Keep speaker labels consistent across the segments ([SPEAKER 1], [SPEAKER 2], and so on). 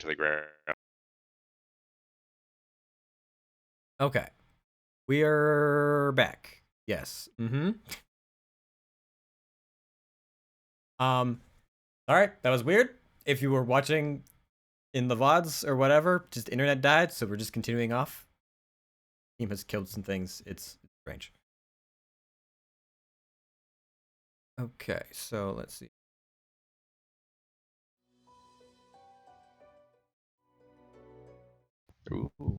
[SPEAKER 1] to the ground.
[SPEAKER 2] Okay. We are back. Yes. Alright, that was weird. If you were watching in the VODs or whatever, just internet died, so we're just continuing off. Team has killed some things. It's strange. Okay, so let's see.
[SPEAKER 1] Ooh.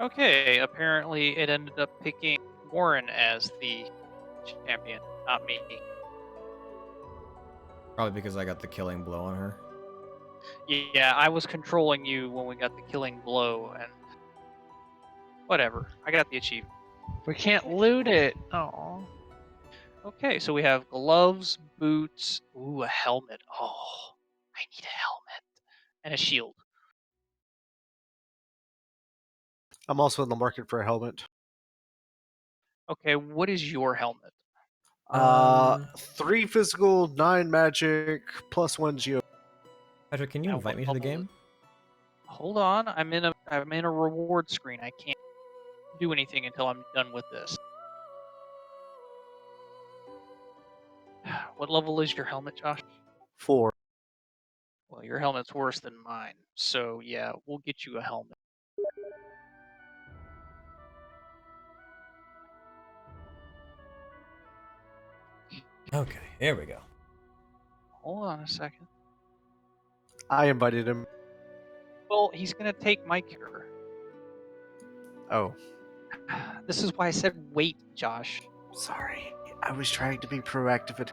[SPEAKER 3] Okay, apparently it ended up picking Warren as the champion, not me.
[SPEAKER 2] Probably because I got the killing blow on her.
[SPEAKER 3] Yeah, I was controlling you when we got the killing blow, and whatever. I got the achievement.
[SPEAKER 1] We can't loot it. Oh.
[SPEAKER 3] Okay, so we have gloves, boots, ooh, a helmet. Oh, I need a helmet. And a shield.
[SPEAKER 4] I'm also in the market for a helmet.
[SPEAKER 3] Okay, what is your helmet?
[SPEAKER 4] 3 physical, 9 magic, +1 geo.
[SPEAKER 2] Patrick, can you
[SPEAKER 3] And
[SPEAKER 2] invite
[SPEAKER 3] what
[SPEAKER 2] me to the
[SPEAKER 3] level
[SPEAKER 2] game?
[SPEAKER 3] Hold on, I'm in a reward screen. I can't do anything until I'm done with this. What level is your helmet, Josh?
[SPEAKER 4] 4.
[SPEAKER 3] Well, your helmet's worse than mine, so yeah, we'll get you a helmet.
[SPEAKER 2] Okay, here we go.
[SPEAKER 3] Hold on a second.
[SPEAKER 4] I invited him.
[SPEAKER 3] Well, he's gonna take my cure.
[SPEAKER 4] Oh,
[SPEAKER 3] This is why I said wait, Josh.
[SPEAKER 4] sorry. I was trying to be proactive.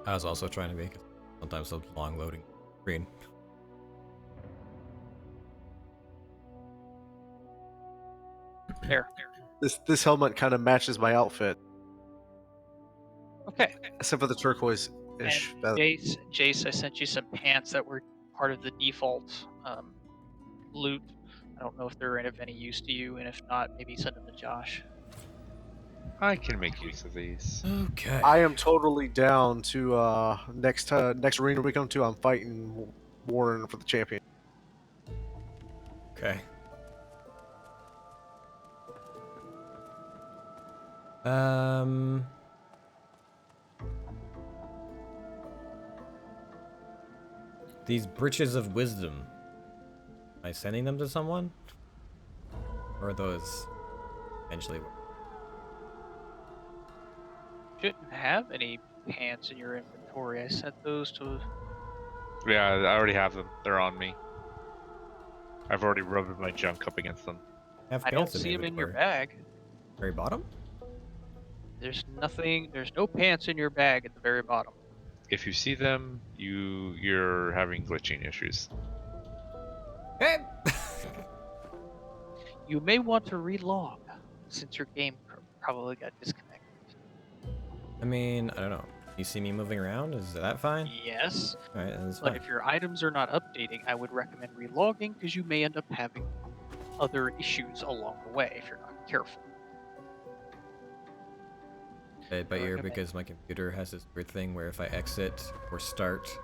[SPEAKER 2] I was also trying to make it sometimes a long loading screen.
[SPEAKER 3] There.
[SPEAKER 4] This helmet kind of matches my outfit,
[SPEAKER 3] Okay.
[SPEAKER 4] except for the turquoise-ish.
[SPEAKER 3] And Jace, I sent you some pants that were part of the default loot. I don't know if they're of any use to you, and if not, maybe send them to Josh.
[SPEAKER 1] I can make use of these.
[SPEAKER 2] Okay.
[SPEAKER 4] I am totally down to next arena we come to. I'm fighting Warren for the champion.
[SPEAKER 2] Okay. These breeches of wisdom. Am I sending them to someone? Or are those eventually?
[SPEAKER 3] Shouldn't have any pants in your inventory. I sent those to.
[SPEAKER 1] Yeah, I already have them. They're on me. I've already rubbed my junk up against them.
[SPEAKER 2] Have
[SPEAKER 3] I don't
[SPEAKER 2] pants in
[SPEAKER 3] see them in your
[SPEAKER 2] inventory.
[SPEAKER 3] bag.
[SPEAKER 2] Very bottom?
[SPEAKER 3] There's nothing. There's no pants in your bag at the very bottom.
[SPEAKER 1] If you see them, you're having glitching issues.
[SPEAKER 2] Hey!
[SPEAKER 3] You may want to relog, since your game probably got disconnected.
[SPEAKER 2] I mean, I don't know. You see me moving around? Is that fine?
[SPEAKER 3] Yes,
[SPEAKER 2] Alright, that's
[SPEAKER 3] but
[SPEAKER 2] fine.
[SPEAKER 3] if your items are not updating, I would recommend relogging because you may end up having other issues along the way if you're not careful.
[SPEAKER 2] But you're because my computer has this weird thing where if I exit or start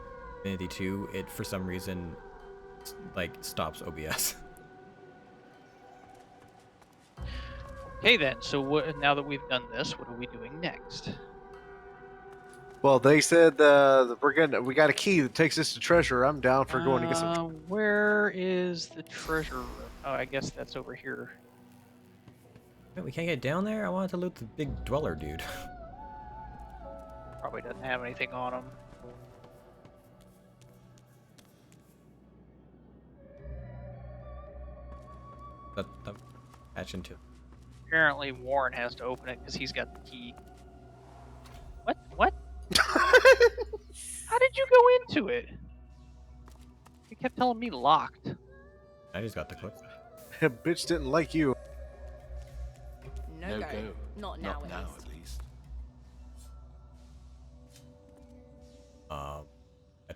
[SPEAKER 2] Divinity 2, it for some reason like stops OBS.
[SPEAKER 3] Okay then, so now that we've done this, what are we doing next?
[SPEAKER 4] Well, they said we got a key that takes us to treasure. I'm down for going to get some.
[SPEAKER 3] Where is the treasure room? Oh, I guess that's over here.
[SPEAKER 2] Wait, we can't get down there? I wanted to loot the big dweller dude.
[SPEAKER 3] Probably doesn't have anything on him.
[SPEAKER 2] that patch into.
[SPEAKER 3] Apparently Warren has to open it because he's got the key. What? How did you go into it? He kept telling me locked.
[SPEAKER 2] I just got the clip.
[SPEAKER 4] Bitch didn't like you.
[SPEAKER 5] No go. Not now, at least.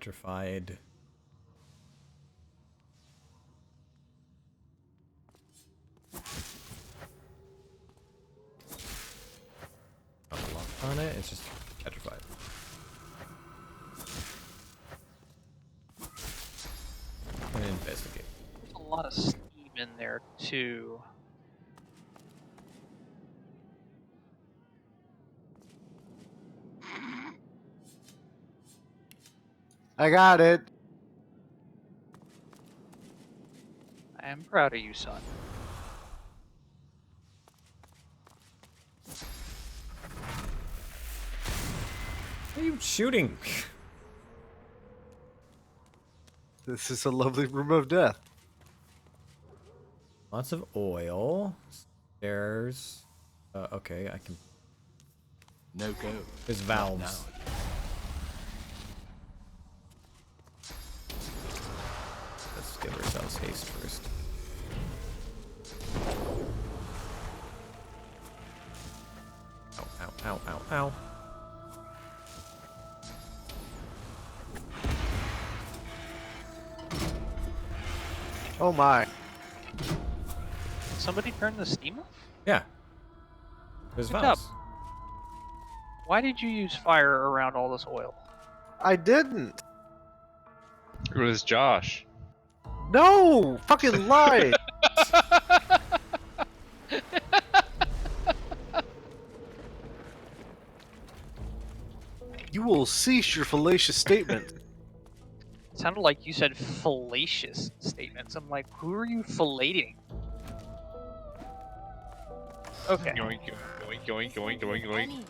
[SPEAKER 2] petrified. Not a lock on it, it's just petrified. And investigate.
[SPEAKER 3] There's a lot of steam in there too.
[SPEAKER 4] I got it.
[SPEAKER 3] I am proud of you, son.
[SPEAKER 2] What are you shooting?
[SPEAKER 4] This is a lovely room of death.
[SPEAKER 2] Lots of oil. Stairs. Okay, I can.
[SPEAKER 6] No go.
[SPEAKER 2] There's
[SPEAKER 6] Not
[SPEAKER 2] valves.
[SPEAKER 6] now.
[SPEAKER 2] Let's give ourselves haste first. Ow, ow, ow, ow, ow.
[SPEAKER 4] Oh my.
[SPEAKER 3] Somebody turn the steam off?
[SPEAKER 2] Yeah. There's
[SPEAKER 3] Good
[SPEAKER 2] valves.
[SPEAKER 3] job. Why did you use fire around all this oil?
[SPEAKER 4] I didn't.
[SPEAKER 1] It was Josh.
[SPEAKER 4] No! Fucking lie! You will cease your fallacious statement.
[SPEAKER 3] It sounded like you said fallacious statements. I'm like, who are you filleting? Okay.
[SPEAKER 1] Yoink, yoink, yoink, yoink, yoink, yoink.
[SPEAKER 5] Any use.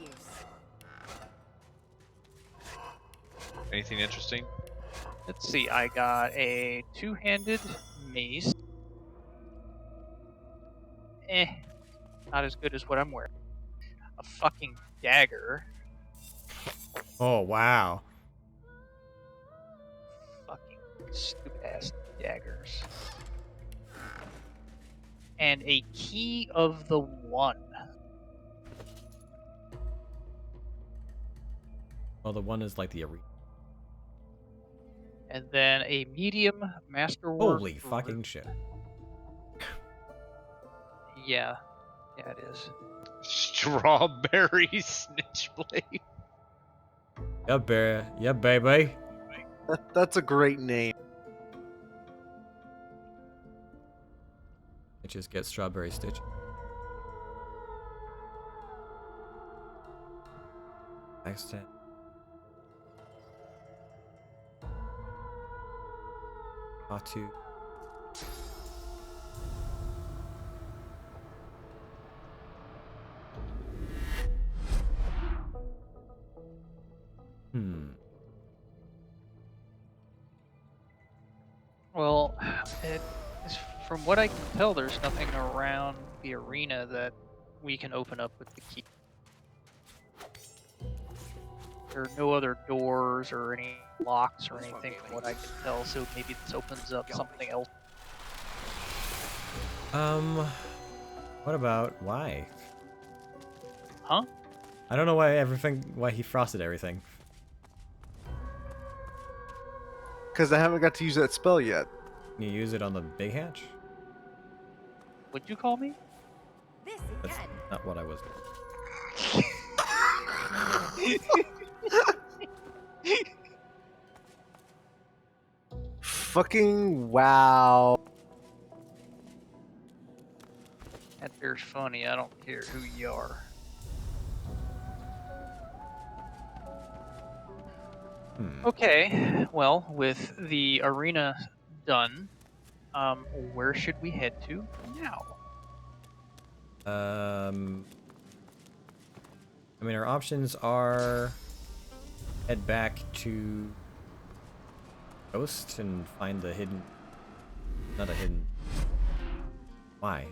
[SPEAKER 1] Anything interesting?
[SPEAKER 3] Let's see, I got a two-handed mace. Not as good as what I'm wearing. A fucking dagger.
[SPEAKER 2] Oh, wow.
[SPEAKER 3] Fucking stupid-ass daggers. And a key of the one.
[SPEAKER 2] Well, the one is like the arena.
[SPEAKER 3] And then a medium masterwork.
[SPEAKER 2] Holy fucking shit.
[SPEAKER 3] Yeah. Yeah, it is.
[SPEAKER 1] Strawberry snitchblade.
[SPEAKER 2] Yeah, baby.
[SPEAKER 4] That's a great name.
[SPEAKER 2] It just gets strawberry stitch. Accent. Pt2.
[SPEAKER 3] Well, from what I can tell, there's nothing around the arena that we can open up with the key. There are no other doors or any locks or anything from what I can tell, so maybe this opens up something else.
[SPEAKER 2] What about why?
[SPEAKER 3] Huh?
[SPEAKER 2] I don't know why he frosted everything.
[SPEAKER 4] Because I haven't got to use that spell yet.
[SPEAKER 2] Can you use it on the big hatch?
[SPEAKER 3] Would you call me?
[SPEAKER 5] This
[SPEAKER 2] That's
[SPEAKER 5] again.
[SPEAKER 2] not what I was.
[SPEAKER 4] Fucking wow.
[SPEAKER 3] That beer's funny. I don't care who you are. Okay, well, with the arena done, where should we head to now?
[SPEAKER 2] I mean, our options are head back to Ghost and find the hidden. Not a hidden. Why?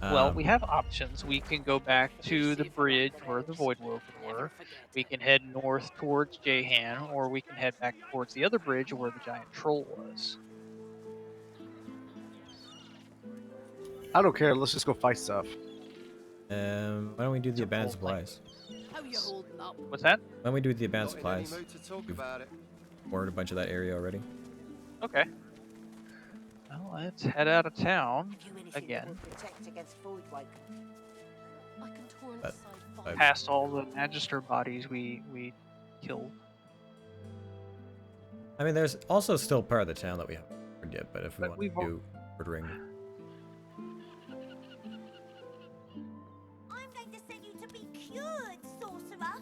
[SPEAKER 3] Well, we have options. We can go back to the bridge where the Void Woven were. We can head north towards Jahan, or we can head back towards the other bridge where the giant troll was.
[SPEAKER 4] I don't care. Let's just go fight stuff.
[SPEAKER 2] Why don't we do the abandoned supplies?
[SPEAKER 5] How you holding up?
[SPEAKER 3] What's that?
[SPEAKER 2] Why don't we do the advanced
[SPEAKER 7] Not in any
[SPEAKER 2] supplies?
[SPEAKER 7] mood to talk
[SPEAKER 2] We've-
[SPEAKER 7] about it.
[SPEAKER 2] Poured a bunch of that area already.
[SPEAKER 3] Okay. Well, let's head out of town
[SPEAKER 8] Have you anything that
[SPEAKER 3] again.
[SPEAKER 8] will protect against void wake?
[SPEAKER 5] I can torrent
[SPEAKER 2] That-
[SPEAKER 5] side
[SPEAKER 2] that-
[SPEAKER 3] Past all the Magister bodies we killed.
[SPEAKER 2] I mean, there's also still part of the town that we haven't covered yet, but if we
[SPEAKER 3] But
[SPEAKER 2] want
[SPEAKER 3] we've
[SPEAKER 2] to do ordering,
[SPEAKER 8] I'm going to send you to be cured, sorcerer.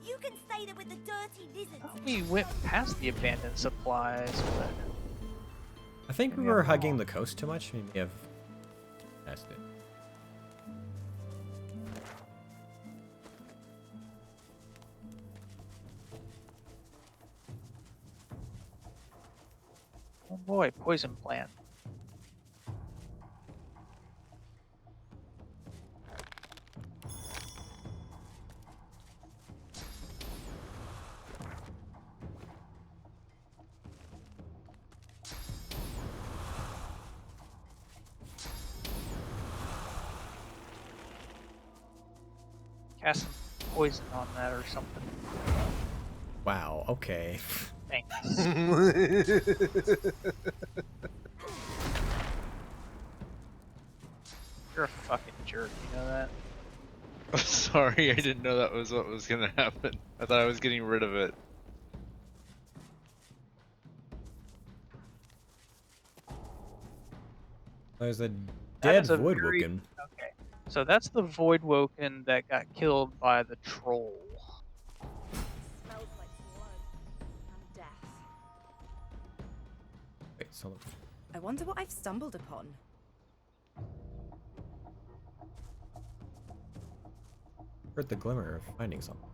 [SPEAKER 8] You can stay there with the dirty lizards.
[SPEAKER 3] We went past the abandoned supplies, but
[SPEAKER 2] I think we
[SPEAKER 3] Maybe I'm
[SPEAKER 2] were hugging
[SPEAKER 3] wrong.
[SPEAKER 2] the coast too much. We may have passed it.
[SPEAKER 3] oh boy, poison plant. Cast some poison on that or something.
[SPEAKER 2] Wow. Okay.
[SPEAKER 3] Thanks. You're a fucking jerk, you know that?
[SPEAKER 1] Sorry, I didn't know that was what was gonna happen. I thought I was getting rid of it.
[SPEAKER 2] There's a
[SPEAKER 3] That
[SPEAKER 2] dead
[SPEAKER 3] is a
[SPEAKER 2] void
[SPEAKER 3] very-
[SPEAKER 2] woken.
[SPEAKER 3] Okay. So that's the Void Woken that got killed by the troll.
[SPEAKER 5] smells like blood and death.
[SPEAKER 2] Wait, so
[SPEAKER 9] I wonder what I've stumbled upon.
[SPEAKER 2] heard the glimmer of finding something.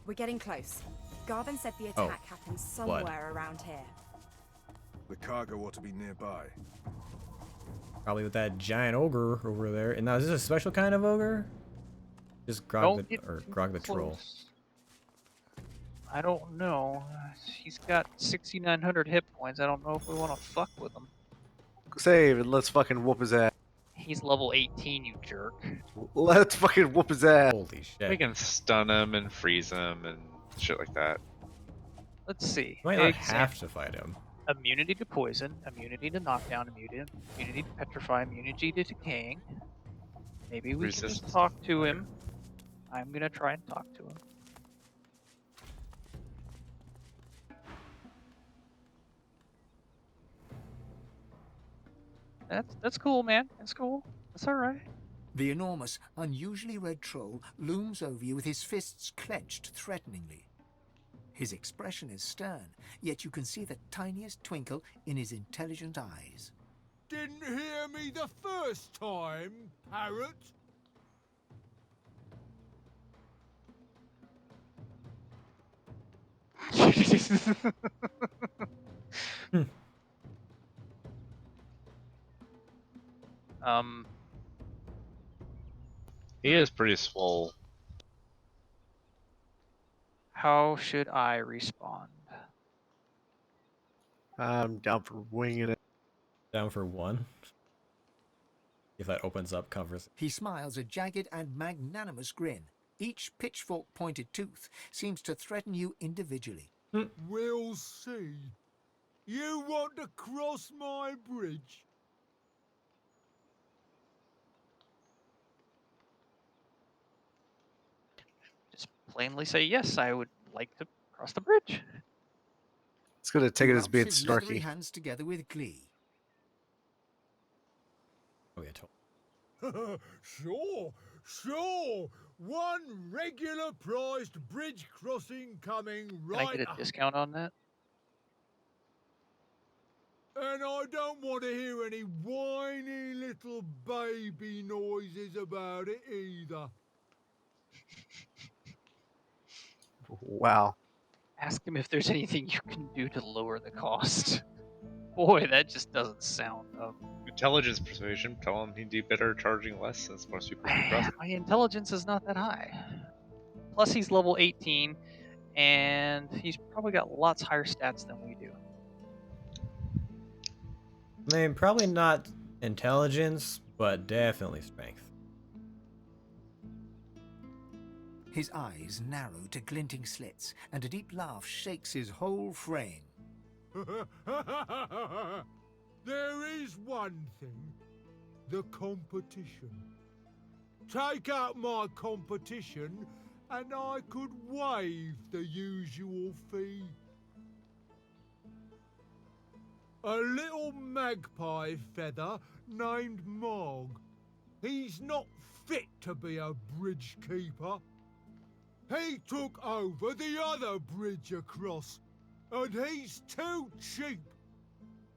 [SPEAKER 9] We're getting close. Garvin said the
[SPEAKER 2] Oh,
[SPEAKER 9] attack happened somewhere around here.
[SPEAKER 10] The cargo ought to be nearby.
[SPEAKER 2] Probably with that giant ogre over there. And now, is this a special kind of ogre? Just grog
[SPEAKER 3] Don't
[SPEAKER 2] the
[SPEAKER 3] get
[SPEAKER 2] or
[SPEAKER 3] too
[SPEAKER 2] grog the troll.
[SPEAKER 3] close. I don't know. He's got 6,900 hit points. I don't know if we want to fuck with him.
[SPEAKER 4] Save and let's fucking whoop his ass.
[SPEAKER 3] He's level 18, you jerk.
[SPEAKER 4] Let's fucking whoop his ass.
[SPEAKER 2] Holy shit!
[SPEAKER 1] We can stun him and freeze him and shit like that.
[SPEAKER 3] Let's see.
[SPEAKER 2] We might not
[SPEAKER 3] Example.
[SPEAKER 2] have to fight him.
[SPEAKER 3] Immunity to poison, immunity to knockdown, immunity to petrify, immunity to decaying. Maybe we can
[SPEAKER 1] Resistance.
[SPEAKER 3] just talk to him. I'm gonna try and talk to him. That's cool, man. That's cool. That's all right.
[SPEAKER 11] The enormous, unusually red troll looms over you with his fists clenched threateningly. His expression is stern, yet you can see the tiniest twinkle in his intelligent eyes.
[SPEAKER 10] Didn't hear me the first time, parrot.
[SPEAKER 3] um.
[SPEAKER 1] He is pretty swole.
[SPEAKER 3] How should I respond?
[SPEAKER 4] I'm down for winging it.
[SPEAKER 2] Down for one. If that opens up conversation.
[SPEAKER 11] He smiles a jagged and magnanimous grin. Each pitchfork-pointed tooth seems to threaten you individually.
[SPEAKER 10] We'll see. You want to cross my bridge?
[SPEAKER 3] Just plainly say yes. I would like to cross the bridge.
[SPEAKER 4] It's gonna take
[SPEAKER 11] He
[SPEAKER 4] it as being
[SPEAKER 11] rubs his leathery
[SPEAKER 4] snarky.
[SPEAKER 11] hands together with glee.
[SPEAKER 2] Oh yeah,
[SPEAKER 10] Sure, sure. One regular priced bridge crossing coming
[SPEAKER 3] Can
[SPEAKER 10] right
[SPEAKER 3] I get a
[SPEAKER 10] up.
[SPEAKER 3] discount on that?
[SPEAKER 10] And I don't want to hear any whiny little baby noises about it either.
[SPEAKER 4] Wow.
[SPEAKER 3] Ask him if there's anything you can do to lower the cost. Boy, that just doesn't sound.
[SPEAKER 1] Intelligence persuasion. Tell him he'd do better charging less since most people can trust.
[SPEAKER 3] My intelligence is not that high. Plus, he's level 18, and he's probably got lots higher stats than we do.
[SPEAKER 2] I mean, probably not intelligence, but definitely strength.
[SPEAKER 11] His eyes narrow to glinting slits, and a deep laugh shakes his whole frame.
[SPEAKER 10] There is one thing. The competition. Take out my competition, and I could waive the usual fee. A little magpie feather named Mog. He's not fit to be a bridge keeper. He took over the other bridge across, and he's too cheap.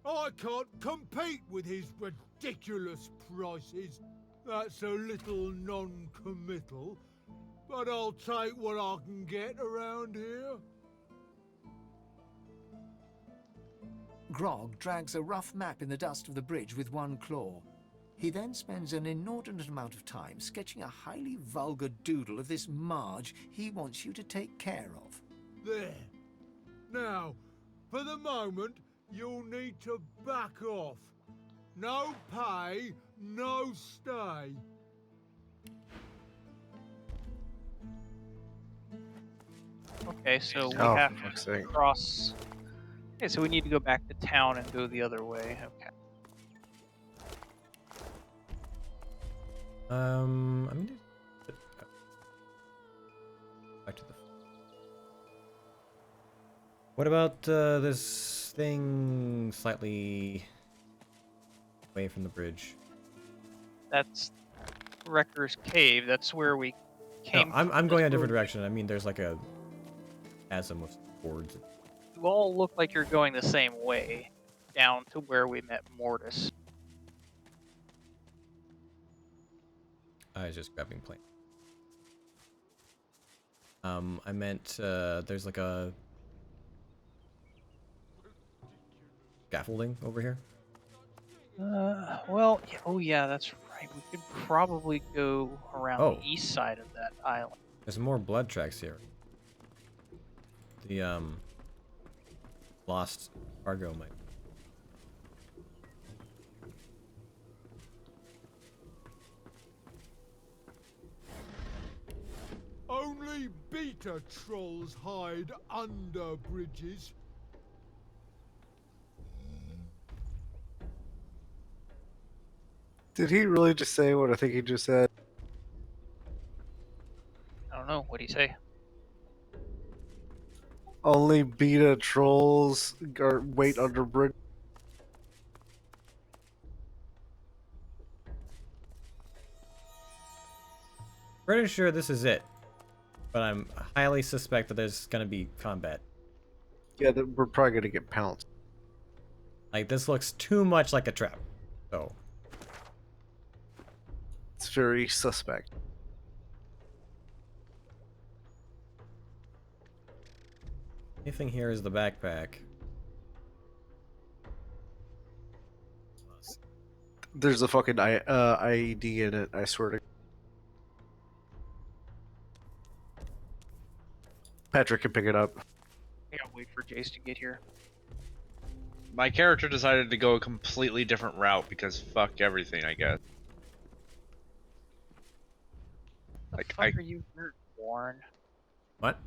[SPEAKER 10] I can't compete with his ridiculous prices. That's a little non-committal, but I'll take what I can get around here.
[SPEAKER 11] Grog drags a rough map in the dust of the bridge with one claw. He then spends an inordinate amount of time sketching a highly vulgar doodle of this Marge he wants you to take care of.
[SPEAKER 10] There. Now, for the moment, you'll need to back off. No pay, no stay.
[SPEAKER 3] Okay, so we
[SPEAKER 4] Oh,
[SPEAKER 3] have
[SPEAKER 4] for fuck's
[SPEAKER 3] to
[SPEAKER 4] sake.
[SPEAKER 3] cross. Okay, so we need to go back to town and go the other way. Okay.
[SPEAKER 2] I mean, back to the. What about this thing slightly away from the bridge?
[SPEAKER 3] That's Wrecker's Cave. That's where we
[SPEAKER 2] No,
[SPEAKER 3] came
[SPEAKER 2] I'm
[SPEAKER 3] from.
[SPEAKER 2] going a
[SPEAKER 3] That's
[SPEAKER 2] different
[SPEAKER 3] where
[SPEAKER 2] direction. I mean, there's like a chasm with boards.
[SPEAKER 3] You all look like you're going the same way, down to where we met Mortis.
[SPEAKER 2] I was just grabbing plane. I meant there's like a scaffolding over here.
[SPEAKER 3] Well, yeah, oh yeah, that's right. We could probably go around
[SPEAKER 2] Oh.
[SPEAKER 3] the east side of that island.
[SPEAKER 2] There's more blood tracks here. The lost cargo might.
[SPEAKER 10] Only beta trolls hide under bridges.
[SPEAKER 4] Did he really just say what I think he just said?
[SPEAKER 3] I don't know. What do you say?
[SPEAKER 4] Only beta trolls wait under bridge.
[SPEAKER 2] Pretty sure this is it, but I'm highly suspect that there's gonna be combat.
[SPEAKER 4] Yeah, we're probably gonna get pounced.
[SPEAKER 2] Like, this looks too much like a trap. So,
[SPEAKER 4] It's very suspect.
[SPEAKER 2] anything here is the backpack.
[SPEAKER 4] There's a fucking IED in it, I swear to. Patrick can pick it up.
[SPEAKER 3] I gotta wait for Jace to get here.
[SPEAKER 1] My character decided to go a completely different route because fuck everything, I guess.
[SPEAKER 3] The
[SPEAKER 1] Like,
[SPEAKER 3] fuck are you wearing, Warren?
[SPEAKER 2] What?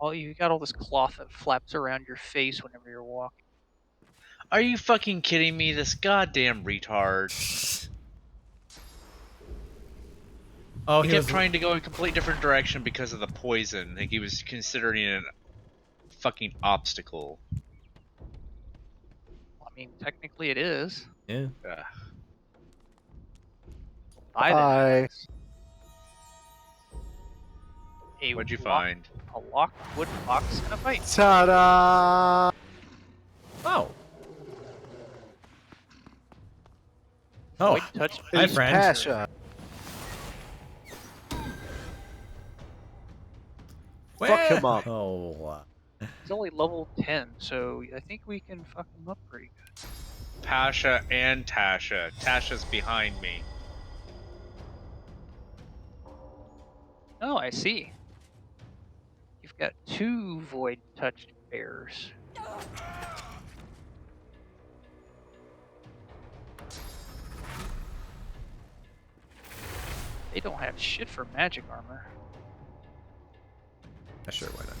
[SPEAKER 3] Oh, you got all this cloth that flaps around your face whenever you're walking.
[SPEAKER 1] Are you fucking kidding me? This goddamn retard.
[SPEAKER 2] Oh,
[SPEAKER 1] He
[SPEAKER 2] he
[SPEAKER 1] kept
[SPEAKER 2] was
[SPEAKER 1] trying to go a complete different direction because of the poison. Like he was considering it a fucking obstacle.
[SPEAKER 3] I mean, technically it is.
[SPEAKER 2] Yeah.
[SPEAKER 1] Ugh.
[SPEAKER 4] Hi.
[SPEAKER 1] What'd you find?
[SPEAKER 3] A locked wooden box and a fight.
[SPEAKER 4] Ta-da!
[SPEAKER 2] Oh. Oh.
[SPEAKER 3] White touch.
[SPEAKER 2] Hi,
[SPEAKER 4] It's
[SPEAKER 2] friend.
[SPEAKER 4] Pasha. Fuck him up.
[SPEAKER 2] Oh.
[SPEAKER 3] He's only level 10, so I think we can fuck him up pretty good.
[SPEAKER 1] Pasha and Tasha. Tasha's behind me.
[SPEAKER 3] Oh, I see. You've got 2 void touched bears. They don't have shit for magic armor.
[SPEAKER 2] Sure, why not?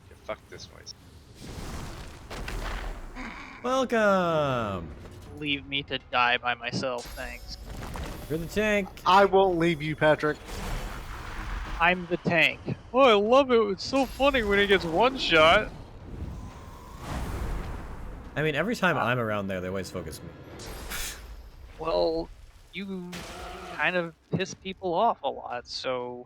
[SPEAKER 1] Yeah, fuck this noise.
[SPEAKER 2] Welcome!
[SPEAKER 3] Leave me to die by myself, thanks.
[SPEAKER 2] You're the tank!
[SPEAKER 4] I won't leave you, Patrick.
[SPEAKER 3] I'm the tank. Oh, I love it. It's so funny when he gets one shot.
[SPEAKER 2] I mean, every time I'm around there, they always focus me.
[SPEAKER 3] Well, you kind of piss people off a lot, so...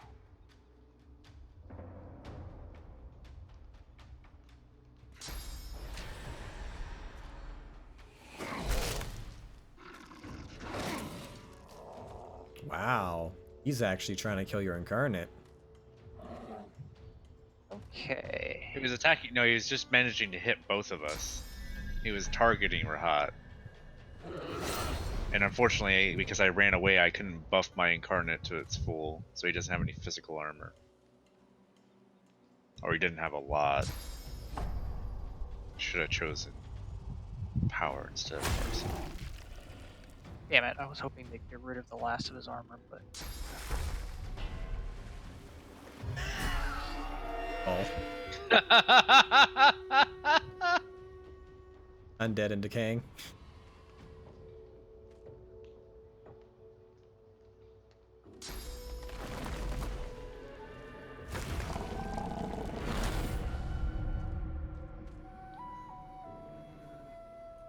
[SPEAKER 2] Wow. He's actually trying to kill your incarnate.
[SPEAKER 3] Okay.
[SPEAKER 1] He was attacking. No, he was just managing to hit both of us. He was targeting Rahat. And unfortunately, because I ran away, I couldn't buff my incarnate to its full, so he doesn't have any physical armor. Or he didn't have a lot. Should have chosen power instead of mercy.
[SPEAKER 3] Damn it, I was hoping to get rid of the last of his armor, but...
[SPEAKER 2] Oh. Undead and decaying.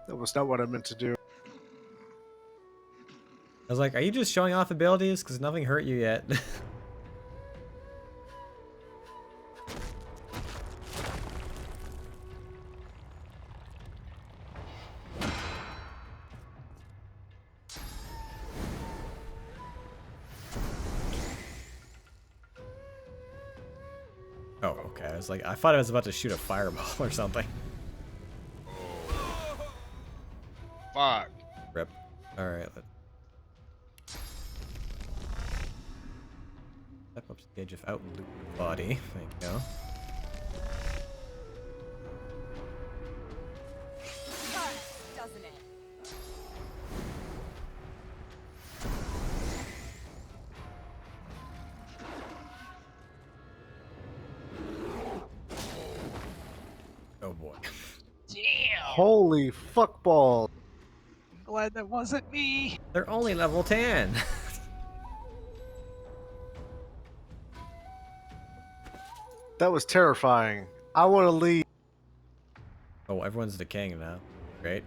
[SPEAKER 4] That was not what I meant to do.
[SPEAKER 2] I was like, are you just showing off abilities? Because nothing hurt you yet. Oh, okay. I was like, I thought I was about to shoot a fireball or something.
[SPEAKER 1] Fuck.
[SPEAKER 2] Rip. Alright, let's step up stage of out and loot the body. Thank you.
[SPEAKER 9] Doesn't it?
[SPEAKER 2] Oh boy.
[SPEAKER 3] Damn!
[SPEAKER 4] Holy fuckball.
[SPEAKER 3] Glad that wasn't me!
[SPEAKER 2] They're only level 10.
[SPEAKER 4] That was terrifying. I want to leave.
[SPEAKER 2] Oh, everyone's decaying now. Great.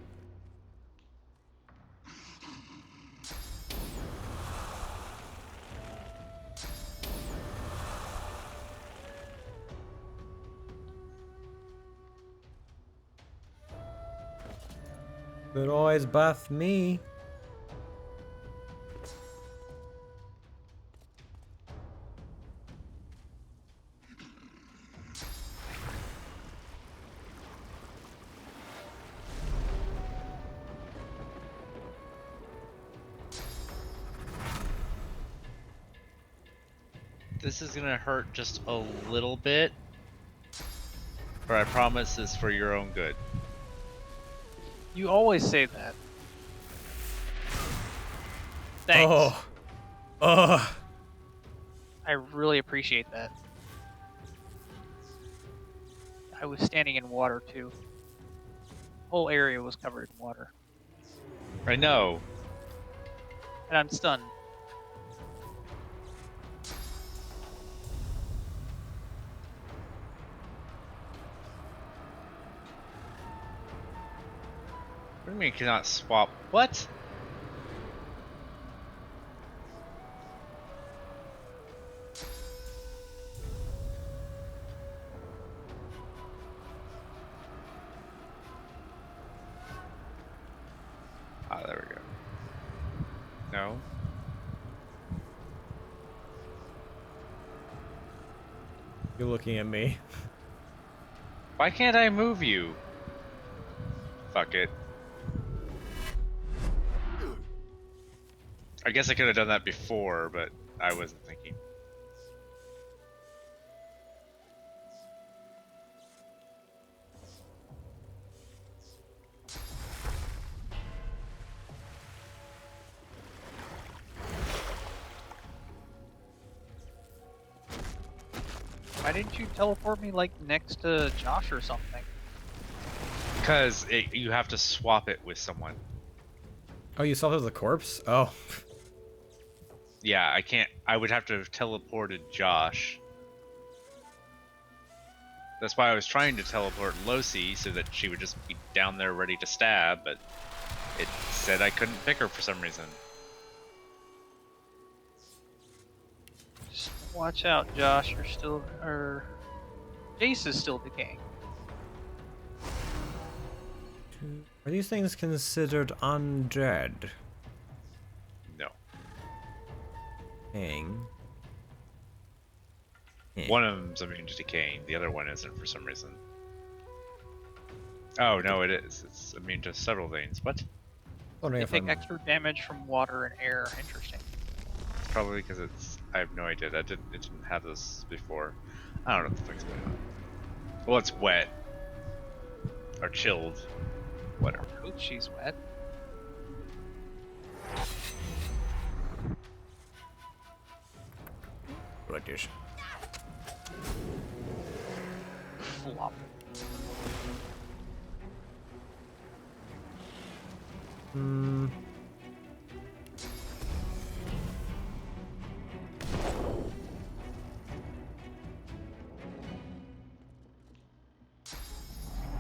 [SPEAKER 2] Could always buff me.
[SPEAKER 1] This is gonna hurt just a little bit, but I promise it's for your own good.
[SPEAKER 3] You always say that. Thanks.
[SPEAKER 2] Oh. Oh.
[SPEAKER 3] I really appreciate that. I was standing in water too. The whole area was covered in water.
[SPEAKER 1] I know.
[SPEAKER 3] And I'm stunned.
[SPEAKER 1] What do you mean you cannot swap? What? Ah, there we go. No.
[SPEAKER 2] You're looking at me.
[SPEAKER 1] Why can't I move you? Fuck it. I guess I could have done that before, but I wasn't thinking.
[SPEAKER 3] Why didn't you teleport me like next to Josh or something?
[SPEAKER 1] Because you have to swap it with someone.
[SPEAKER 2] Oh, you saw it as a corpse? Oh.
[SPEAKER 1] Yeah, I can't. I would have to have teleported Josh. That's why I was trying to teleport Losi so that she would just be down there ready to stab, but it said I couldn't pick her for some reason.
[SPEAKER 3] Just watch out, Josh. You're still, or Jace is still decaying.
[SPEAKER 2] Are these things considered undead?
[SPEAKER 1] No.
[SPEAKER 2] Hang.
[SPEAKER 1] One of them's immune to decaying, the other one isn't for some reason. Oh, no, it is. It's immune to several things. What?
[SPEAKER 2] Wondering
[SPEAKER 3] They
[SPEAKER 2] if
[SPEAKER 3] take
[SPEAKER 2] I'm...
[SPEAKER 3] extra damage from water and air. Interesting.
[SPEAKER 1] It's probably because it's... I have no idea. It didn't have this before. I don't know what the fuck's going on. Well, it's wet. Or chilled. Whatever.
[SPEAKER 3] Oops, she's wet.
[SPEAKER 2] What is?
[SPEAKER 3] Flop.
[SPEAKER 2] Hmm.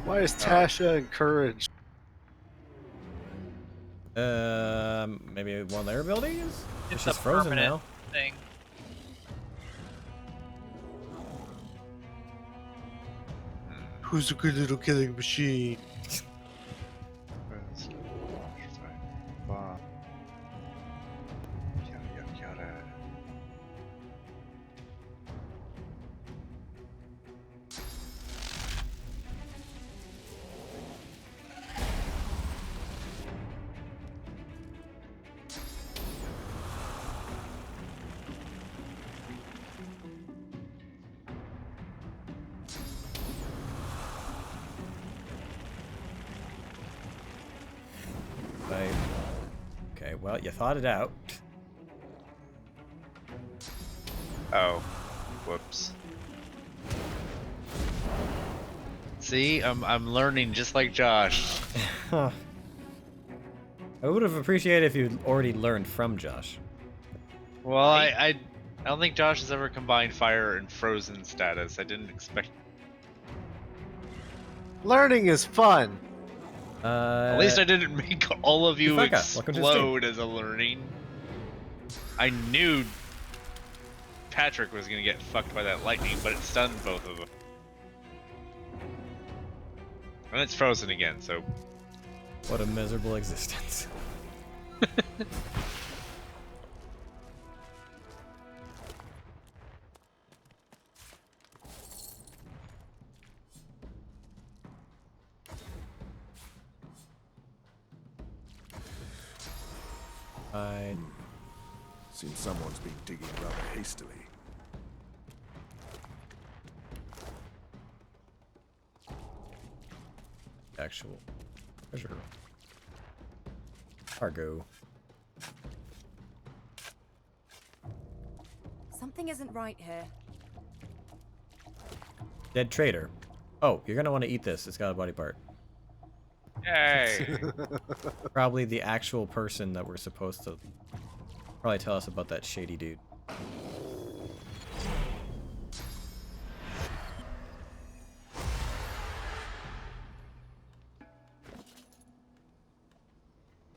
[SPEAKER 4] Why is Tasha encouraged?
[SPEAKER 2] Maybe one of their abilities?
[SPEAKER 3] It's
[SPEAKER 2] She's
[SPEAKER 3] a
[SPEAKER 2] frozen
[SPEAKER 3] permanent
[SPEAKER 2] now.
[SPEAKER 3] thing.
[SPEAKER 4] Who's a good little killing machine?
[SPEAKER 2] Okay, well, you thought it out.
[SPEAKER 1] Oh. Whoops. See? I'm learning just like Josh.
[SPEAKER 2] I would have appreciated if you'd already learned from Josh.
[SPEAKER 1] Well, I don't think Josh has ever combined fire and frozen status. I didn't expect...
[SPEAKER 4] Learning is fun.
[SPEAKER 1] At least I didn't make all of you
[SPEAKER 2] Ifaka, welcome to the stream.
[SPEAKER 1] explode as a learning. I knew Patrick was gonna get fucked by that lightning, but it stunned both of them. And it's frozen again, so...
[SPEAKER 2] What a miserable existence.
[SPEAKER 6] Seems someone's been digging rather hastily.
[SPEAKER 2] Actual treasure. Cargo.
[SPEAKER 9] Something isn't right here.
[SPEAKER 2] Dead trader. Oh, you're gonna want to eat this. It's got a body part.
[SPEAKER 1] Yay!
[SPEAKER 2] Probably the actual person that we're supposed to probably tell us about that shady dude.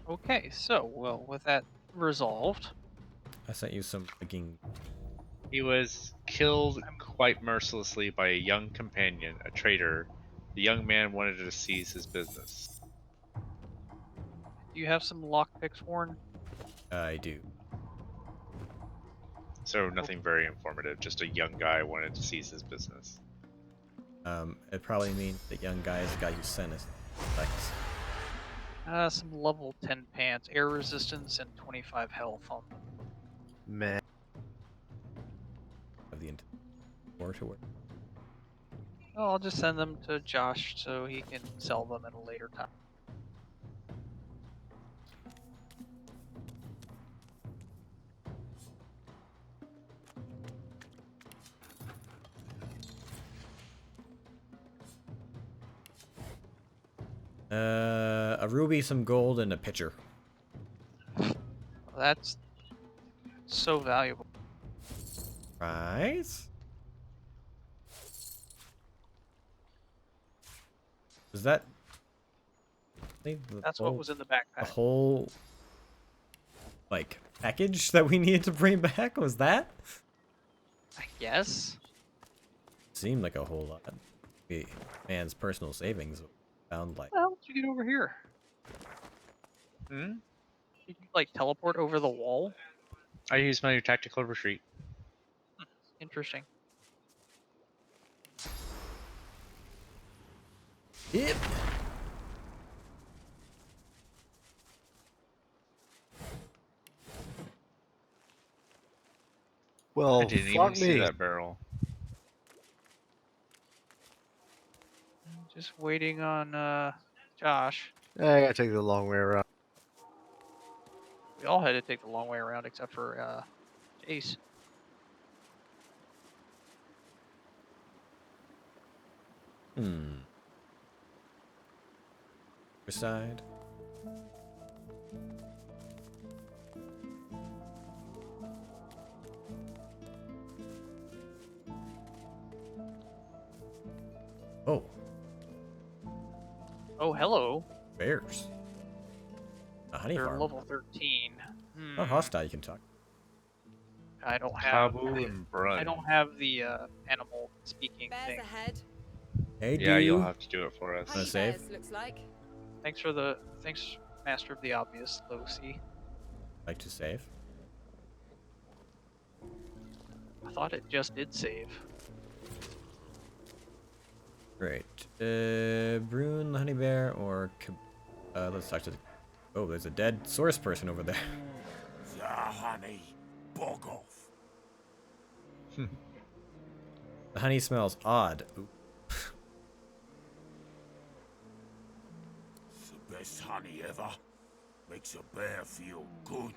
[SPEAKER 3] Okay, so, well, with that resolved,
[SPEAKER 2] I sent you some fucking...
[SPEAKER 1] He was killed quite mercilessly by a young companion, a traitor. The young man wanted to seize his business.
[SPEAKER 3] do you have some lockpicks, Warren?
[SPEAKER 2] I do.
[SPEAKER 1] So nothing very informative, just a young guy wanted to seize his business.
[SPEAKER 2] It probably means that young guy is the guy who sent us.
[SPEAKER 3] Some level 10 pants, air resistance, and 25 health on them.
[SPEAKER 4] Man.
[SPEAKER 2] Of the war to work.
[SPEAKER 3] Well, I'll just send them to Josh so he can sell them at a later time.
[SPEAKER 2] A ruby, some gold, and a pitcher.
[SPEAKER 3] That's so valuable.
[SPEAKER 2] Right? Was that...
[SPEAKER 3] That's what was in the
[SPEAKER 2] the
[SPEAKER 3] backpack.
[SPEAKER 2] whole, like, package that we needed to bring back? Was that?
[SPEAKER 3] I guess.
[SPEAKER 2] Seemed like a whole lot. Maybe man's personal savings found like...
[SPEAKER 3] How did you get over here?
[SPEAKER 1] Hmm?
[SPEAKER 3] Did you like teleport over the wall?
[SPEAKER 1] I use my tactical retreat.
[SPEAKER 3] Interesting.
[SPEAKER 2] Yep.
[SPEAKER 4] Well,
[SPEAKER 1] I didn't
[SPEAKER 4] fuck
[SPEAKER 1] even see
[SPEAKER 4] me.
[SPEAKER 1] that barrel.
[SPEAKER 3] Just waiting on Josh.
[SPEAKER 4] I gotta take the long way around.
[SPEAKER 3] We all had to take the long way around except for Jace.
[SPEAKER 2] Side. Oh,
[SPEAKER 3] Oh, hello.
[SPEAKER 2] bears. A honey
[SPEAKER 3] They're
[SPEAKER 2] farm.
[SPEAKER 3] level 13.
[SPEAKER 2] Not hostile, you can talk.
[SPEAKER 3] I don't have.
[SPEAKER 1] Tabu and Brun.
[SPEAKER 3] I don't have the animal speaking
[SPEAKER 9] Bears
[SPEAKER 3] thing.
[SPEAKER 9] ahead.
[SPEAKER 2] Hey,
[SPEAKER 1] Yeah,
[SPEAKER 2] dude.
[SPEAKER 1] you'll have to do it for us.
[SPEAKER 2] Wanna
[SPEAKER 9] Honey
[SPEAKER 2] save?
[SPEAKER 9] bears, looks like.
[SPEAKER 3] Thanks, Master of the Obvious, Lucy.
[SPEAKER 2] Like to save?
[SPEAKER 3] I thought it just did save.
[SPEAKER 2] Great. Brune, the honey bear, or let's talk to the... Oh, there's a dead source person over there.
[SPEAKER 6] The honey, bog off.
[SPEAKER 2] The honey smells odd. Ooh.
[SPEAKER 6] It's the best honey ever. Makes a bear feel good.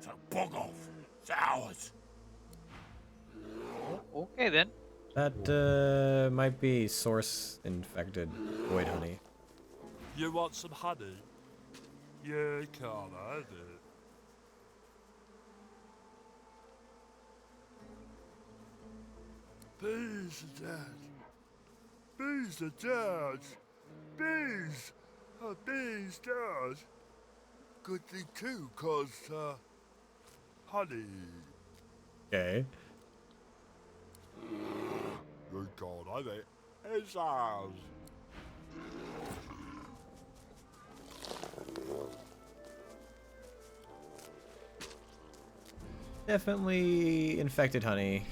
[SPEAKER 6] So bog off. It's ours.
[SPEAKER 3] Oh, okay then.
[SPEAKER 2] That might be source infected void honey.
[SPEAKER 7] You want some honey? Yeah, can't I do? Bees are dead. Bees are dead. Bees. Oh, bees dead. Good thing too, cause honey.
[SPEAKER 2] Okay.
[SPEAKER 7] You can't have it. It's ours.
[SPEAKER 2] Definitely infected honey.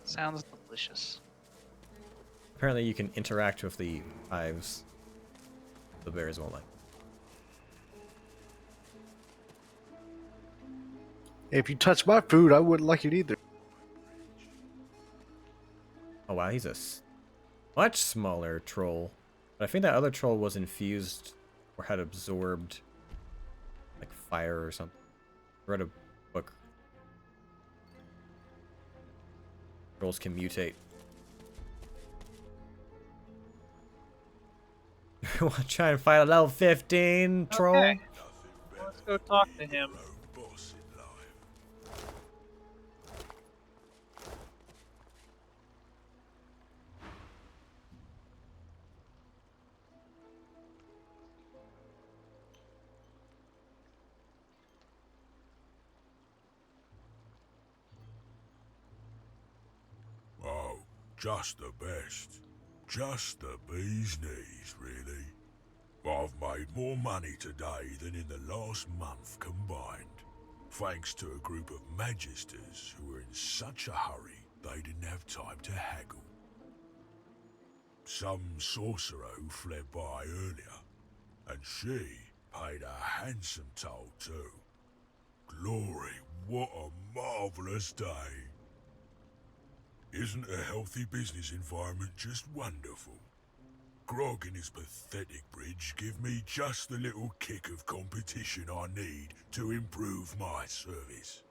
[SPEAKER 3] Sounds delicious.
[SPEAKER 2] Apparently you can interact with the hives. The bears won't like.
[SPEAKER 4] If you touch my food, I wouldn't like it either.
[SPEAKER 2] Oh wow, he's a much smaller troll. But I think that other troll was infused or had absorbed like fire or something. I read a book. Trolls can mutate. Wanna try and fight a level 15 troll?
[SPEAKER 3] Okay. Let's go talk to him.
[SPEAKER 6] Oh, just the best. Just the bee's knees, really. I've made more money today than in the last month combined, thanks to a group of magisters who were in such a hurry they didn't have time to haggle. Some sorcerer who fled by earlier, and she paid a handsome toll too. Glory, what a marvellous day. Isn't a healthy business environment just wonderful? Grog and his pathetic bridge give me just the little kick of competition I need to improve my service.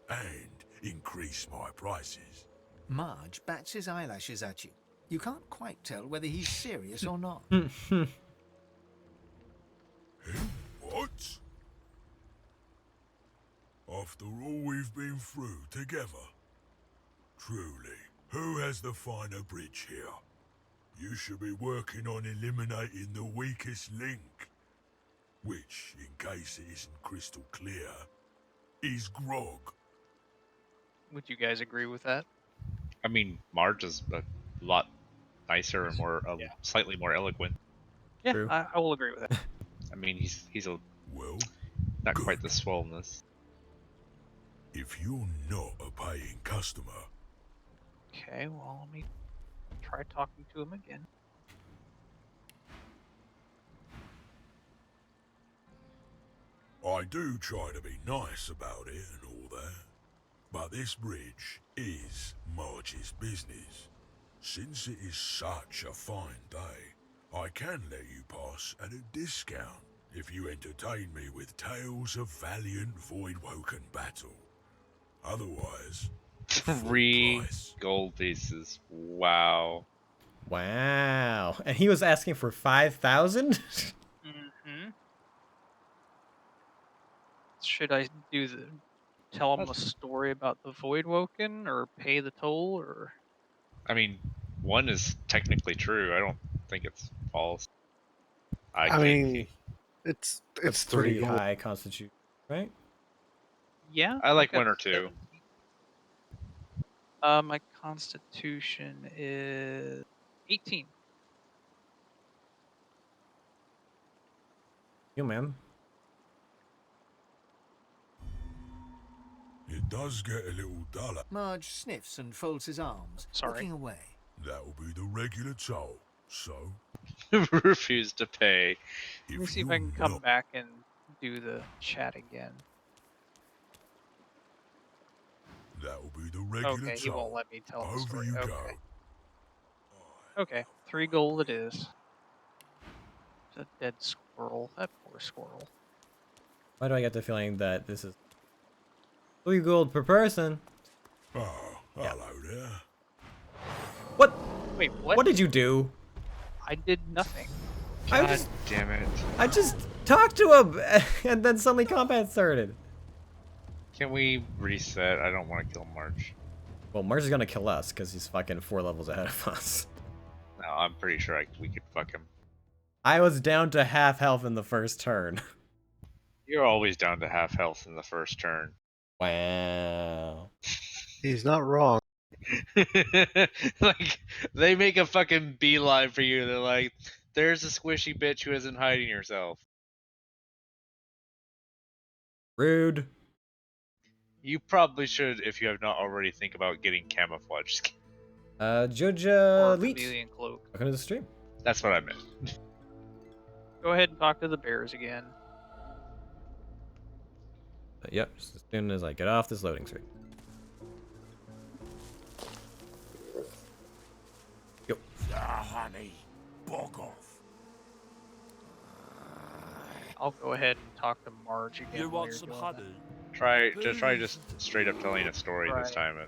[SPEAKER 6] And increase my prices.
[SPEAKER 11] Marge bats his eyelashes at you. You can't quite tell whether he's serious or not.
[SPEAKER 6] What? After all we've been through together? Truly, who has the finer bridge here? You should be working on eliminating the weakest link. Which, in case it isn't crystal clear, is Grog.
[SPEAKER 3] Would you guys agree with that?
[SPEAKER 1] I mean, Marge is a lot nicer and more,
[SPEAKER 3] Yeah.
[SPEAKER 1] slightly more eloquent.
[SPEAKER 3] Yeah,
[SPEAKER 2] True.
[SPEAKER 3] I will agree with that.
[SPEAKER 1] I mean, he's a
[SPEAKER 6] Well,
[SPEAKER 1] not
[SPEAKER 6] good.
[SPEAKER 1] quite the swollenness.
[SPEAKER 6] If you're not a paying customer,
[SPEAKER 3] Okay, well, let me try talking to him again.
[SPEAKER 6] I do try to be nice about it and all that. But this bridge is Marge's business. Since it is such a fine day, I can let you pass at a discount if you entertain me with tales of valiant void-woken battle. Otherwise, full
[SPEAKER 1] 3
[SPEAKER 6] price.
[SPEAKER 1] gold pieces. Wow.
[SPEAKER 2] Wow. And he was asking for 5,000?
[SPEAKER 3] Mm-hmm. Should I tell him a story about the Void Woken, or pay the toll, or?
[SPEAKER 1] I mean, 1 is technically true. I don't think it's false.
[SPEAKER 4] I
[SPEAKER 1] think
[SPEAKER 4] mean, it's
[SPEAKER 2] That's
[SPEAKER 4] 3
[SPEAKER 2] pretty
[SPEAKER 4] gold.
[SPEAKER 2] high constitution, right?
[SPEAKER 3] Yeah.
[SPEAKER 1] I like
[SPEAKER 3] got
[SPEAKER 1] 1 or 2.
[SPEAKER 3] 17. My constitution is 18.
[SPEAKER 2] You, man.
[SPEAKER 6] It does get a little duller.
[SPEAKER 11] Marge sniffs and folds his arms,
[SPEAKER 3] Sorry.
[SPEAKER 11] looking away.
[SPEAKER 6] That'll be the regular toll. So,
[SPEAKER 1] Refuse to pay.
[SPEAKER 3] Let me
[SPEAKER 6] if
[SPEAKER 3] see if
[SPEAKER 6] you're
[SPEAKER 3] I can come
[SPEAKER 6] not,
[SPEAKER 3] back and do the chat again.
[SPEAKER 6] that'll be the regular
[SPEAKER 3] Okay, he
[SPEAKER 6] toll.
[SPEAKER 3] won't let me tell the
[SPEAKER 6] Over
[SPEAKER 3] story.
[SPEAKER 6] you
[SPEAKER 3] Okay.
[SPEAKER 6] go.
[SPEAKER 3] Okay, 3 gold it is. It's a dead squirrel. That poor squirrel.
[SPEAKER 2] Why do I get the feeling that this is 3 gold per person?
[SPEAKER 6] Oh, hello there.
[SPEAKER 2] What?
[SPEAKER 3] Wait, what?
[SPEAKER 2] What did you do?
[SPEAKER 3] I did nothing.
[SPEAKER 2] I
[SPEAKER 1] God
[SPEAKER 2] just,
[SPEAKER 1] damn it.
[SPEAKER 2] I just talked to him, and then suddenly combat started.
[SPEAKER 1] Can we reset? I don't want to kill Marge.
[SPEAKER 2] Well, Marge is gonna kill us because he's fucking 4 levels ahead of us.
[SPEAKER 1] No, I'm pretty sure we could fuck him.
[SPEAKER 2] I was down to half health in the first turn.
[SPEAKER 1] You're always down to half health in the first turn.
[SPEAKER 2] Wow.
[SPEAKER 4] He's not wrong.
[SPEAKER 1] Like, they make a fucking beeline for you. They're like, there's a squishy bitch who isn't hiding herself.
[SPEAKER 2] Rude.
[SPEAKER 1] You probably should, if you have not already, think about getting camouflage skin.
[SPEAKER 2] Judge
[SPEAKER 3] Or
[SPEAKER 2] Leet.
[SPEAKER 3] chameleon cloak.
[SPEAKER 2] Welcome to the stream.
[SPEAKER 1] That's what I meant.
[SPEAKER 3] Go ahead and talk to the bears again.
[SPEAKER 2] Yep, just as soon as I get off this loading screen. Yo.
[SPEAKER 6] Honey, bog off.
[SPEAKER 3] I'll go ahead and talk to Marge again.
[SPEAKER 7] You
[SPEAKER 3] while
[SPEAKER 7] want
[SPEAKER 3] you're
[SPEAKER 7] some
[SPEAKER 3] doing
[SPEAKER 7] honey?
[SPEAKER 1] Try just straight up telling a story this
[SPEAKER 3] Right.
[SPEAKER 1] time.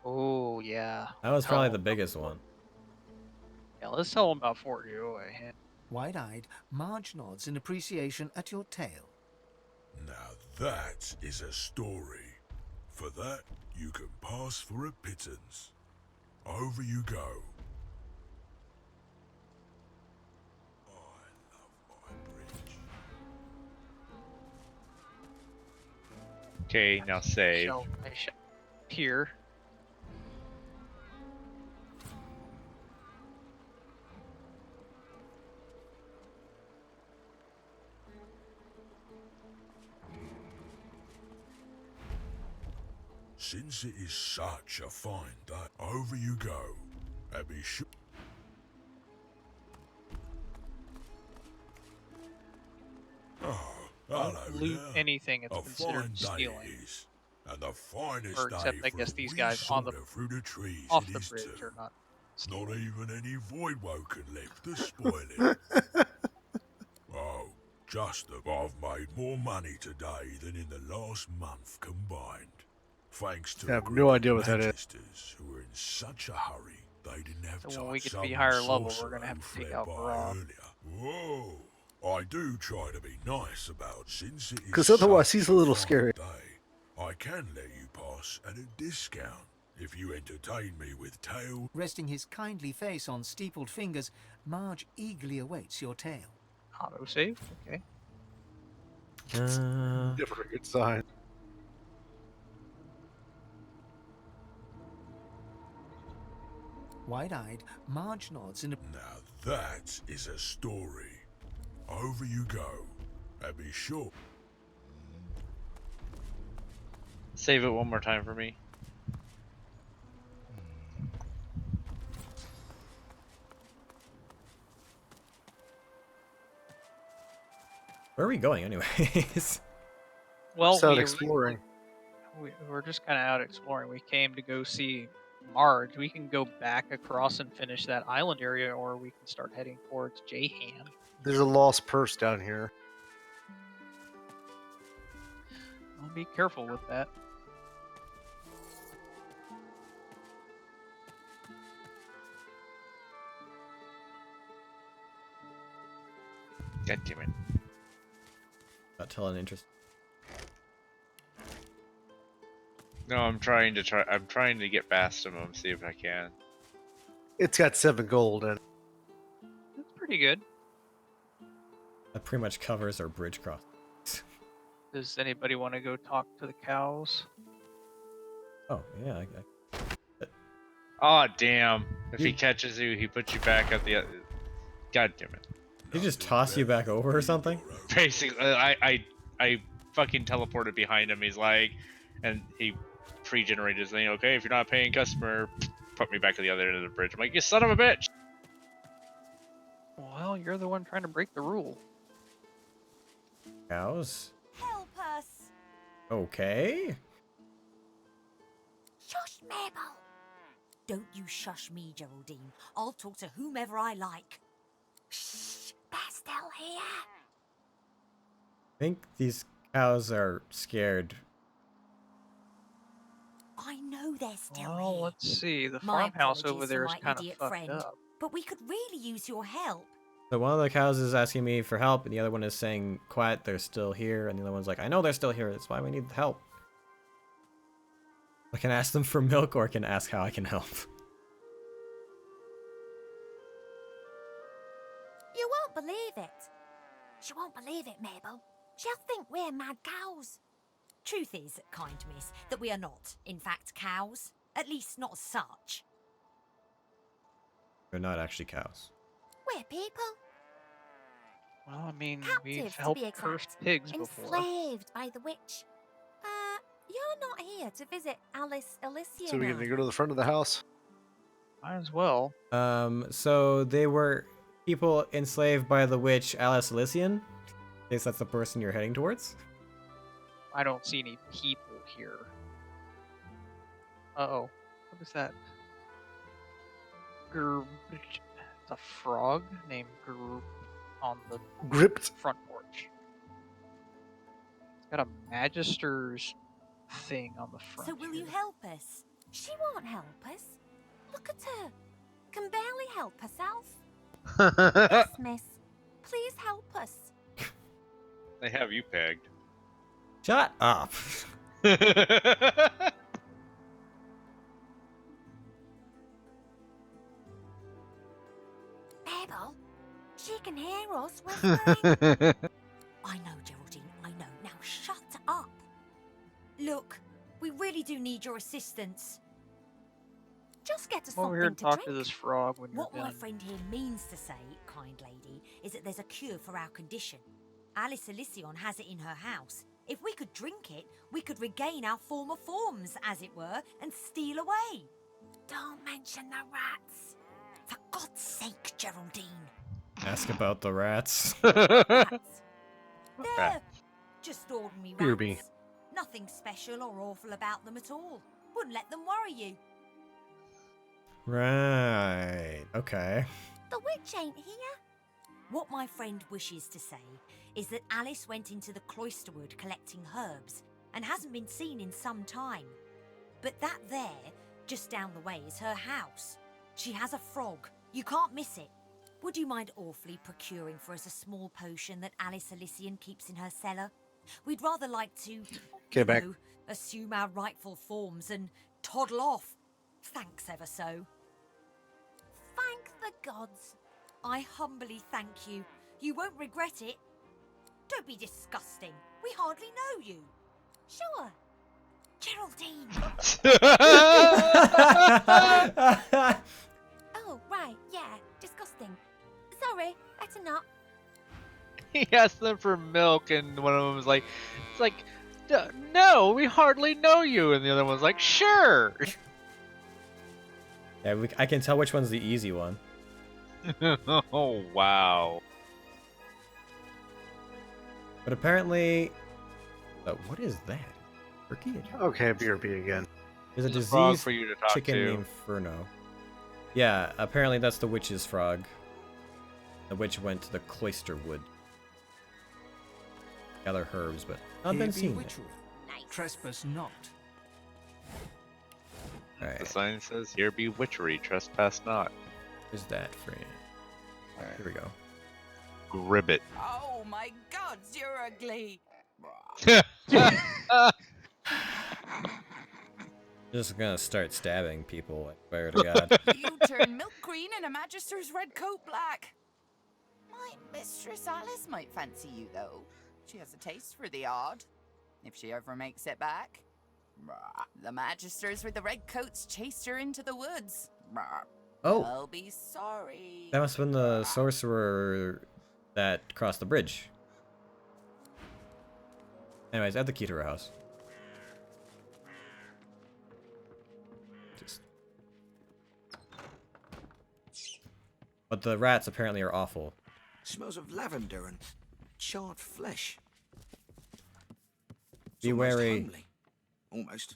[SPEAKER 3] Oh, yeah.
[SPEAKER 2] That was
[SPEAKER 3] Tell
[SPEAKER 2] probably
[SPEAKER 3] him
[SPEAKER 2] the
[SPEAKER 3] about
[SPEAKER 2] biggest
[SPEAKER 3] Fort-
[SPEAKER 2] one.
[SPEAKER 3] Yeah, let's tell him about Fort Joy.
[SPEAKER 11] Wide-eyed, Marge nods in appreciation at your tale.
[SPEAKER 6] Now that is a story. For that, you can pass for a pittance. Over you go. I love my bridge.
[SPEAKER 1] Okay, now save.
[SPEAKER 3] I shall here.
[SPEAKER 6] Since it is such a fine day, over you go. And be sure.
[SPEAKER 3] don't
[SPEAKER 6] Hello
[SPEAKER 3] loot
[SPEAKER 6] there.
[SPEAKER 3] anything, it's
[SPEAKER 6] A
[SPEAKER 3] considered
[SPEAKER 6] fine day
[SPEAKER 3] stealing.
[SPEAKER 6] it is, and the finest
[SPEAKER 3] Or except,
[SPEAKER 6] day
[SPEAKER 3] I
[SPEAKER 6] for
[SPEAKER 3] guess,
[SPEAKER 6] a
[SPEAKER 3] these
[SPEAKER 6] wee
[SPEAKER 3] guys on the
[SPEAKER 6] saunter through the trees
[SPEAKER 3] off
[SPEAKER 6] it
[SPEAKER 3] the
[SPEAKER 6] is
[SPEAKER 3] bridge
[SPEAKER 6] too.
[SPEAKER 3] are not
[SPEAKER 6] Not
[SPEAKER 3] stealing.
[SPEAKER 6] even any voidwoe can left to spoil it. Oh, just that I've made more money today than in the last month combined. Thanks to
[SPEAKER 4] I
[SPEAKER 6] a
[SPEAKER 4] have
[SPEAKER 6] group
[SPEAKER 4] no
[SPEAKER 6] of
[SPEAKER 4] idea what that is.
[SPEAKER 6] magisters who were in such a hurry they didn't have
[SPEAKER 3] So
[SPEAKER 6] time
[SPEAKER 3] when we
[SPEAKER 6] to
[SPEAKER 3] get to be
[SPEAKER 6] summon
[SPEAKER 3] higher
[SPEAKER 6] the
[SPEAKER 3] level, we're
[SPEAKER 6] sorcerer
[SPEAKER 3] gonna have
[SPEAKER 6] who
[SPEAKER 3] to take
[SPEAKER 6] fled
[SPEAKER 3] out
[SPEAKER 6] by
[SPEAKER 3] Grog.
[SPEAKER 6] earlier. Whoa! I do try to be nice about since it is
[SPEAKER 4] 'Cause otherwise
[SPEAKER 6] such
[SPEAKER 4] he's a little
[SPEAKER 6] fine
[SPEAKER 4] scary.
[SPEAKER 6] day. I can let you pass at a discount if you entertain me with tale.
[SPEAKER 11] Resting his kindly face on steepled fingers, Marge eagerly awaits your tale.
[SPEAKER 3] Autosave? Okay.
[SPEAKER 4] Never a good sign.
[SPEAKER 11] Wide-eyed, Marge nods in a...
[SPEAKER 6] Now that is a story. Over you go, and be sure.
[SPEAKER 1] Save it one more time for me.
[SPEAKER 2] Where are we going, anyways?
[SPEAKER 3] Well,
[SPEAKER 4] Just out exploring.
[SPEAKER 3] we're just kind of out exploring. We came to go see Marge. We can go back across and finish that island area, or we can start heading towards Jahan.
[SPEAKER 4] There's a lost purse down here.
[SPEAKER 3] I'll be careful with that.
[SPEAKER 1] God damn it.
[SPEAKER 2] Not telling interest.
[SPEAKER 1] No, I'm trying to get past him, see if I can.
[SPEAKER 4] It's got 7 gold in it.
[SPEAKER 3] That's pretty good.
[SPEAKER 2] That pretty much covers our bridge cross.
[SPEAKER 3] Does anybody want to go talk to the cows?
[SPEAKER 2] Oh, yeah.
[SPEAKER 1] Oh damn. If he
[SPEAKER 2] You-
[SPEAKER 1] catches you, he puts you back at the God damn it.
[SPEAKER 2] He just toss you back over or something?
[SPEAKER 1] Basically, I fucking teleported behind him. He's like, and he pre-generated his thing. Okay, if you're not a paying customer, put me back to the other end of the bridge. I'm like, you son of a bitch.
[SPEAKER 3] Well, you're the one trying to break the rule.
[SPEAKER 2] Cows?
[SPEAKER 8] Help us!
[SPEAKER 2] Okay.
[SPEAKER 8] Shush, Mabel! Don't you shush me, Geraldine. I'll talk to whomever I like. Shh! They're still here.
[SPEAKER 2] I think these cows are scared.
[SPEAKER 8] I know they're still
[SPEAKER 3] Well,
[SPEAKER 8] here.
[SPEAKER 3] let's see. The
[SPEAKER 8] My
[SPEAKER 3] farmhouse
[SPEAKER 8] apologies
[SPEAKER 3] over there
[SPEAKER 8] for
[SPEAKER 3] is
[SPEAKER 8] my
[SPEAKER 3] kind of
[SPEAKER 8] idiot
[SPEAKER 3] fucked
[SPEAKER 8] friend.
[SPEAKER 3] up.
[SPEAKER 8] But we could really use your help.
[SPEAKER 2] So one of the cows is asking me for help, and the other one is saying, quiet, they're still here. And the other one's like, I know they're still here. That's why we need help. I can ask them for milk, or I can ask how I can help.
[SPEAKER 8] You won't believe it. She won't believe it, Mabel. She'll think we're mad cows. Truth is, kind miss, that we are not, in fact, cows. At least not such.
[SPEAKER 2] They're not actually cows.
[SPEAKER 8] We're people.
[SPEAKER 3] Well, I mean, we've
[SPEAKER 8] Captives, to
[SPEAKER 3] helped
[SPEAKER 8] be exact.
[SPEAKER 3] cursed pigs before.
[SPEAKER 8] Enslaved by the witch. You're not here to visit Alice Elysian.
[SPEAKER 4] So we're going to go to the front of the house?
[SPEAKER 3] Might as well.
[SPEAKER 2] So they were people enslaved by the witch Alice Elysian. I guess that's the person you're heading towards.
[SPEAKER 3] I don't see any people here. Uh-oh. What is that? It's a frog named Grb on the
[SPEAKER 4] Gripped.
[SPEAKER 3] front porch. It's got a magister's thing on the front.
[SPEAKER 8] So will you
[SPEAKER 3] here.
[SPEAKER 8] help us? She won't help us. Look at her. Can barely help herself. Yes, miss. Please help us.
[SPEAKER 1] They have you pegged.
[SPEAKER 2] Shut up.
[SPEAKER 8] Mabel, she can hear us whispering. I know, Geraldine, I know. Now shut up. Look, we really do need your assistance. Just get us
[SPEAKER 3] Well, we're
[SPEAKER 8] something
[SPEAKER 3] here to talk
[SPEAKER 8] drink.
[SPEAKER 3] to this frog when you're
[SPEAKER 8] What my
[SPEAKER 3] done.
[SPEAKER 8] friend here means to say, kind lady, is that there's a cure for our condition. Alice Elysian has it in her house. If we could drink it, we could regain our former forms, as it were, and steal away. Don't mention the rats. For God's sake, Geraldine.
[SPEAKER 2] Ask about the rats.
[SPEAKER 8] Rats. There.
[SPEAKER 1] Rats.
[SPEAKER 8] Just ordinary
[SPEAKER 4] BRB.
[SPEAKER 8] rats. Nothing special or awful about them at all. Wouldn't let them worry you.
[SPEAKER 2] Right. Okay.
[SPEAKER 8] The witch ain't here. What my friend wishes to say is that Alice went into the cloisterwood collecting herbs and hasn't been seen in some time. But that there, just down the way, is her house. She has a frog. You can't miss it. Would you mind awfully procuring for us a small potion that Alice Elysian keeps in her cellar? We'd rather like to,
[SPEAKER 4] Get back.
[SPEAKER 8] assume our rightful forms and toddle off. Thanks ever so. Thank the gods. I humbly thank you. You won't regret it. Don't be disgusting. We hardly know you. Sure. Geraldine.
[SPEAKER 5] Oh, right, yeah, disgusting. Sorry, better not.
[SPEAKER 1] He asked them for milk, and one of them was like, "It's like, no, we hardly know you," and the other one's like, "Sure."
[SPEAKER 2] Yeah, I can tell which one's the easy one.
[SPEAKER 1] Oh wow.
[SPEAKER 2] But apparently, what is that? Turkey?
[SPEAKER 4] Okay, BRB again.
[SPEAKER 2] There's a
[SPEAKER 1] There's a frog
[SPEAKER 2] diseased
[SPEAKER 1] for you to talk
[SPEAKER 2] chicken
[SPEAKER 1] to.
[SPEAKER 2] named Furno. Yeah, apparently that's the witch's frog. The witch went to the cloister wood. Gather herbs, but not
[SPEAKER 11] Here
[SPEAKER 2] been
[SPEAKER 11] be
[SPEAKER 2] seen yet.
[SPEAKER 11] witchery. Trespass not.
[SPEAKER 1] The
[SPEAKER 2] Alright,
[SPEAKER 1] sign says, "Here be witchery, trespass not."
[SPEAKER 2] where's that friend? Alright, here we go.
[SPEAKER 1] Gribbit.
[SPEAKER 9] Oh my gods, you're ugly.
[SPEAKER 2] Just gonna start stabbing people, I swear to God.
[SPEAKER 9] You turn milk green and a magister's red coat black. My mistress Alice might fancy you, though. She has a taste for the odd. If she ever makes it back. The magisters with the red coats chased her into the woods.
[SPEAKER 2] Oh,
[SPEAKER 9] I'll be sorry.
[SPEAKER 2] that must have been the sorcerer that crossed the bridge. Anyways, I have the key to her house. But the rats apparently are awful.
[SPEAKER 11] Smells of lavender and charred flesh.
[SPEAKER 2] Be wary.
[SPEAKER 11] Homely. Almost.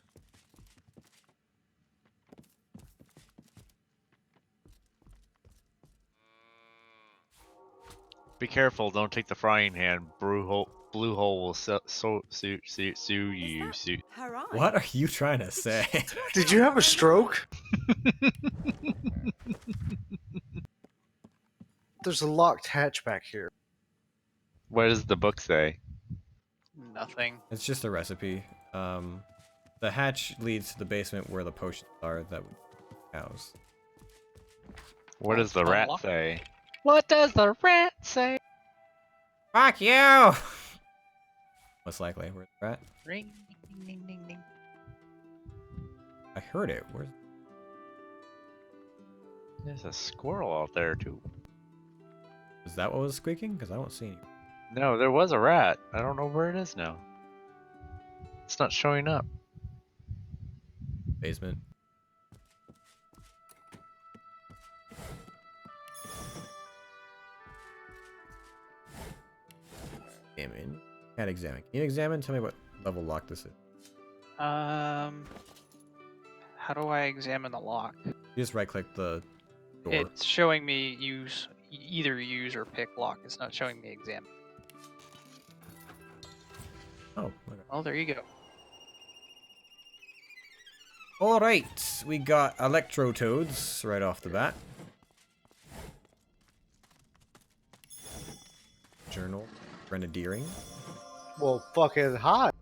[SPEAKER 1] Be careful! Don't take the frying pan. Blue hole will sue you.
[SPEAKER 5] Her eye.
[SPEAKER 2] What are you trying to say?
[SPEAKER 4] Did you have a stroke? There's a locked hatch back here.
[SPEAKER 1] What does the book say?
[SPEAKER 3] Nothing.
[SPEAKER 2] It's just a recipe. The hatch leads to the basement where the potions are that we house.
[SPEAKER 1] What does the rat
[SPEAKER 3] Unlock.
[SPEAKER 1] say? What does the rat say?
[SPEAKER 2] Fuck you! Most likely. Where's the rat?
[SPEAKER 3] Ring, ding, ding, ding, ding.
[SPEAKER 2] I heard it. Where's...
[SPEAKER 1] There's a squirrel out there too.
[SPEAKER 2] Is that what was squeaking? Because I don't see any.
[SPEAKER 1] No, there was a rat. I don't know where it is now. It's not showing up.
[SPEAKER 2] Basement. Examine. Can't examine. Can you examine? Tell me what level lock this is.
[SPEAKER 3] How do I examine the lock?
[SPEAKER 2] You just right click the door.
[SPEAKER 3] It's showing me either use or pick lock. It's not showing me examine.
[SPEAKER 2] Oh, okay.
[SPEAKER 3] Oh, there you go.
[SPEAKER 2] Alright, we got electrotoads right off the bat. Journal. Grenadiering.
[SPEAKER 4] Well, fucking hot.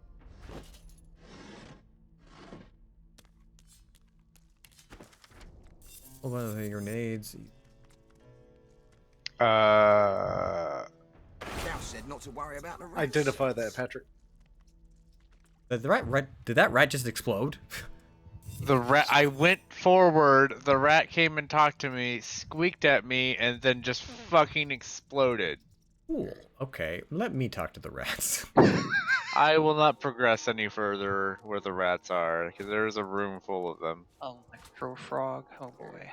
[SPEAKER 2] Hold on to the grenades.
[SPEAKER 11] Cal said not to worry about the rats.
[SPEAKER 4] Identify that, Patrick.
[SPEAKER 2] Did that rat just explode?
[SPEAKER 1] The rat. I went forward. The rat came and talked to me, squeaked at me, and then just fucking exploded.
[SPEAKER 2] Cool. Okay, let me talk to the rats.
[SPEAKER 1] I will not progress any further where the rats are, because there is a room full of them.
[SPEAKER 3] Electro frog. Oh boy.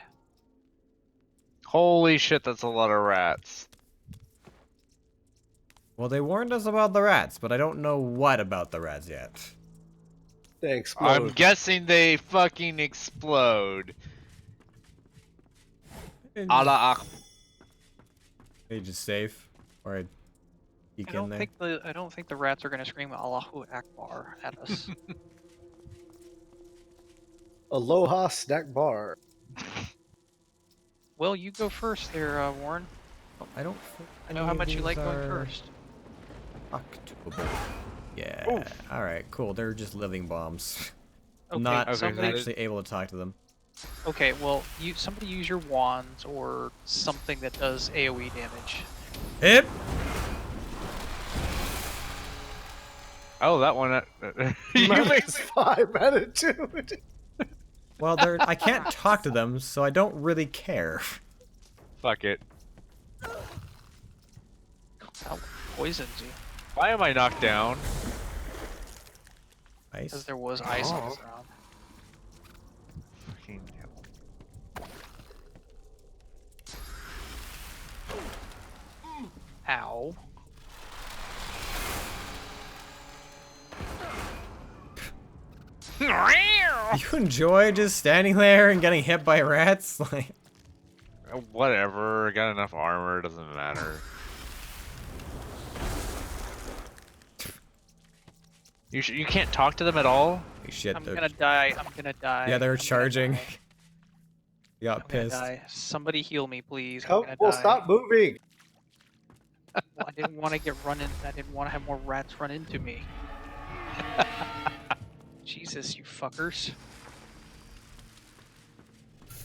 [SPEAKER 1] Holy shit, that's a lot of rats.
[SPEAKER 2] Well, they warned us about the rats, but I don't know what about the rats yet.
[SPEAKER 4] They explode.
[SPEAKER 1] I'm guessing they fucking explode. Allah
[SPEAKER 2] They just safe, or I peek in there.
[SPEAKER 3] I don't think the rats are gonna scream Allahu Akbar at us.
[SPEAKER 4] Aloha snack bar.
[SPEAKER 3] Well, you go first there, Warren.
[SPEAKER 2] I don't think
[SPEAKER 3] I know
[SPEAKER 2] any
[SPEAKER 3] how
[SPEAKER 2] of
[SPEAKER 3] much you
[SPEAKER 2] these
[SPEAKER 3] like going
[SPEAKER 2] are
[SPEAKER 3] first.
[SPEAKER 2] October. Yeah. Alright, cool. They're just living bombs.
[SPEAKER 3] Okay,
[SPEAKER 2] Not
[SPEAKER 3] somebody,
[SPEAKER 2] actually able to talk to them.
[SPEAKER 3] okay, well, somebody use your wands or something that does AoE damage.
[SPEAKER 2] Hip!
[SPEAKER 1] Oh, that one.
[SPEAKER 4] Minus 5 attitude.
[SPEAKER 2] Well, I can't talk to them, so I don't really care.
[SPEAKER 1] Fuck it.
[SPEAKER 3] That poisons you.
[SPEAKER 1] Why am I knocked down?
[SPEAKER 2] Ice.
[SPEAKER 3] Because there was ice on the ground.
[SPEAKER 1] Fucking hell.
[SPEAKER 3] Ow.
[SPEAKER 2] You enjoy just standing there and getting hit by rats? Like,
[SPEAKER 1] Whatever. I got enough armor. Doesn't matter. You can't talk to them at all?
[SPEAKER 2] holy shit.
[SPEAKER 3] I'm gonna die. I'm gonna die.
[SPEAKER 2] Yeah, they're
[SPEAKER 3] I'm gonna
[SPEAKER 2] charging.
[SPEAKER 3] die.
[SPEAKER 2] You got
[SPEAKER 3] I'm gonna
[SPEAKER 2] pissed.
[SPEAKER 3] die. Somebody heal me, please. I'm
[SPEAKER 4] Help
[SPEAKER 3] gonna
[SPEAKER 4] will
[SPEAKER 3] die.
[SPEAKER 4] stop moving.
[SPEAKER 3] Well, I didn't want to get run in. I didn't want to have more rats run into me. Jesus, you fuckers.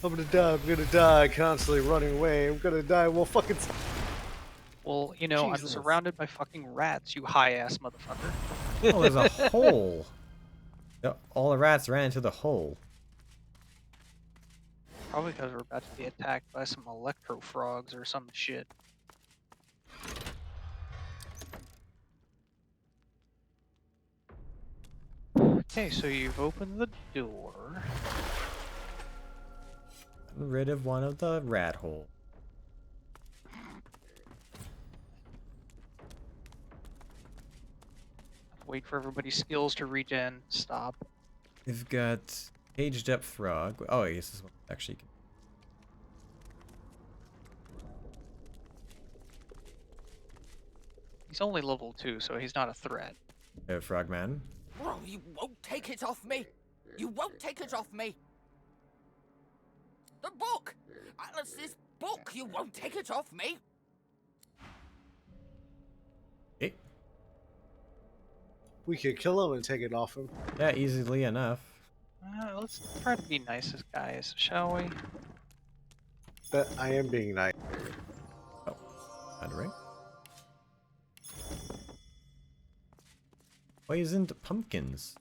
[SPEAKER 4] I'm gonna die, constantly running away. I'm gonna die. Well, fucking.
[SPEAKER 3] Well, you know,
[SPEAKER 4] Jesus.
[SPEAKER 3] I'm surrounded by fucking rats, you high-ass motherfucker.
[SPEAKER 2] Oh, there's a hole. All the rats ran into the hole.
[SPEAKER 3] Probably because we're about to be attacked by some electro frogs or some shit. Okay, so you've opened the door.
[SPEAKER 2] I'm rid of one of the rat hole.
[SPEAKER 3] Wait for everybody's skills to regen. Stop.
[SPEAKER 2] We've got caged up frog. Oh, I guess this one actually can.
[SPEAKER 3] He's only level 2, so he's not a threat.
[SPEAKER 2] Frogman.
[SPEAKER 9] Bro, you won't take it off me. You won't take it off me. The book! Alice's book! You won't take it off me!
[SPEAKER 2] Hey.
[SPEAKER 4] We could kill him and take it off him.
[SPEAKER 2] Yeah, easily enough.
[SPEAKER 3] Let's try to be nice as guys, shall we?
[SPEAKER 4] But I am being nice.
[SPEAKER 2] Oh, found a ring. Poisoned pumpkins.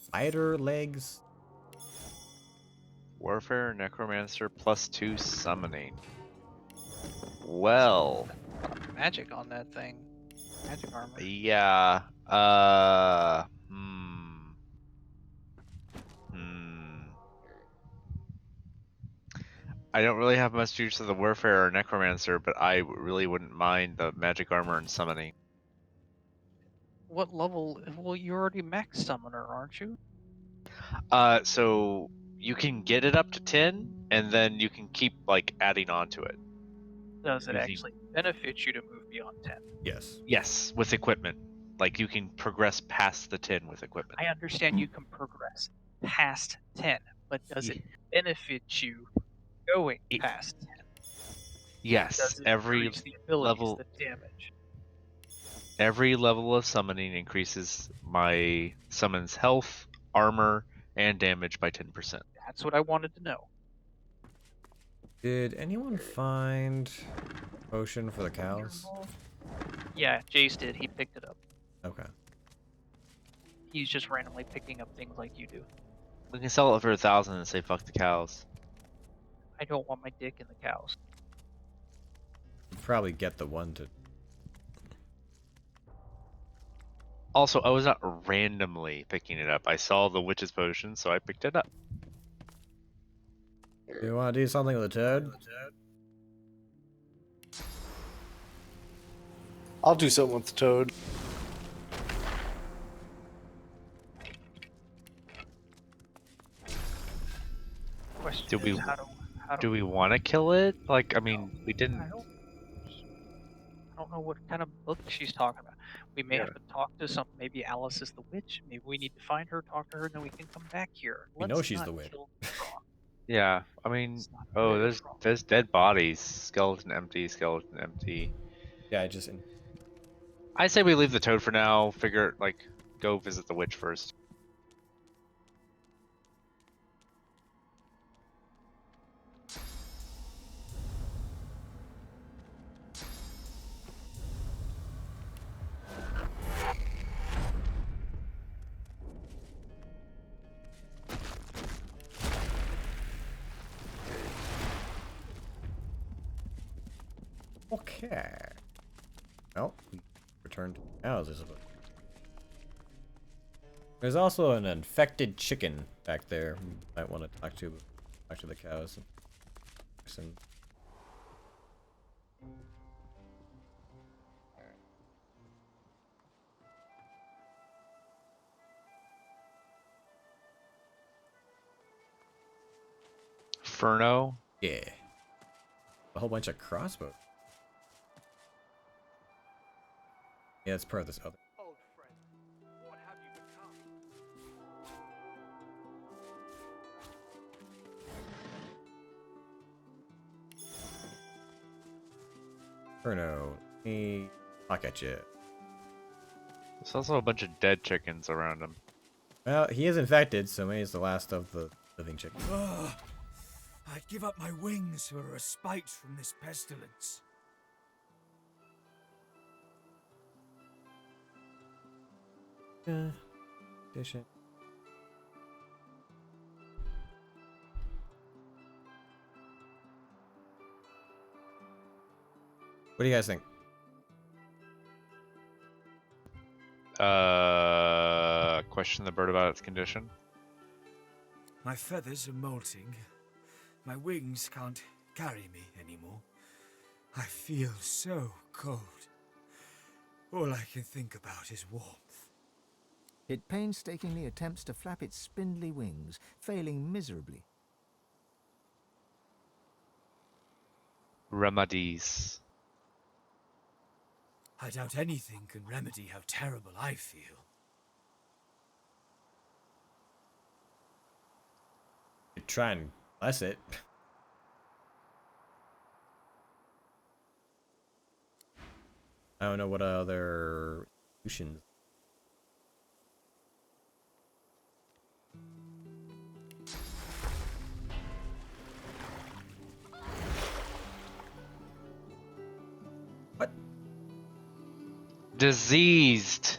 [SPEAKER 2] Spider legs.
[SPEAKER 1] Warfare Necromancer +2 summoning. Well.
[SPEAKER 3] Magic on that thing. Magic armor.
[SPEAKER 1] Yeah. I don't really have much use of the Warfare or Necromancer, but I really wouldn't mind the magic armor and summoning.
[SPEAKER 3] What level? Well, you're already max summoner, aren't you?
[SPEAKER 1] So you can get it up to 10, and then you can keep like adding on to it.
[SPEAKER 3] Does it actually benefit you to move beyond 10?
[SPEAKER 2] Yes.
[SPEAKER 1] Yes, with equipment. Like you can progress past the 10 with equipment.
[SPEAKER 3] I understand you can progress past 10, but does it benefit you going past 10?
[SPEAKER 1] Yes,
[SPEAKER 3] Does it
[SPEAKER 1] every
[SPEAKER 3] increase the abilities,
[SPEAKER 1] level.
[SPEAKER 3] the damage?
[SPEAKER 1] Every level of summoning increases my summon's health, armor, and damage by 10%.
[SPEAKER 3] That's what I wanted to know.
[SPEAKER 2] Did anyone find potion for the cows?
[SPEAKER 3] Yeah, Jace did. He picked it up.
[SPEAKER 2] Okay.
[SPEAKER 3] He's just randomly picking up things like you do.
[SPEAKER 1] We can sell it for 1,000 and say fuck the cows.
[SPEAKER 3] I don't want my dick in the cows.
[SPEAKER 2] You'd probably get the one to.
[SPEAKER 1] Also, I was not randomly picking it up. I saw the witch's potion, so I picked it up.
[SPEAKER 2] You want to do something with the toad?
[SPEAKER 4] I'll do something with the toad.
[SPEAKER 3] Question
[SPEAKER 1] Do we
[SPEAKER 3] is, how
[SPEAKER 1] do we want to kill it? Like, I mean, we didn't.
[SPEAKER 3] I don't know what kind of book she's talking about. We may have to talk to some. Maybe Alice is the witch. Maybe we need to find her, talk to her, and then we can come back here.
[SPEAKER 2] We know she's the witch.
[SPEAKER 1] Yeah, I mean,
[SPEAKER 3] Let's not
[SPEAKER 1] oh,
[SPEAKER 3] kill
[SPEAKER 1] there's dead bodies. Skeleton empty. Skeleton empty.
[SPEAKER 2] Yeah, I just.
[SPEAKER 1] I say we leave the toad for now. Figure like go visit the witch first.
[SPEAKER 2] Okay. Well, we returned to the cows, I suppose. There's also an infected chicken back there. We might want to talk to the cows. Listen.
[SPEAKER 1] Furno.
[SPEAKER 2] Yeah. A whole bunch of crossbows. Yeah, it's part of this other.
[SPEAKER 10] Old friend, what have you become?
[SPEAKER 2] Inferno. Let me talk at you.
[SPEAKER 1] There's also a bunch of dead chickens around him.
[SPEAKER 2] Well, he is infected, so maybe he's the last of the living chickens.
[SPEAKER 7] I'd give up my wings for a respite from this pestilence.
[SPEAKER 2] Dish it. What do you guys think?
[SPEAKER 1] Question the bird about its condition.
[SPEAKER 7] My feathers are molting. My wings can't carry me anymore. I feel so cold. All I can think about is warmth.
[SPEAKER 11] It painstakingly attempts to flap its spindly wings, failing miserably.
[SPEAKER 1] Remedies.
[SPEAKER 7] I doubt anything can remedy how terrible I feel.
[SPEAKER 2] You try and bless it. I don't know what other solutions. What?
[SPEAKER 1] Diseased.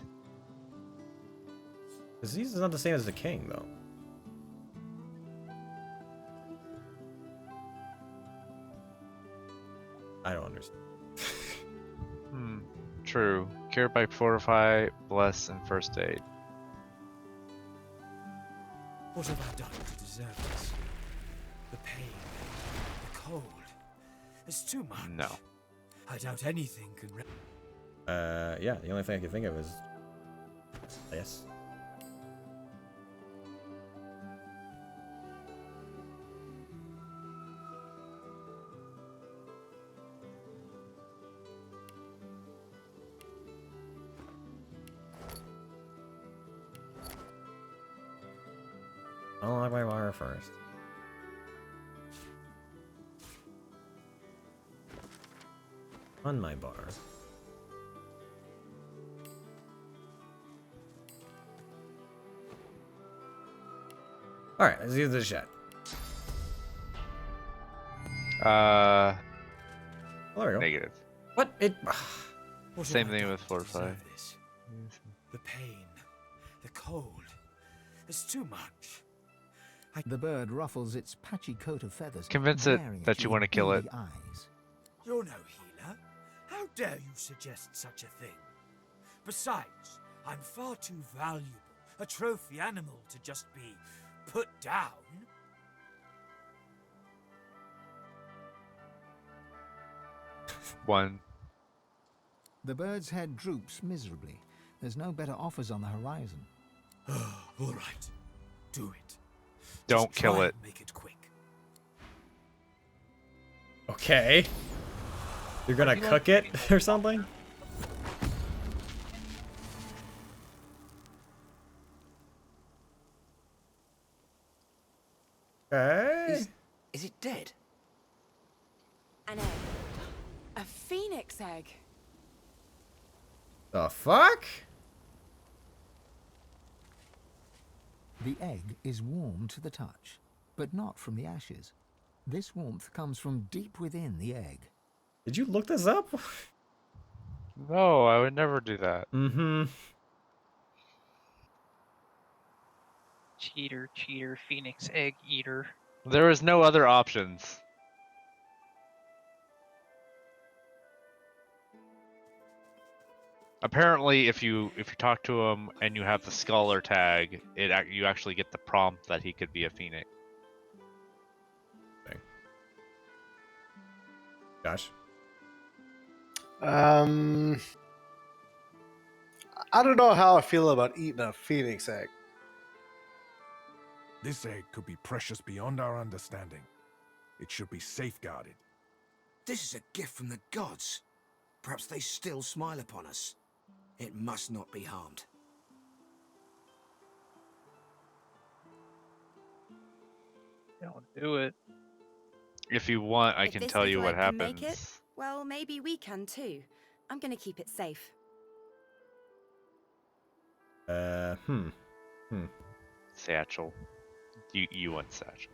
[SPEAKER 2] Disease is not the same as the king, though. I don't understand.
[SPEAKER 1] True. Cure by fortify, bless, and first aid.
[SPEAKER 7] What have I done to deserve this? The pain, the cold. It's too much.
[SPEAKER 1] No.
[SPEAKER 7] I doubt anything can
[SPEAKER 2] Yeah, the only thing I can think of is yes. I'll unlock my bar first. On my bar. Alright, let's use this shot.
[SPEAKER 1] Uh,
[SPEAKER 2] Oh, there we go.
[SPEAKER 1] negative.
[SPEAKER 2] What? It.
[SPEAKER 7] What
[SPEAKER 1] Same
[SPEAKER 7] have I
[SPEAKER 1] thing
[SPEAKER 7] done
[SPEAKER 1] with
[SPEAKER 7] to
[SPEAKER 1] fortify.
[SPEAKER 7] deserve this? The pain, the cold. It's too much.
[SPEAKER 11] The bird ruffles its patchy coat of feathers,
[SPEAKER 1] Convince it
[SPEAKER 11] glaring at
[SPEAKER 1] that you want to
[SPEAKER 11] with
[SPEAKER 1] kill it.
[SPEAKER 11] beady eyes.
[SPEAKER 7] You're no healer. How dare you suggest such a thing? Besides, I'm far too valuable, a trophy animal, to just be put down.
[SPEAKER 1] One.
[SPEAKER 11] The bird's head droops miserably. There's no better offers on the horizon.
[SPEAKER 7] All right. Do it.
[SPEAKER 1] Don't
[SPEAKER 7] Just
[SPEAKER 1] kill
[SPEAKER 7] try
[SPEAKER 1] it.
[SPEAKER 7] and make it quick.
[SPEAKER 2] Okay. You're gonna cook it or something? Okay.
[SPEAKER 11] Is it dead?
[SPEAKER 12] An egg. A phoenix egg.
[SPEAKER 2] The fuck?
[SPEAKER 11] The egg is warm to the touch, but not from the ashes. This warmth comes from deep within the egg.
[SPEAKER 2] Did you look this up?
[SPEAKER 1] No, I would never do that.
[SPEAKER 2] Mm-hmm.
[SPEAKER 3] Cheater, cheater, phoenix egg eater.
[SPEAKER 1] There is no other options. Apparently, if you talk to him and you have the scholar tag, you actually get the prompt that he could be a phoenix.
[SPEAKER 2] Josh?
[SPEAKER 4] I don't know how I feel about eating a phoenix egg.
[SPEAKER 6] This egg could be precious beyond our understanding. It should be safeguarded.
[SPEAKER 7] This is a gift from the gods. Perhaps they still smile upon us. It must not be harmed.
[SPEAKER 3] Don't do it.
[SPEAKER 1] If you want, I
[SPEAKER 12] If
[SPEAKER 1] can
[SPEAKER 12] this
[SPEAKER 1] tell
[SPEAKER 12] little
[SPEAKER 1] you what
[SPEAKER 12] egg can
[SPEAKER 1] happens.
[SPEAKER 12] make it, well, maybe we can too. I'm gonna keep it safe.
[SPEAKER 1] Satchel. You want satchel.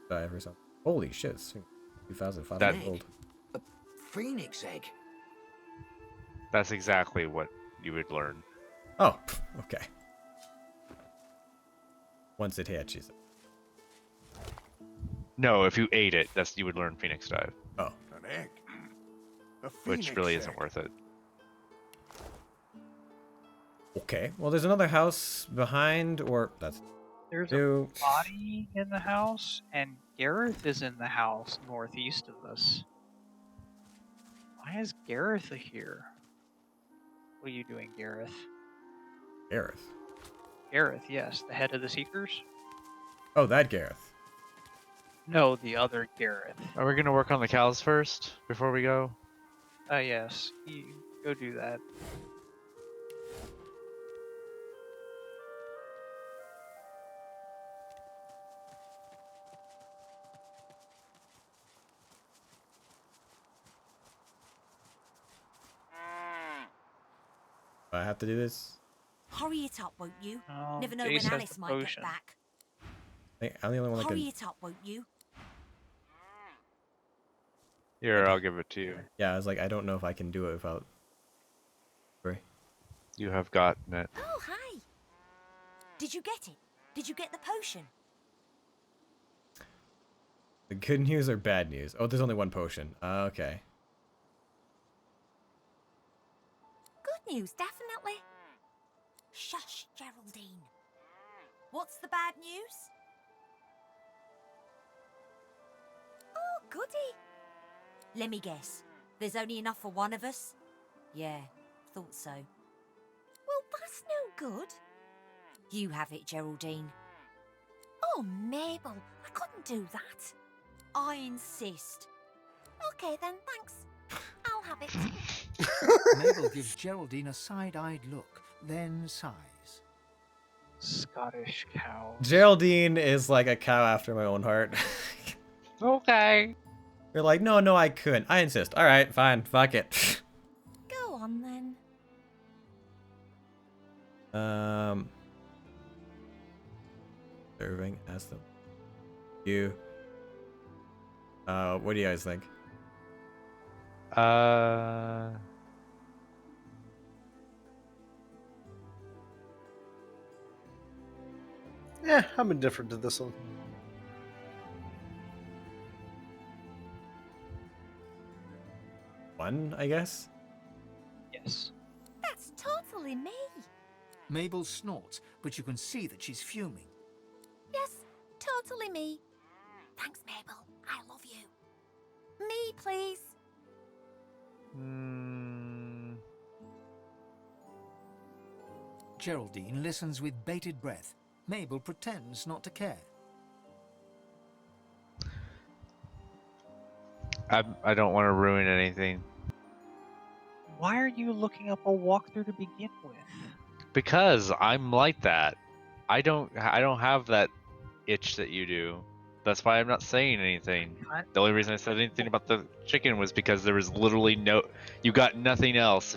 [SPEAKER 2] Or something. Holy shit, it's 2,500
[SPEAKER 1] That-
[SPEAKER 2] gold.
[SPEAKER 7] A phoenix egg.
[SPEAKER 1] That's exactly what you would learn.
[SPEAKER 2] Oh, okay. Once it hatches.
[SPEAKER 1] No, if you ate it, you would learn Phoenix Dive,
[SPEAKER 2] Oh.
[SPEAKER 6] An egg. A
[SPEAKER 1] which
[SPEAKER 6] phoenix
[SPEAKER 1] really
[SPEAKER 6] egg.
[SPEAKER 1] isn't worth it.
[SPEAKER 2] Okay. Well, there's another house behind, or that's
[SPEAKER 3] There's
[SPEAKER 2] new.
[SPEAKER 3] a body in the house, and Gareth is in the house northeast of us. Why is Gareth here? What are you doing, Gareth?
[SPEAKER 2] Gareth.
[SPEAKER 3] Gareth, yes, the head of the Seekers?
[SPEAKER 2] Oh, that Gareth.
[SPEAKER 3] No, the other Gareth.
[SPEAKER 1] Are we gonna work on the cows first before we go?
[SPEAKER 3] Yes, you go do that.
[SPEAKER 2] I have to do this.
[SPEAKER 8] Hurry it up, won't you?
[SPEAKER 3] Oh,
[SPEAKER 8] Never know
[SPEAKER 3] Jace
[SPEAKER 8] when
[SPEAKER 3] has
[SPEAKER 8] Alice
[SPEAKER 3] the
[SPEAKER 8] might
[SPEAKER 3] potion.
[SPEAKER 8] get back.
[SPEAKER 2] I'm the only one that
[SPEAKER 8] Hurry
[SPEAKER 2] can.
[SPEAKER 8] it up, won't you?
[SPEAKER 1] Here, I'll give it to you.
[SPEAKER 2] Yeah, I was like, I don't know if I can do it without. Sorry.
[SPEAKER 1] You have gotten it.
[SPEAKER 8] Oh, hi. Did you get it? Did you get the potion?
[SPEAKER 2] The good news or bad news? Oh, there's only one potion. Okay.
[SPEAKER 8] Good news, definitely. Shush, Geraldine. What's the bad news? Oh, goody. Let me guess. There's only enough for one of us? Yeah, thought so. Well, that's no good. You have it, Geraldine. Oh, Mabel, I couldn't do that. I insist. Okay then, thanks. I'll have it.
[SPEAKER 11] Mabel gives Geraldine a side-eyed look, then sighs.
[SPEAKER 3] Scottish cow.
[SPEAKER 2] Geraldine is like a cow after my own heart.
[SPEAKER 3] Okay.
[SPEAKER 2] You're like, no, I couldn't. I insist. All right, fine, fuck it.
[SPEAKER 8] Go on then.
[SPEAKER 2] Serving as them. You. What do you guys think?
[SPEAKER 4] Yeah, I'm indifferent to this one.
[SPEAKER 2] One, I guess?
[SPEAKER 3] Yes.
[SPEAKER 8] That's totally me.
[SPEAKER 11] Mabel snorts, but you can see that she's fuming.
[SPEAKER 8] Yes, totally me.
[SPEAKER 5] Thanks, Mabel. I love you. Me, please.
[SPEAKER 11] Geraldine listens with bated breath. Mabel pretends not to care.
[SPEAKER 1] I don't want to ruin anything.
[SPEAKER 3] Why are you looking up a walkthrough to begin with?
[SPEAKER 1] Because I'm like that. I don't have that itch that you do. That's why I'm not saying anything. The only reason I said anything about the chicken was because there was literally you got nothing else.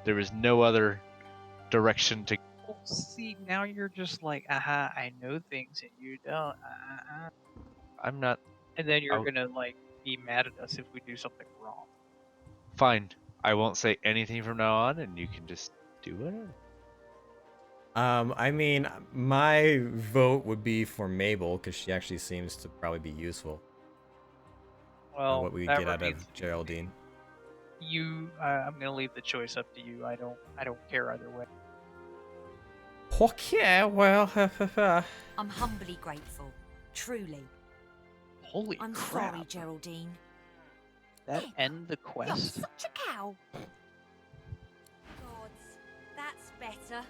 [SPEAKER 1] There was no other direction to.
[SPEAKER 3] Well, see, now you're just like, aha, I know things and you don't.
[SPEAKER 1] I'm not.
[SPEAKER 3] And then you're gonna like be mad at us if we do something wrong.
[SPEAKER 1] Fine. I won't say anything from now on, and you can just do whatever.
[SPEAKER 2] I mean, my vote would be for Mabel because she actually seems to probably be useful.
[SPEAKER 3] Well,
[SPEAKER 2] what we
[SPEAKER 3] that
[SPEAKER 2] get out
[SPEAKER 3] remains
[SPEAKER 2] of Geraldine.
[SPEAKER 3] I'm gonna leave the choice up to you. I don't care either way.
[SPEAKER 2] Okay, well,
[SPEAKER 8] I'm humbly grateful. Truly.
[SPEAKER 3] Holy
[SPEAKER 8] I'm
[SPEAKER 3] crap.
[SPEAKER 8] sorry, Geraldine.
[SPEAKER 3] That end the quest?
[SPEAKER 8] You're such a cow. Gods, that's better.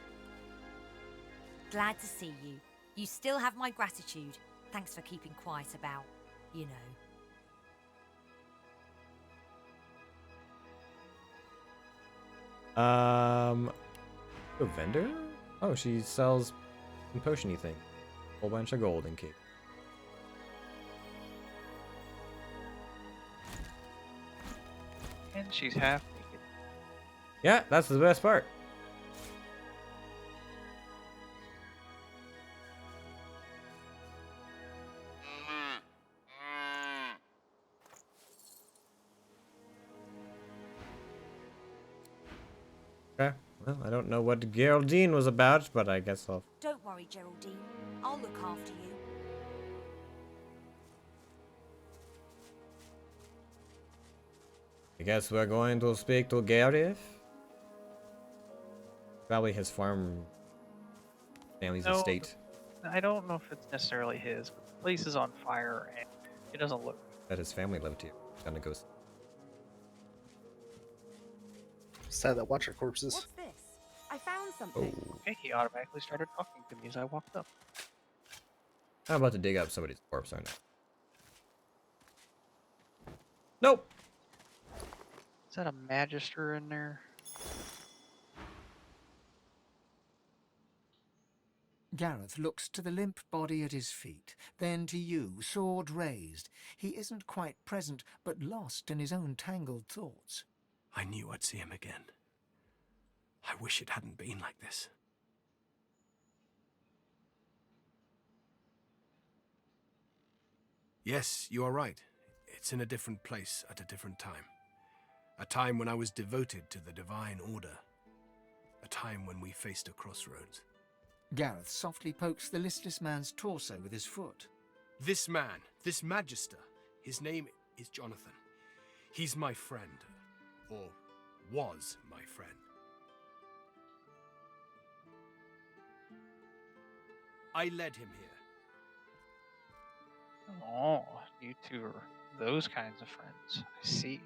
[SPEAKER 8] Glad to see you. You still have my gratitude. Thanks for keeping quiet about, you know.
[SPEAKER 2] A vendor? Oh, she sells some potion-y thing. Whole bunch of gold in cape.
[SPEAKER 3] And she's half naked.
[SPEAKER 2] Yeah, that's the best part. Okay, well, I don't know what Geraldine was about, but I guess I'll...
[SPEAKER 8] Don't worry, Geraldine. I'll look after you.
[SPEAKER 2] I guess we're going to speak to Gareth. Probably his farm family's estate.
[SPEAKER 3] I don't know if it's necessarily his, but the place is on fire and it doesn't look
[SPEAKER 2] That his family lived here. Gonna go.
[SPEAKER 4] Sad that watcher corpses.
[SPEAKER 12] What's this? I found something.
[SPEAKER 2] Oh.
[SPEAKER 3] Okay, he automatically started talking to me as I walked up.
[SPEAKER 2] I'm about to dig up somebody's corpse, aren't I? Nope.
[SPEAKER 3] Is that a magister in there?
[SPEAKER 11] Gareth looks to the limp body at his feet, then to you, sword raised. He isn't quite present, but lost in his own tangled thoughts.
[SPEAKER 13] I knew I'd see him again. I wish it hadn't been like this. Yes, you are right. It's in a different place at a different time. A time when I was devoted to the Divine Order. A time when we faced a crossroads.
[SPEAKER 11] Gareth softly pokes the listless man's torso with his foot.
[SPEAKER 13] This man, this magister, his name is Jonathan. He's my friend. Or was my friend. I led him here.
[SPEAKER 3] Oh, you two are those kinds of friends. I see.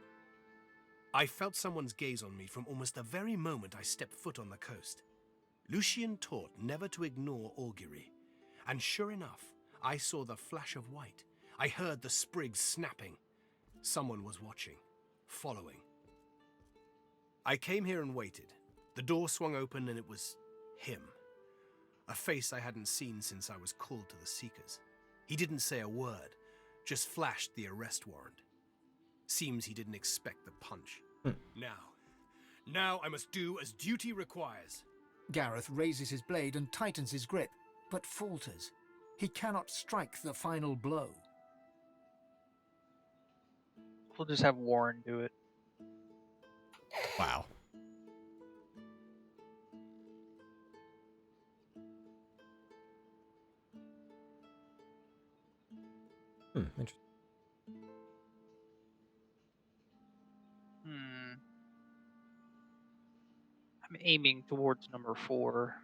[SPEAKER 13] I felt someone's gaze on me from almost the very moment I stepped foot on the coast. Lucian taught never to ignore augury, and sure enough, I saw the flash of white. I heard the sprigs snapping. Someone was watching, following. I came here and waited. The door swung open and it was him. A face I hadn't seen since I was called to the Seekers. He didn't say a word, just flashed the arrest warrant. Seems he didn't expect the punch. Now I must do as duty requires.
[SPEAKER 11] Gareth raises his blade and tightens his grip, but falters. He cannot strike the final blow.
[SPEAKER 3] We'll just have Warren do it.
[SPEAKER 2] Wow. Interesting.
[SPEAKER 3] I'm aiming towards number 4.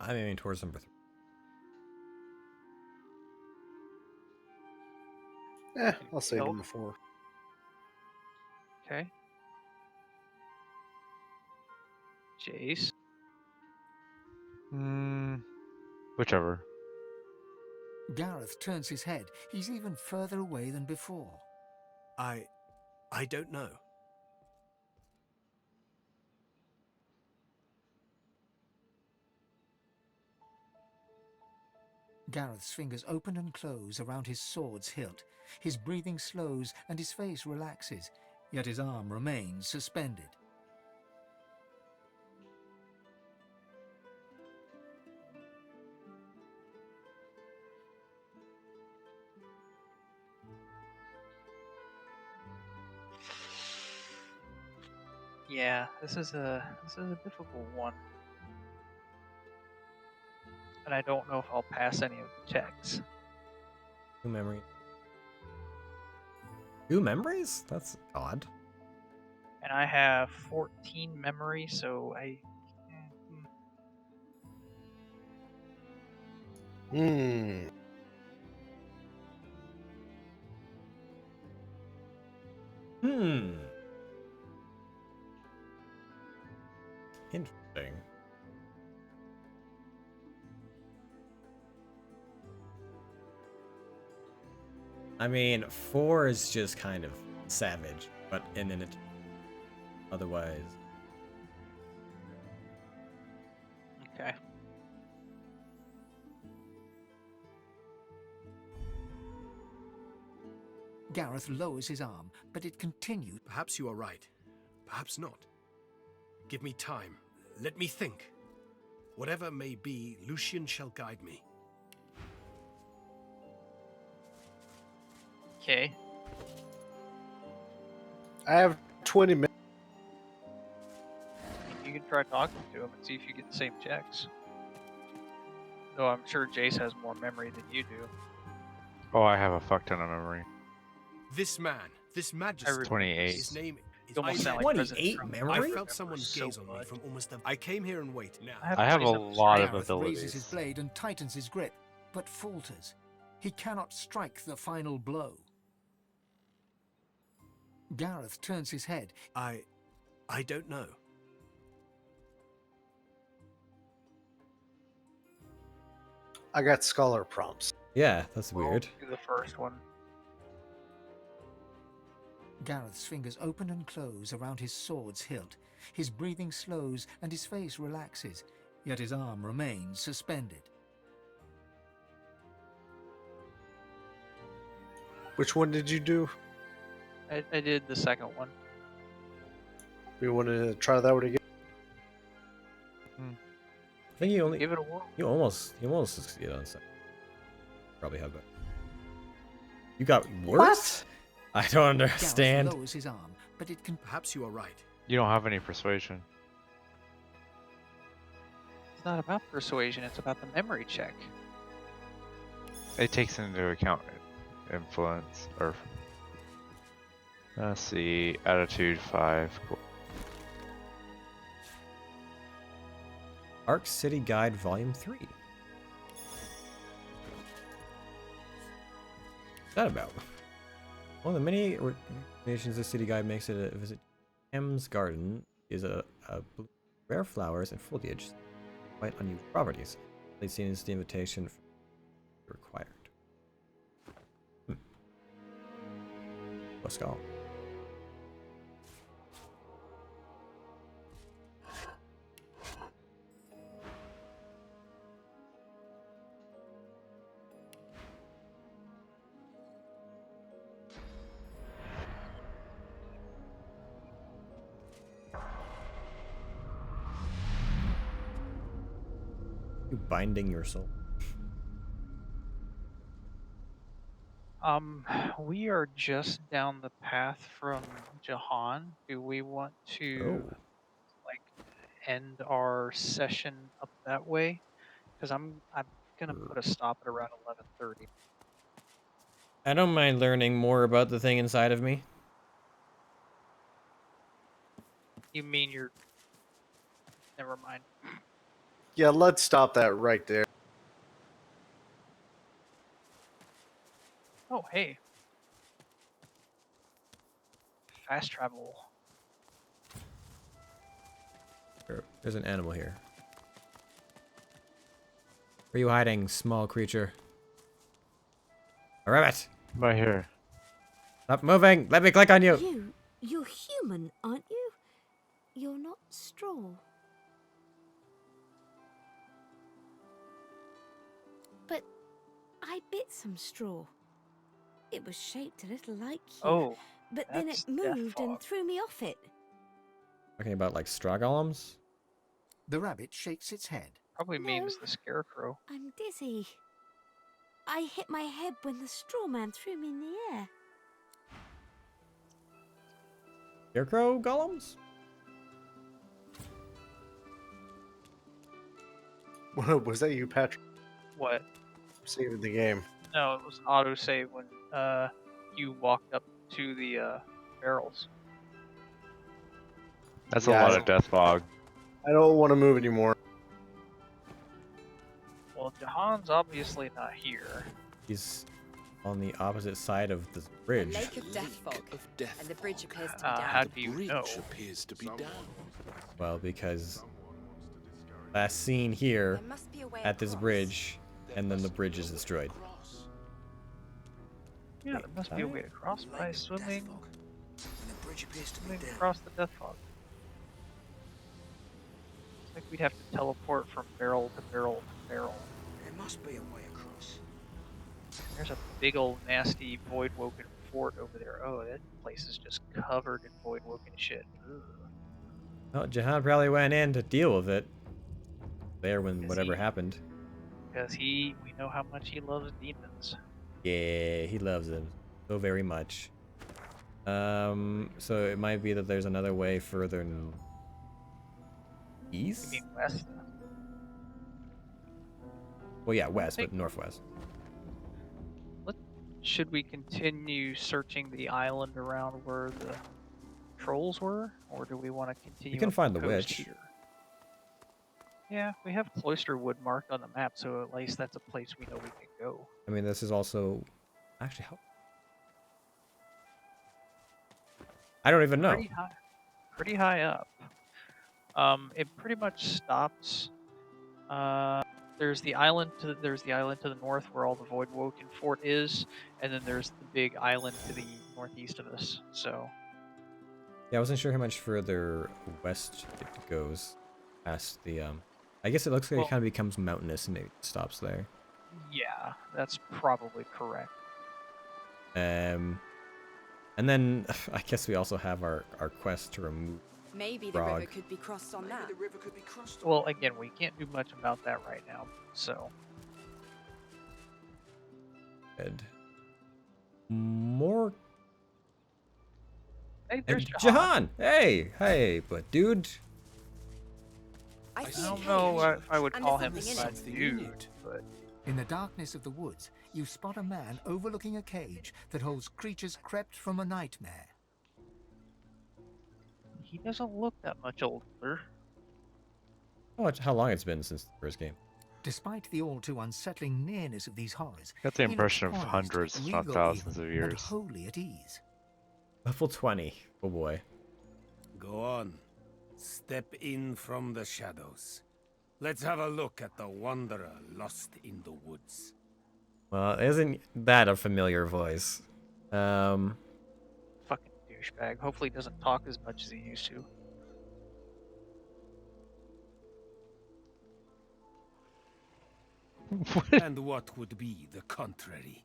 [SPEAKER 2] I'm aiming towards number 3.
[SPEAKER 4] I'll save him a 4.
[SPEAKER 3] Okay. Jace.
[SPEAKER 1] Whichever.
[SPEAKER 11] Gareth turns his head. He's even further away than before.
[SPEAKER 13] I don't know.
[SPEAKER 11] Gareth's fingers open and close around his sword's hilt. His breathing slows and his face relaxes, yet his arm remains suspended.
[SPEAKER 3] Yeah, this is a difficult one. And I don't know if I'll pass any of the checks.
[SPEAKER 2] 2 memories. 2 memories? That's odd.
[SPEAKER 3] And I have 14 memory, so I...
[SPEAKER 4] Hmm.
[SPEAKER 2] Interesting. I mean, 4 is just kind of savage, but in it otherwise.
[SPEAKER 3] Okay.
[SPEAKER 11] Gareth lowers his arm, but it continues.
[SPEAKER 13] Perhaps you are right. Perhaps not. Give me time. Let me think. Whatever may be, Lucian shall guide me.
[SPEAKER 3] Okay.
[SPEAKER 4] I have 20 minutes.
[SPEAKER 3] You can try talking to him and see if you get the same checks. Though I'm sure Jace has more memory than you do.
[SPEAKER 1] Oh, I have a fuck ton of memory.
[SPEAKER 13] This man, this magistrate,
[SPEAKER 1] 28.
[SPEAKER 13] his name is...
[SPEAKER 3] You almost sound like President
[SPEAKER 2] 28
[SPEAKER 3] Trump.
[SPEAKER 2] memory?
[SPEAKER 13] I felt someone's gaze on me from almost the... I came here and waited. Now,
[SPEAKER 3] I
[SPEAKER 1] I have a
[SPEAKER 3] 27
[SPEAKER 1] lot of
[SPEAKER 11] Gareth
[SPEAKER 1] abilities.
[SPEAKER 11] raises his blade and tightens his grip, but falters. He cannot strike the final blow. Gareth turns his head.
[SPEAKER 13] I don't know.
[SPEAKER 4] I got scholar prompts.
[SPEAKER 2] Yeah, that's weird.
[SPEAKER 3] Do the first one.
[SPEAKER 11] Gareth's fingers open and close around his sword's hilt. His breathing slows and his face relaxes, yet his arm remains suspended.
[SPEAKER 4] Which one did you do?
[SPEAKER 3] I did the second one.
[SPEAKER 4] We want to try that one again.
[SPEAKER 2] I think you only
[SPEAKER 3] Give it a whirl.
[SPEAKER 2] you almost succeeded on second. Probably have that. You got worse? I don't
[SPEAKER 11] Gareth
[SPEAKER 2] understand.
[SPEAKER 11] lowers his arm, but it can...
[SPEAKER 13] Perhaps you are right.
[SPEAKER 1] You don't have any persuasion.
[SPEAKER 3] It's not about persuasion, it's about the memory check.
[SPEAKER 1] It takes into account influence or let's see, attitude 5. Cool.
[SPEAKER 2] Arc City Guide Volume 3. What's that about? One of the many recommendations the city guide makes it a visit. M's garden is a rare flowers and foliage, quite unusual properties. They've seen as the invitation required. Let's go. You binding your soul.
[SPEAKER 3] We are just down the path from Jahan. Do we want to like end our session up that way? Because I'm gonna put a stop at around 11:30.
[SPEAKER 2] I don't mind learning more about the thing inside of me.
[SPEAKER 3] You mean you're? Never mind.
[SPEAKER 4] Yeah, let's stop that right there.
[SPEAKER 3] Oh, hey. fast travel.
[SPEAKER 2] There's an animal here. Where are you hiding, small creature? A rabbit!
[SPEAKER 1] Right here.
[SPEAKER 2] Stop moving! Let me click on you!
[SPEAKER 14] You're human, aren't you? You're not straw. But I bit some straw. It was shaped a little like you.
[SPEAKER 3] Oh,
[SPEAKER 14] but then it moved and threw me off it.
[SPEAKER 2] Talking about like straw golems?
[SPEAKER 11] The rabbit shakes its head.
[SPEAKER 3] Probably means the scarecrow.
[SPEAKER 14] I'm dizzy. I hit my head when the straw man threw me in the air.
[SPEAKER 2] Scarecrow golems?
[SPEAKER 4] Was that you, Patrick?
[SPEAKER 3] What?
[SPEAKER 4] Saving the game.
[SPEAKER 3] No, it was autosave when you walked up to the barrels.
[SPEAKER 1] That's a lot of death fog.
[SPEAKER 4] I don't want to move anymore.
[SPEAKER 3] Well, Jahan's obviously not here.
[SPEAKER 2] He's on the opposite side of this bridge.
[SPEAKER 12] A lake of death fog, and the bridge appears to be down.
[SPEAKER 3] How do you know?
[SPEAKER 13] Appears to be down.
[SPEAKER 2] Well, because last seen here
[SPEAKER 12] There must be a way
[SPEAKER 2] at this
[SPEAKER 12] across.
[SPEAKER 2] bridge, and then the bridge is destroyed.
[SPEAKER 3] Yeah, there must be a way to cross by swimming.
[SPEAKER 13] The bridge appears to be
[SPEAKER 3] Swimming
[SPEAKER 13] down.
[SPEAKER 3] across the death fog. It's like we'd have to teleport from barrel to barrel to barrel.
[SPEAKER 13] There must be a way across.
[SPEAKER 3] There's a big old nasty void-woken fort over there. Oh, that place is just covered in void-woken shit. Ugh.
[SPEAKER 2] Well, Jahan probably went in to deal with it. There when whatever happened.
[SPEAKER 3] Because we know how much he loves demons.
[SPEAKER 2] Yeah, he loves them so very much. So it might be that there's another way further east?
[SPEAKER 3] You mean west?
[SPEAKER 2] Well, yeah, west, but northwest.
[SPEAKER 3] Should we continue searching the island around where the trolls were? Or do we want to continue
[SPEAKER 2] You can
[SPEAKER 3] up
[SPEAKER 2] find the
[SPEAKER 3] coast
[SPEAKER 2] witch.
[SPEAKER 3] Here? Yeah, we have Cloisterwood marked on the map, so at least that's a place we know we can go.
[SPEAKER 2] I mean, this is also... Actually, how... I don't even know.
[SPEAKER 3] Pretty high up. It pretty much stops. There's the island to the north where all the Voidwoken Fort is, and then there's the big island to the northeast of us. So.
[SPEAKER 2] Yeah, I wasn't sure how much further west it goes past the I guess it looks like it kind of becomes mountainous and maybe it stops there.
[SPEAKER 3] Yeah, that's probably correct.
[SPEAKER 2] And then I guess we also have our quest to remove
[SPEAKER 12] Maybe the
[SPEAKER 2] Frog.
[SPEAKER 12] river could be crossed on that.
[SPEAKER 3] Well, again, we can't do much about that right now. So.
[SPEAKER 2] Good. More.
[SPEAKER 3] Hey, there's
[SPEAKER 2] And Jahan! Hey, but dude.
[SPEAKER 12] I
[SPEAKER 3] don't know if I would call him a dude, but
[SPEAKER 11] In the darkness of the woods, you spot a man overlooking a cage that holds creatures crept from a nightmare.
[SPEAKER 3] he doesn't look that much older.
[SPEAKER 2] How long it's been since the first game?
[SPEAKER 11] Despite the all too unsettling nearness of these horrors,
[SPEAKER 1] Got the
[SPEAKER 11] he looks
[SPEAKER 1] impression of
[SPEAKER 11] poised,
[SPEAKER 1] hundreds, if not
[SPEAKER 11] regal
[SPEAKER 1] thousands
[SPEAKER 11] even,
[SPEAKER 1] of
[SPEAKER 11] and
[SPEAKER 1] years.
[SPEAKER 11] wholly at ease.
[SPEAKER 2] Level 20. Oh boy.
[SPEAKER 13] Go on. Step in from the shadows. Let's have a look at the wanderer lost in the woods.
[SPEAKER 2] Well, isn't that a familiar voice?
[SPEAKER 3] Fucking douchebag. Hopefully he doesn't talk as much as he used to.
[SPEAKER 13] And what would be the contrary?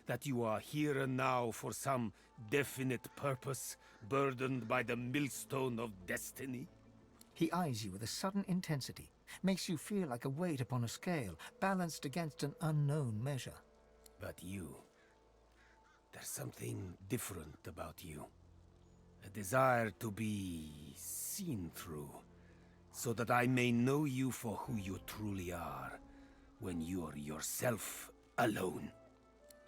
[SPEAKER 13] That you are here and now for some definite purpose, burdened by the millstone of destiny?
[SPEAKER 11] He eyes you with a sudden intensity, makes you feel like a weight upon a scale, balanced against an unknown measure.
[SPEAKER 13] But you... there's something different about you. A desire to be seen through, so that I may know you for who you truly are, when you're yourself alone.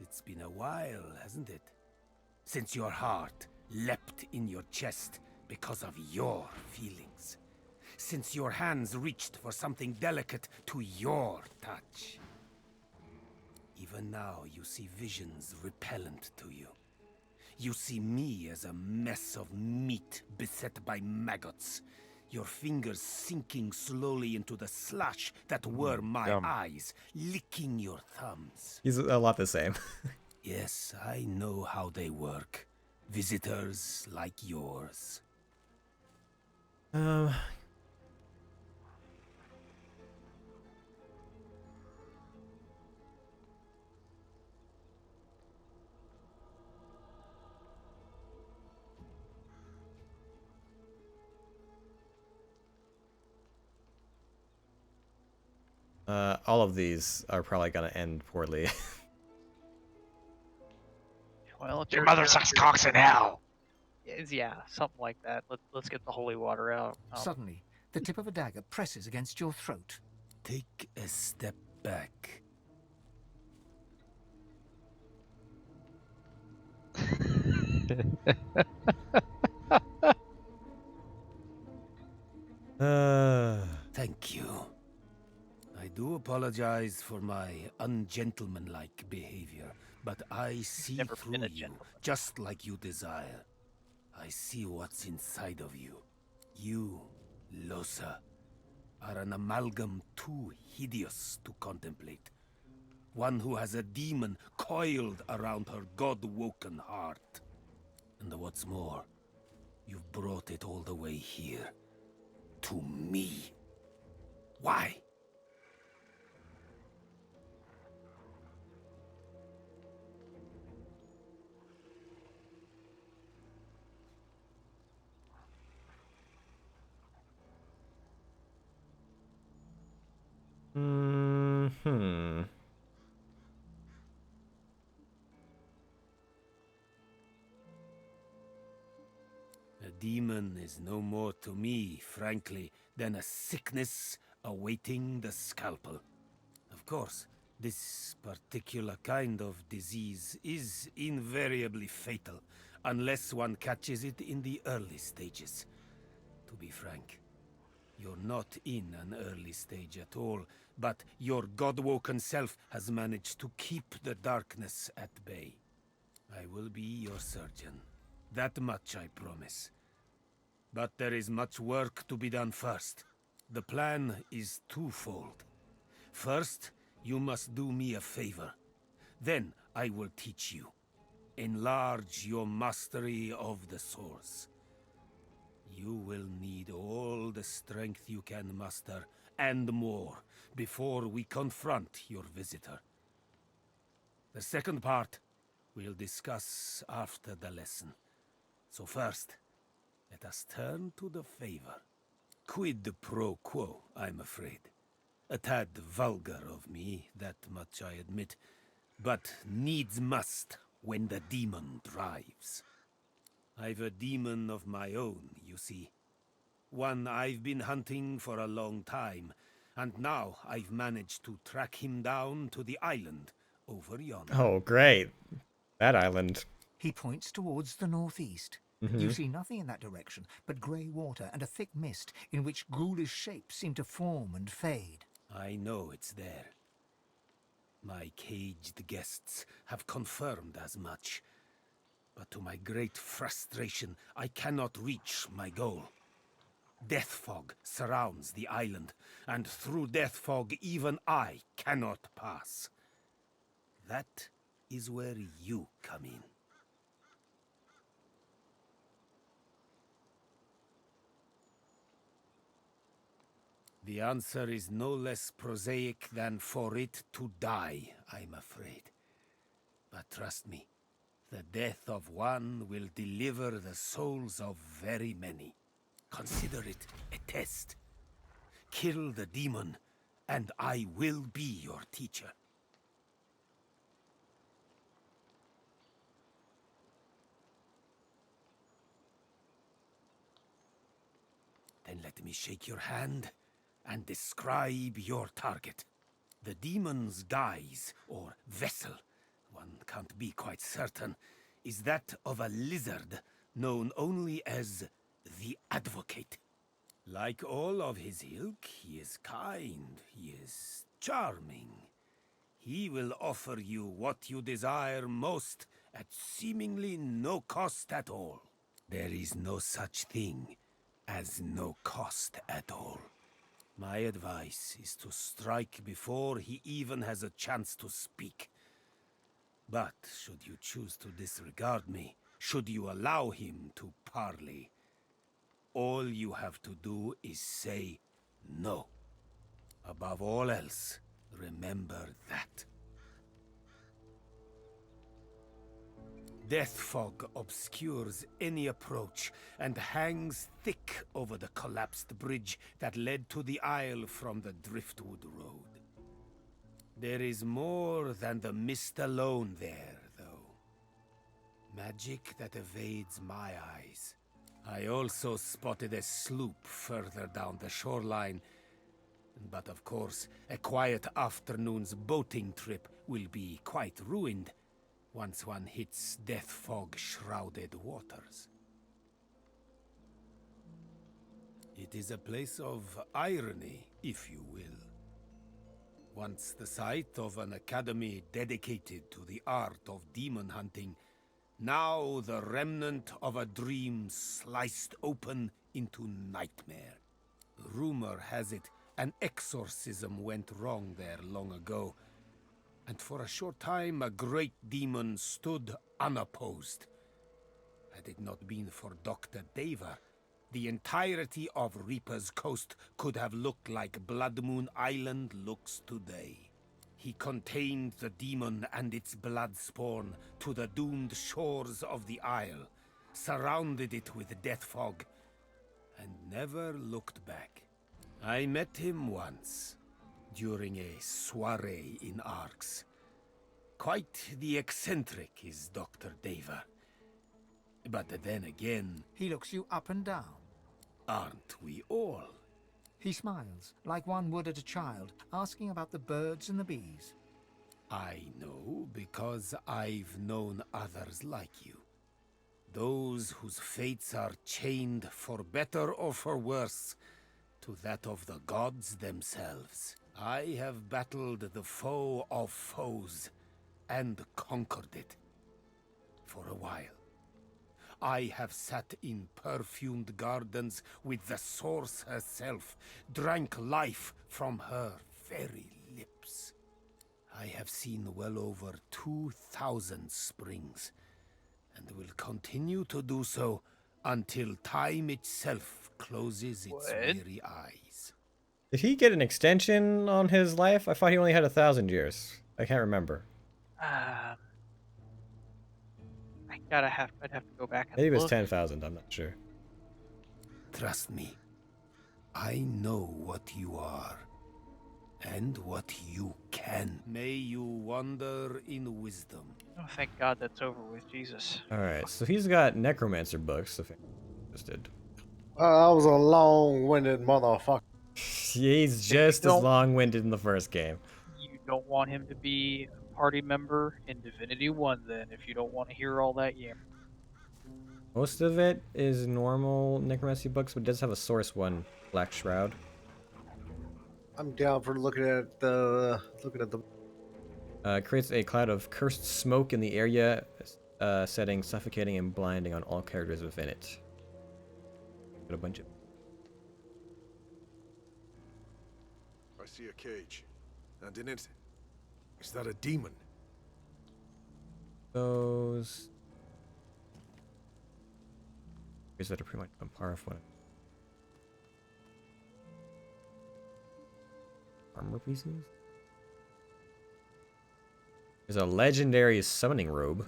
[SPEAKER 13] It's been a while, hasn't it? Since your heart leapt in your chest because of your feelings. Since your hands reached for something delicate to your touch. Even now you see visions repellent to you.
[SPEAKER 15] You see me as a mess of meat beset by maggots. Your fingers sinking slowly into the slush that were my
[SPEAKER 1] Yum.
[SPEAKER 15] eyes, licking your thumbs.
[SPEAKER 2] He's a lot the same.
[SPEAKER 15] Yes, I know how they work. Visitors like yours.
[SPEAKER 2] All of these are probably gonna end poorly.
[SPEAKER 3] Well, it's
[SPEAKER 1] Your mother sucks cocks in hell.
[SPEAKER 3] Yeah, something like that. Let's get the holy water out.
[SPEAKER 11] Suddenly, the tip of a dagger presses against your throat.
[SPEAKER 15] Take a step back. Thank you. I do apologize for my ungentlemanlike behavior, but I see through you just like you desire. I see what's inside of you. You, Losa, are an amalgam too hideous to contemplate. One who has a demon coiled around her god-woken heart. And what's more, you've brought it all the way here. To me. Why? A demon is no more to me, frankly, than a sickness awaiting the scalpel. Of course, this particular kind of disease is invariably fatal, unless one catches it in the early stages. To be frank, you're not in an early stage at all, but your god-woken self has managed to keep the darkness at bay. I will be your surgeon. That much I promise. But there is much work to be done first. The plan is twofold. First, you must do me a favor. Then I will teach you. Enlarge your mastery of the source. You will need all the strength you can muster, and more, before we confront your visitor. The second part we'll discuss after the lesson. So first, let us turn to the favor. Quid pro quo, I'm afraid. A tad vulgar of me, that much I admit, but needs must when the demon drives. I've a demon of my own, you see. One I've been hunting for a long time, and now I've managed to track him down to the island over yonder.
[SPEAKER 2] Oh, great. That island.
[SPEAKER 11] He points towards the northeast. You see nothing in that direction but grey water and a thick mist in which ghoulish shapes seem to form and fade.
[SPEAKER 15] I know it's there. My caged guests have confirmed as much. But to my great frustration, I cannot reach my goal. Death fog surrounds the island, and through death fog even I cannot pass. That is where you come in. The answer is no less prosaic than for it to die, I'm afraid. But trust me, the death of one will deliver the souls of very many. Consider it a test. Kill the demon, and I will be your teacher. Then let me shake your hand and describe your target. The demon's guise, or vessel, one can't be quite certain, is that of a lizard known only as the Advocate. Like all of his ilk, he is kind, he is charming. He will offer you what you desire most at seemingly no cost at all. There is no such thing as no cost at all. My advice is to strike before he even has a chance to speak. But should you choose to disregard me, should you allow him to parley, all you have to do is say no. Above all else, remember that. Death fog obscures any approach and hangs thick over the collapsed bridge that led to the isle from the Driftwood Road. There is more than the mist alone there, though. Magic that evades my eyes. I also spotted a sloop further down the shoreline, but of course, a quiet afternoon's boating trip will be quite ruined once one hits death fog-shrouded waters. It is a place of irony, if you will. Once the site of an academy dedicated to the art of demon hunting, now the remnant of a dream sliced open into nightmare. Rumor has it an exorcism went wrong there long ago, and for a short time a great demon stood unopposed. Had it not been for Dr. Deva, the entirety of Reaper's Coast could have looked like Blood Moon Island looks today. He contained the demon and its blood spawn to the doomed shores of the isle, surrounded it with death fog, and never looked back. I met him once, during a soiree in Arx. Quite the eccentric is Dr. Deva. But then again...
[SPEAKER 11] He looks you up and down.
[SPEAKER 15] Aren't we all?
[SPEAKER 11] He smiles, like one would at a child, asking about the birds and the bees.
[SPEAKER 15] I know because I've known others like you. Those whose fates are chained, for better or for worse, to that of the gods themselves. I have battled the foe of foes, and conquered it. For a while. I have sat in perfumed gardens with the source herself, drank life from her very lips. I have seen well over 2,000 springs, and will continue to do so until time itself closes its weary eyes.
[SPEAKER 2] Did he get an extension on his life? I thought he only had 1,000 years. I can't remember.
[SPEAKER 3] I'd have to go back and
[SPEAKER 2] Maybe it was
[SPEAKER 3] look.
[SPEAKER 2] 10,000, I'm not sure.
[SPEAKER 15] Trust me, I know what you are, and what you can. May you wander in wisdom.
[SPEAKER 3] Oh, thank God that's over with, Jesus.
[SPEAKER 2] Alright, so he's got necromancer books, if you're interested.
[SPEAKER 4] I was a long-winded motherfucker.
[SPEAKER 2] He's just as long-winded in the first game.
[SPEAKER 3] You don't want him to be a party member in Divinity 1 then, if you don't want to hear all that yammer.
[SPEAKER 2] Most of it is normal necromancy books, but it does have a source one, Black Shroud.
[SPEAKER 4] I'm down for looking at the
[SPEAKER 2] Creates a cloud of cursed smoke in the area, setting suffocating and blinding on all characters within it. Got a bunch of...
[SPEAKER 16] I see a cage, and in it, is that a demon?
[SPEAKER 2] Those... Is that are pretty much on par with one. Armor pieces? There's a legendary summoning robe.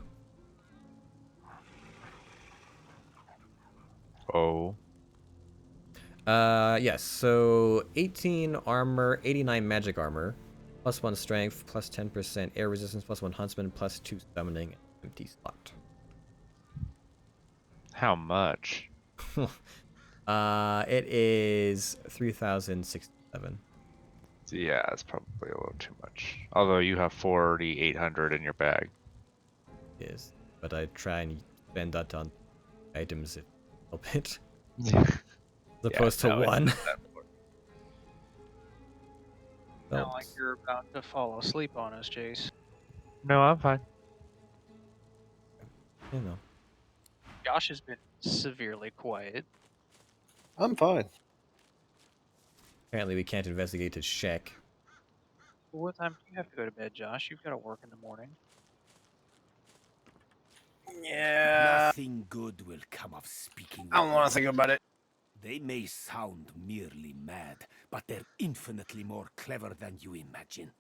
[SPEAKER 1] Oh.
[SPEAKER 2] Yes, so 18 armor, 89 magic armor, plus 1 strength, plus 10% air resistance, plus 1 huntsman, plus 2 summoning, empty slot.
[SPEAKER 1] How much?
[SPEAKER 2] It is 3,067.
[SPEAKER 1] Yeah, it's probably a little too much. Although you have 4,800 in your bag.
[SPEAKER 2] Yes, but I try and spend that on items that help it. As opposed to one.
[SPEAKER 3] Sound like you're about to fall asleep on us, Jace.
[SPEAKER 1] No, I'm fine.
[SPEAKER 2] You know.
[SPEAKER 3] Josh has been severely quiet.
[SPEAKER 4] I'm fine.
[SPEAKER 2] Apparently we can't investigate his shack.
[SPEAKER 3] Well, what time do you have to go to bed, Josh? You've got to work in the morning.
[SPEAKER 4] Yeah.
[SPEAKER 15] Nothing good will come of speaking.
[SPEAKER 4] I don't want to think about it.
[SPEAKER 15] They may sound merely mad, but they're infinitely more clever than you imagine.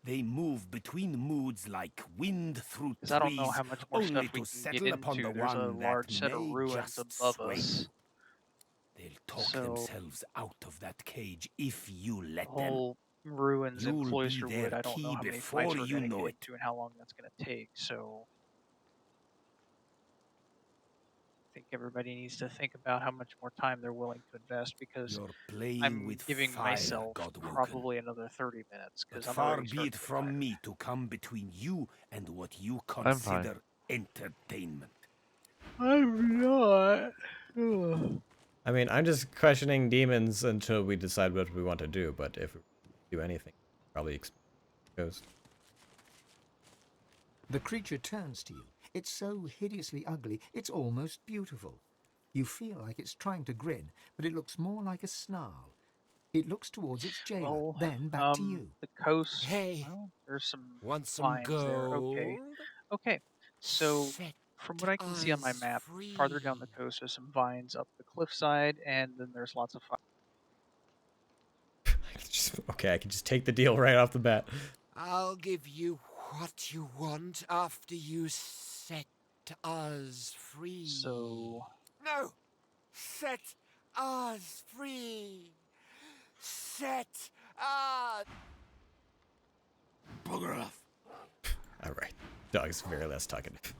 [SPEAKER 15] They move between moods like wind through trees,
[SPEAKER 3] I don't know how much more
[SPEAKER 15] only
[SPEAKER 3] stuff we
[SPEAKER 15] to
[SPEAKER 3] can get
[SPEAKER 15] settle upon
[SPEAKER 3] into.
[SPEAKER 15] the
[SPEAKER 3] There's a
[SPEAKER 15] one
[SPEAKER 3] large
[SPEAKER 15] that
[SPEAKER 3] set of
[SPEAKER 15] may
[SPEAKER 3] ruins
[SPEAKER 15] just
[SPEAKER 3] above
[SPEAKER 15] sway
[SPEAKER 3] us.
[SPEAKER 15] you. They'll talk themselves out of that cage if you let
[SPEAKER 3] The whole ruins
[SPEAKER 15] You'll
[SPEAKER 3] and
[SPEAKER 15] be
[SPEAKER 3] Cloisterwood,
[SPEAKER 15] their
[SPEAKER 3] I don't know
[SPEAKER 15] key
[SPEAKER 3] how many fights
[SPEAKER 15] before
[SPEAKER 3] we're
[SPEAKER 15] you
[SPEAKER 3] going to
[SPEAKER 15] know
[SPEAKER 3] get
[SPEAKER 15] it.
[SPEAKER 3] into and how long that's going to take, so... I think everybody needs to think about how much more time they're willing to invest, because
[SPEAKER 15] You're playing
[SPEAKER 3] I'm
[SPEAKER 15] with
[SPEAKER 3] giving
[SPEAKER 15] fire,
[SPEAKER 3] myself
[SPEAKER 15] Godwoken.
[SPEAKER 3] probably another 30 minutes,
[SPEAKER 15] But
[SPEAKER 3] because I'm
[SPEAKER 15] far
[SPEAKER 3] already
[SPEAKER 15] be it
[SPEAKER 3] starting to get
[SPEAKER 15] from
[SPEAKER 3] tired.
[SPEAKER 15] me to come between you and what you
[SPEAKER 1] I'm fine.
[SPEAKER 15] consider entertainment.
[SPEAKER 3] I'm not.
[SPEAKER 2] I mean, I'm just questioning demons until we decide what we want to do, but if we do anything, probably goes.
[SPEAKER 11] The creature turns to you. It's so hideously ugly, it's almost beautiful. You feel like it's trying to grin, but it looks more like a snarl. It looks towards its jailer,
[SPEAKER 3] Well,
[SPEAKER 11] then back to you.
[SPEAKER 3] the coast.
[SPEAKER 13] Hey,
[SPEAKER 3] Well, there's some
[SPEAKER 13] want some
[SPEAKER 3] vines there. Okay.
[SPEAKER 13] gold?
[SPEAKER 3] Okay. So,
[SPEAKER 13] Set
[SPEAKER 3] from what I can see on my
[SPEAKER 13] us
[SPEAKER 3] map,
[SPEAKER 13] free.
[SPEAKER 3] farther down the coast, there's some vines up the cliffside, and then there's lots of
[SPEAKER 2] Okay, I can just take the deal right off the bat.
[SPEAKER 13] I'll give you what you want after you set us free.
[SPEAKER 3] So...
[SPEAKER 13] No! Set us free! Set us...
[SPEAKER 15] Bugger off.
[SPEAKER 2] Alright. Dog's very less talkative.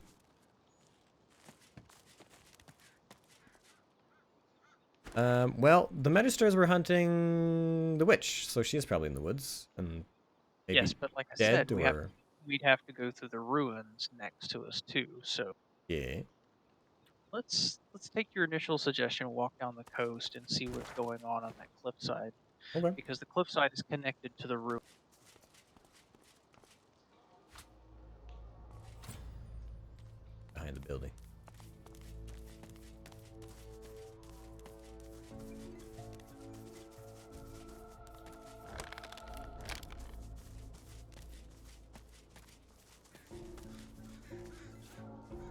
[SPEAKER 2] Well, the Magisters were hunting the witch, so she is probably in the woods. And maybe
[SPEAKER 3] Yes, but like I
[SPEAKER 2] dead,
[SPEAKER 3] said,
[SPEAKER 2] or...
[SPEAKER 3] we'd have to go through the ruins next to us too. So
[SPEAKER 2] Yeah.
[SPEAKER 3] let's take your initial suggestion, walk down the coast and see what's going on that cliffside.
[SPEAKER 2] Okay.
[SPEAKER 3] Because the cliffside is connected to the ruin.
[SPEAKER 2] Behind the building.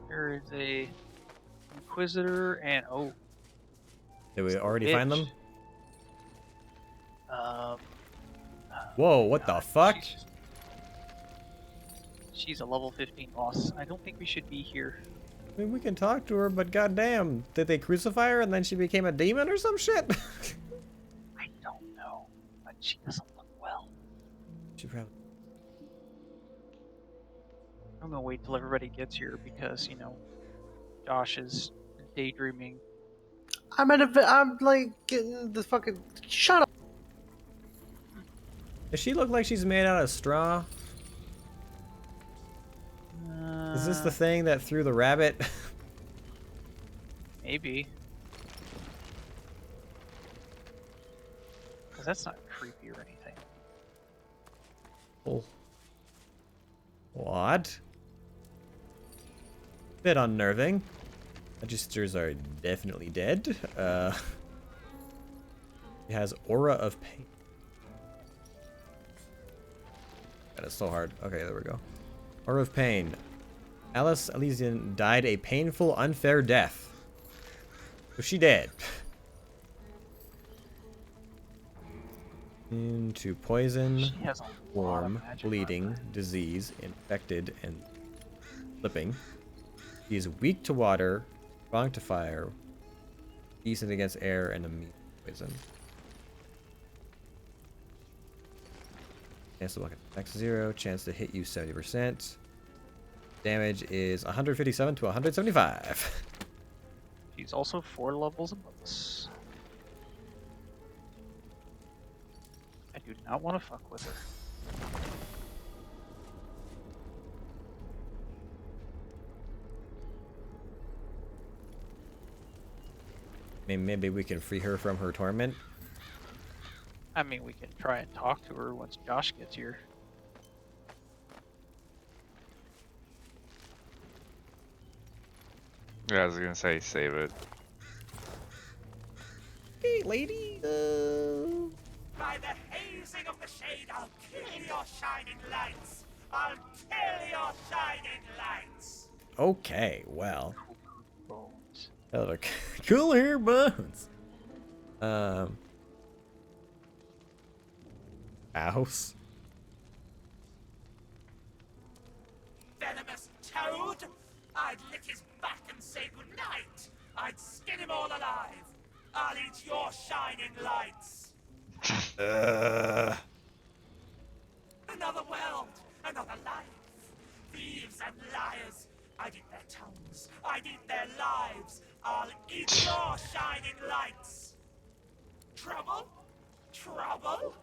[SPEAKER 3] There is a Inquisitor and
[SPEAKER 2] Did we already find them?
[SPEAKER 3] Um.
[SPEAKER 2] Whoa, what the fuck?
[SPEAKER 3] She's a level 15 boss. I don't think we should be here.
[SPEAKER 2] I mean, we can talk to her, but goddamn, did they crucify her and then she became a demon or some shit?
[SPEAKER 3] I don't know, but she doesn't look well.
[SPEAKER 2] She probably...
[SPEAKER 3] I'm gonna wait till everybody gets here because, you know, Josh is daydreaming.
[SPEAKER 4] I'm like getting the fucking... Shut up!
[SPEAKER 2] Does she look like she's made out of straw? Is this the thing that threw the rabbit?
[SPEAKER 3] Maybe. Because that's not creepy or anything.
[SPEAKER 2] Oh. What? Bit unnerving. Magisters are definitely dead. It has aura of pain. That is so hard. Okay, there we go. Aura of pain. Alice Elysian died a painful, unfair death. So she dead. Into poison,
[SPEAKER 3] She has a lot of
[SPEAKER 2] worm,
[SPEAKER 3] magic
[SPEAKER 2] bleeding, disease, infected, and flipping. She is weak to water, strong to fire, decent against air, and immune to poison. Chance to block attack 0, chance to hit you 70%. Damage is 157 to 175.
[SPEAKER 3] She's also 4 levels above us. I do not want to fuck with her.
[SPEAKER 2] Maybe we can free her from her torment.
[SPEAKER 3] I mean, we can try and talk to her once Josh gets here.
[SPEAKER 1] Yeah, I was gonna say save it.
[SPEAKER 2] Hey, lady.
[SPEAKER 17] By the hazing of the shade, I'll kill your shining lights. I'll kill your shining lights.
[SPEAKER 2] Okay, well. Hello, cool hair bones. House.
[SPEAKER 17] Venomous toad! I'd lick his back and say goodnight. I'd skin him all alive. I'll eat your shining lights. Another world, another life. Thieves and liars. I'd eat their tongues. I'd eat their lives. I'll eat your shining lights. Trouble? Trouble?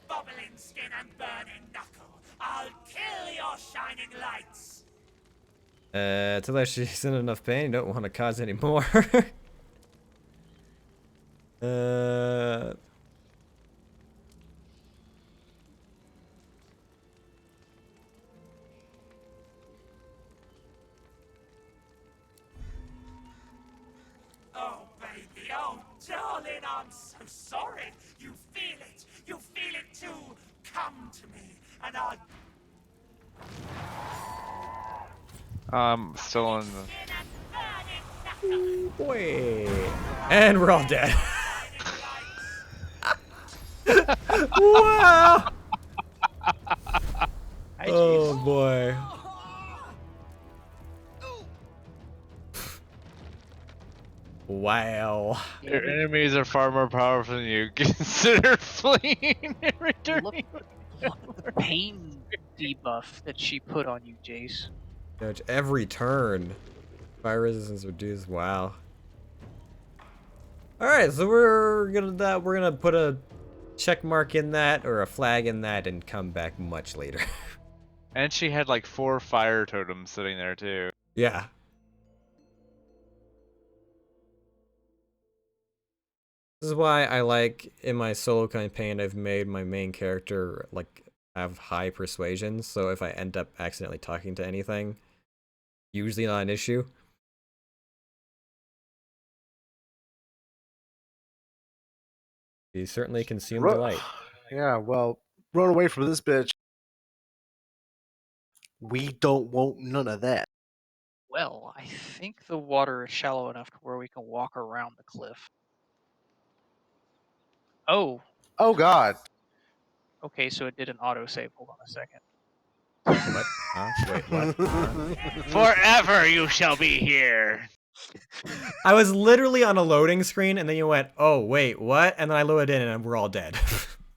[SPEAKER 17] Bubbling skin and burning knuckle. I'll kill your shining lights.
[SPEAKER 2] Till that she's in enough pain, you don't want to cause any more.
[SPEAKER 17] Oh, baby, oh, darling, I'm so sorry. You feel it. You feel it too. Come to me, and I'll...
[SPEAKER 1] Still on the...
[SPEAKER 2] Boy. And we're all dead. Wow. Oh boy. Wow.
[SPEAKER 1] Your enemies are far more powerful than you. Consider fleeing and returning.
[SPEAKER 3] Look the pain debuff that she put on you, Jace.
[SPEAKER 2] Judge every turn. Fire resistance reduced. Wow. All right, so we're gonna put a check mark in that or a flag in that and come back much later.
[SPEAKER 1] And she had like 4 fire totems sitting there too.
[SPEAKER 2] Yeah. This is why I like in my solo campaign I've made my main character like have high persuasion, so if I end up accidentally talking to anything, usually not an issue. You certainly consumed delight.
[SPEAKER 4] Yeah, well, run away from this bitch. We don't want none of that.
[SPEAKER 3] Well, I think the water is shallow enough to where we can walk around the cliff. Oh.
[SPEAKER 4] Oh God.
[SPEAKER 3] Okay, so it did an autosave. Hold on a second.
[SPEAKER 2] What? Huh? Wait, what?
[SPEAKER 1] Forever you shall be here.
[SPEAKER 2] I was literally on a loading screen and then you went, oh wait, what? And then I loaded in and we're all dead.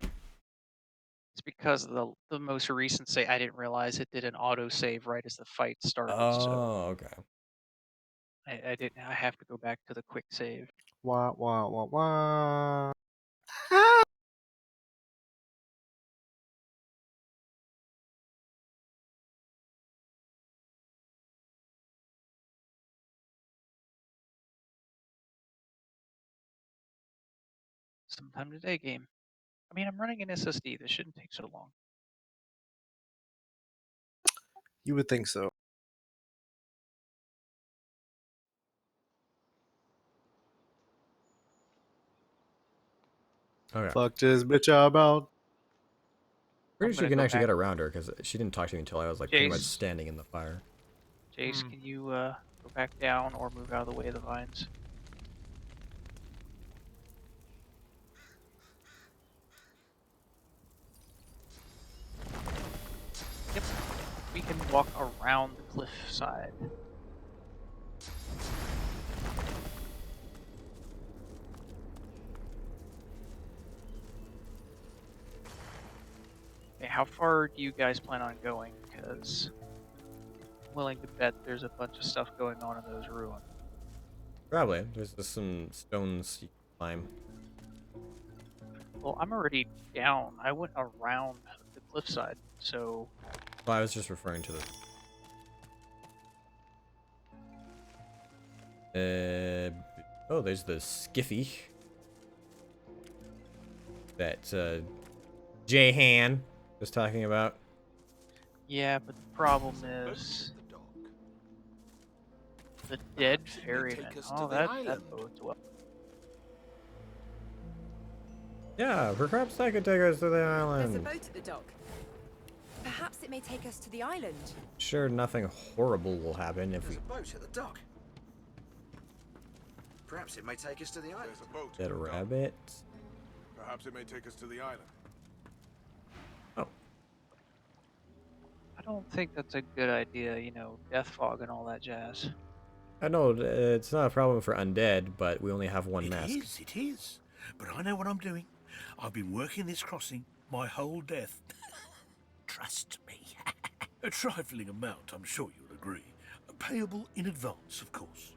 [SPEAKER 3] It's because the most recent save, I didn't realize it did an autosave right as the fight started. So
[SPEAKER 2] Oh, okay.
[SPEAKER 3] I didn't. I have to go back to the quick save.
[SPEAKER 4] Wah wah wah wah.
[SPEAKER 3] Sometime today, game. I mean, I'm running an SSD. This shouldn't take so long.
[SPEAKER 4] You would think so.
[SPEAKER 2] Okay.
[SPEAKER 4] Fuck this bitch about.
[SPEAKER 2] Pretty sure you can actually get around her because she didn't talk to me until I was like pretty much
[SPEAKER 3] Jace.
[SPEAKER 2] standing in the fire.
[SPEAKER 3] Jace, can you go back down or move out of the way of the vines? Yep. We can walk around the cliff side. Okay, how far do you guys plan on going? Because I'm willing to bet there's a bunch of stuff going on in those ruins.
[SPEAKER 2] Probably. There's just some stones you can climb.
[SPEAKER 3] Well, I'm already down. I went around the cliffside, so...
[SPEAKER 2] Well, I was just referring to the... oh, there's the skiffy. That, J-Han was talking about.
[SPEAKER 3] Yeah, but the problem is... The dead
[SPEAKER 13] Perhaps it may
[SPEAKER 3] ferryman.
[SPEAKER 13] take us
[SPEAKER 3] Oh,
[SPEAKER 13] to the
[SPEAKER 3] that
[SPEAKER 13] island.
[SPEAKER 3] bodes well.
[SPEAKER 2] Yeah, perhaps that could take us to the
[SPEAKER 12] There's a
[SPEAKER 2] island.
[SPEAKER 12] boat at the dock. Perhaps it may take us to the island.
[SPEAKER 2] Sure, nothing horrible will happen if we
[SPEAKER 18] There's a boat at the dock. Perhaps it may take us to the island.
[SPEAKER 16] There's a boat.
[SPEAKER 2] get a rabbit.
[SPEAKER 16] Perhaps it may take us to the island.
[SPEAKER 3] I don't think that's a good idea, you know, death fog and all that jazz.
[SPEAKER 2] I know it's not a problem for undead, but we only have one mask.
[SPEAKER 6] It is. But I know what I'm doing. I've been working this crossing my whole death. Trust me. A trifling amount, I'm sure you'll agree. Payable in advance, of course.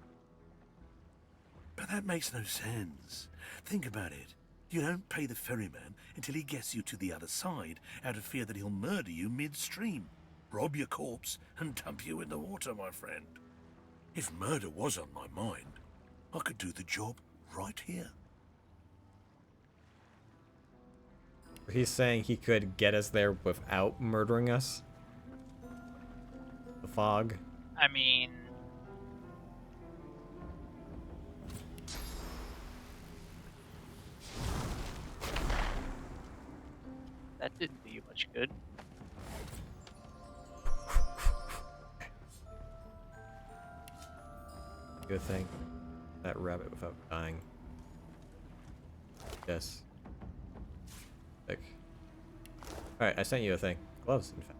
[SPEAKER 6] But that makes no sense. Think about it. You don't pay the ferryman until he gets you to the other side, out of fear that he'll murder you midstream, rob your corpse, and dump you in the water, my friend. If murder was on my mind, I could do the job right here.
[SPEAKER 2] He's saying he could get us there without murdering us? The fog?
[SPEAKER 3] I mean... That didn't do you much good.
[SPEAKER 2] Good thing. That rabbit without dying. Yes. Sick. Alright, I sent you a thing. Gloves, in fact.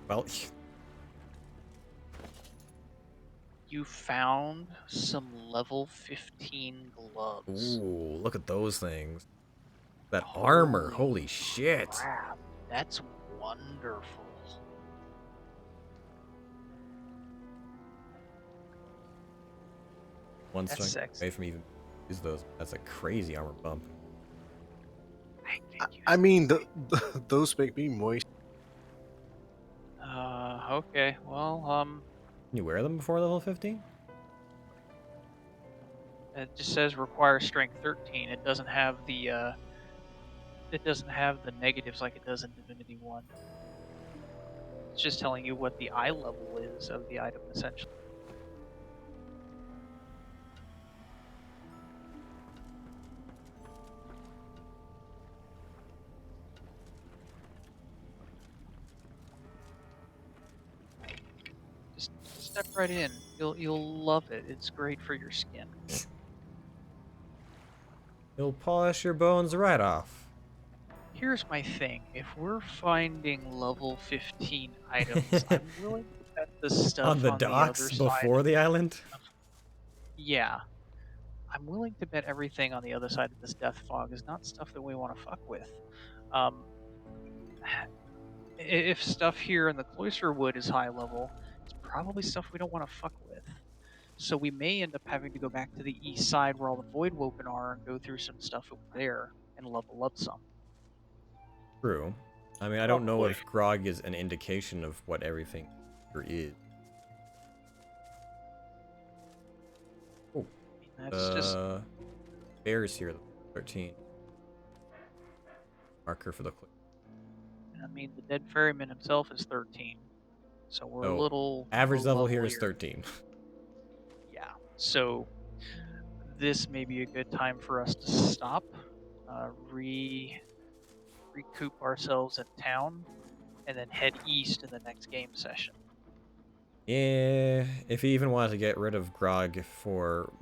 [SPEAKER 2] Well,
[SPEAKER 3] You found some level 15 gloves.
[SPEAKER 2] ooh, look at those things. That armor, holy shit.
[SPEAKER 3] Crap, that's wonderful.
[SPEAKER 2] One
[SPEAKER 3] That's
[SPEAKER 2] strike
[SPEAKER 3] sexy.
[SPEAKER 2] away from even use those. That's a crazy armor bump.
[SPEAKER 4] I mean, those make me moist.
[SPEAKER 3] Okay, well,
[SPEAKER 2] Can you wear them before level 15?
[SPEAKER 3] it just says require strength 13. It doesn't have the, negatives like it does in Divinity 1. It's just telling you what the eye level is of the item, essentially. Just step right in. You'll love it. It's great for your skin.
[SPEAKER 2] It'll polish your bones right off.
[SPEAKER 3] Here's my thing. If we're finding level 15 items, I'm willing to bet the stuff
[SPEAKER 2] On the
[SPEAKER 3] other
[SPEAKER 2] docks
[SPEAKER 3] side.
[SPEAKER 2] before the island?
[SPEAKER 3] Yeah. I'm willing to bet everything on the other side of this death fog is not stuff that we want to fuck with. If stuff here in the Cloister Wood is high level, it's probably stuff we don't want to fuck with. So we may end up having to go back to the east side where all the Voidwoken are and go through some stuff over there and level up some.
[SPEAKER 2] True. I mean, I don't know if Grog is an indication of what everything here is. Oh.
[SPEAKER 3] That's just...
[SPEAKER 2] Bears here, 13. Marker for the clip.
[SPEAKER 3] I mean, the dead ferryman himself is 13. So we're a little...
[SPEAKER 2] Average level
[SPEAKER 3] low
[SPEAKER 2] here is 13.
[SPEAKER 3] Yeah. So this may be a good time for us to stop, recoup ourselves in town, and then head east in the next game session.
[SPEAKER 2] Yeah, if he even wanted to get rid of Grog for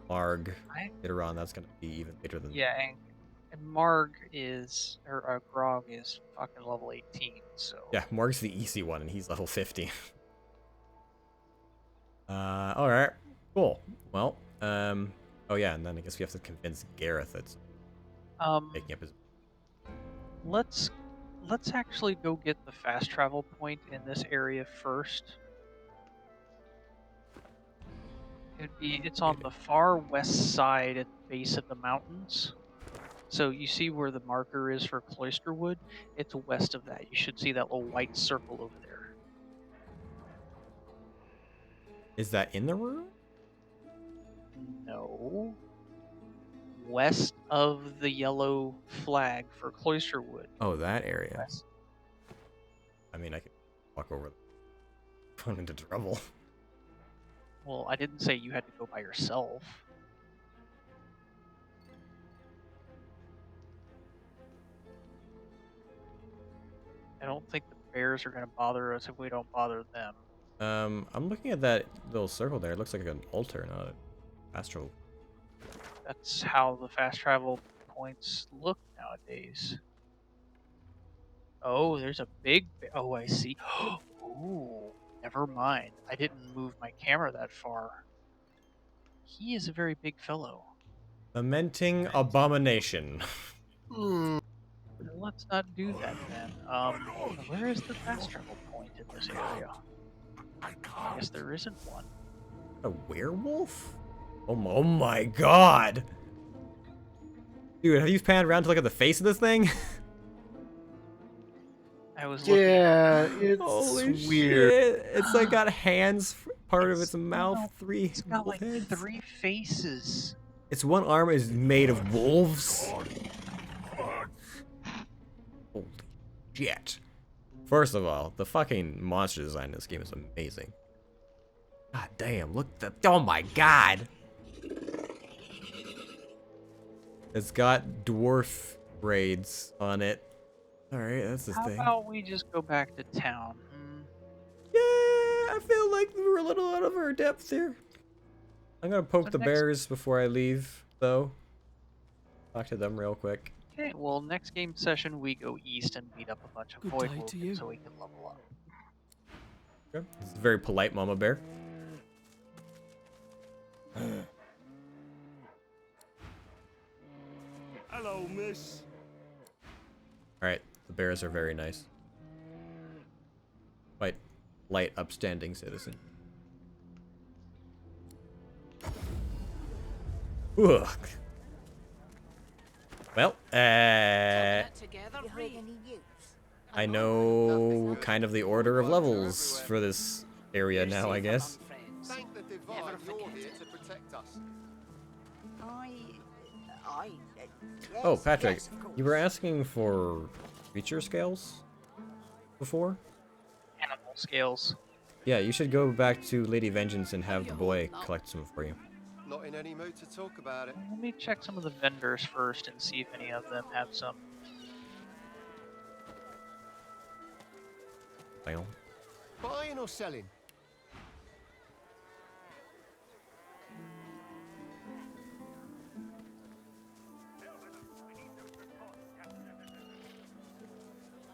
[SPEAKER 2] Marg later on, that's gonna be even later than
[SPEAKER 3] Yeah, and Marg is, or Grog is fucking level 18, so...
[SPEAKER 2] Yeah, Marg's the easy one, and he's level 50. Alright, cool. Well, oh yeah, and then I guess we have to convince Gareth that's making up his...
[SPEAKER 3] Let's actually go get the fast travel point in this area first. It's on the far west side at the base of the mountains. So you see where the marker is for Cloisterwood? It's west of that. You should see that little white circle over there.
[SPEAKER 2] Is that in the room?
[SPEAKER 3] No. west of the yellow flag for Cloisterwood.
[SPEAKER 2] Oh, that area.
[SPEAKER 3] West.
[SPEAKER 2] I mean, I could walk over. Run into trouble.
[SPEAKER 3] Well, I didn't say you had to go by yourself. I don't think the bears are going to bother us if we don't bother them.
[SPEAKER 2] I'm looking at that little circle there. It looks like an altar, not a astral.
[SPEAKER 3] That's how the fast travel points look nowadays. Oh, there's a big... Oh, I see. Ooh, never mind. I didn't move my camera that far. He is a very big fellow.
[SPEAKER 2] Lamenting abomination.
[SPEAKER 3] Let's not do that then. Where is the fast travel point in this area? I guess there isn't one.
[SPEAKER 2] A werewolf? Oh my god! Dude, have you panned around to look at the face of this thing?
[SPEAKER 3] I was looking.
[SPEAKER 4] Yeah, it's
[SPEAKER 2] Holy
[SPEAKER 4] weird.
[SPEAKER 2] shit. It's like got hands, part of its mouth,
[SPEAKER 3] It's got like
[SPEAKER 2] heads.
[SPEAKER 3] 3 faces.
[SPEAKER 2] Its one arm is made of wolves. Holy shit. First of all, the fucking monster design in this game is amazing. God damn, look oh my god! It's got dwarf braids on it. Alright, that's the thing.
[SPEAKER 3] How about we just go back to town?
[SPEAKER 2] Yeah, I feel like we were a little out of our depth here. I'm gonna poke the bears before I leave, though. Talk to them real quick.
[SPEAKER 3] Okay, well, next game session we go east and beat up a bunch of void wolves so we can level up.
[SPEAKER 2] Okay. It's a very polite mama bear.
[SPEAKER 6] Hello, miss.
[SPEAKER 2] Alright, the bears are very nice. Quite light, upstanding citizen. Ugh. Well, I know kind of the order of levels for this area now, I guess.
[SPEAKER 18] Thank the divine you're here to protect us.
[SPEAKER 2] Oh, Patrick, you were asking for creature scales before?
[SPEAKER 3] Animal scales.
[SPEAKER 2] Yeah, you should go back to Lady Vengeance and have the boy collect some for you.
[SPEAKER 18] Not in any mood to talk about it.
[SPEAKER 3] Let me check some of the vendors first and see if any of them have some.
[SPEAKER 18] Buying or selling?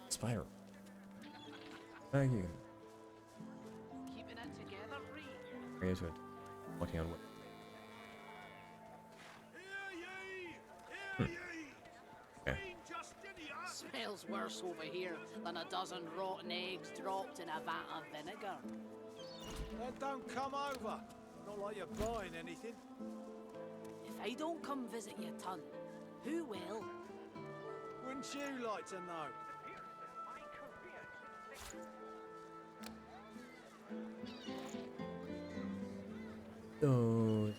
[SPEAKER 2] Spiral. Thank you.
[SPEAKER 9] Keeping it together,
[SPEAKER 2] Here's what. Looking on what. Okay.
[SPEAKER 9] Smells worse over here than a dozen rotten eggs dropped in a vat of vinegar.
[SPEAKER 10] Then don't come over. Not like you're buying anything.
[SPEAKER 9] If I don't come visit you, ton, who will?
[SPEAKER 10] Wouldn't you like to know?
[SPEAKER 2] Oh.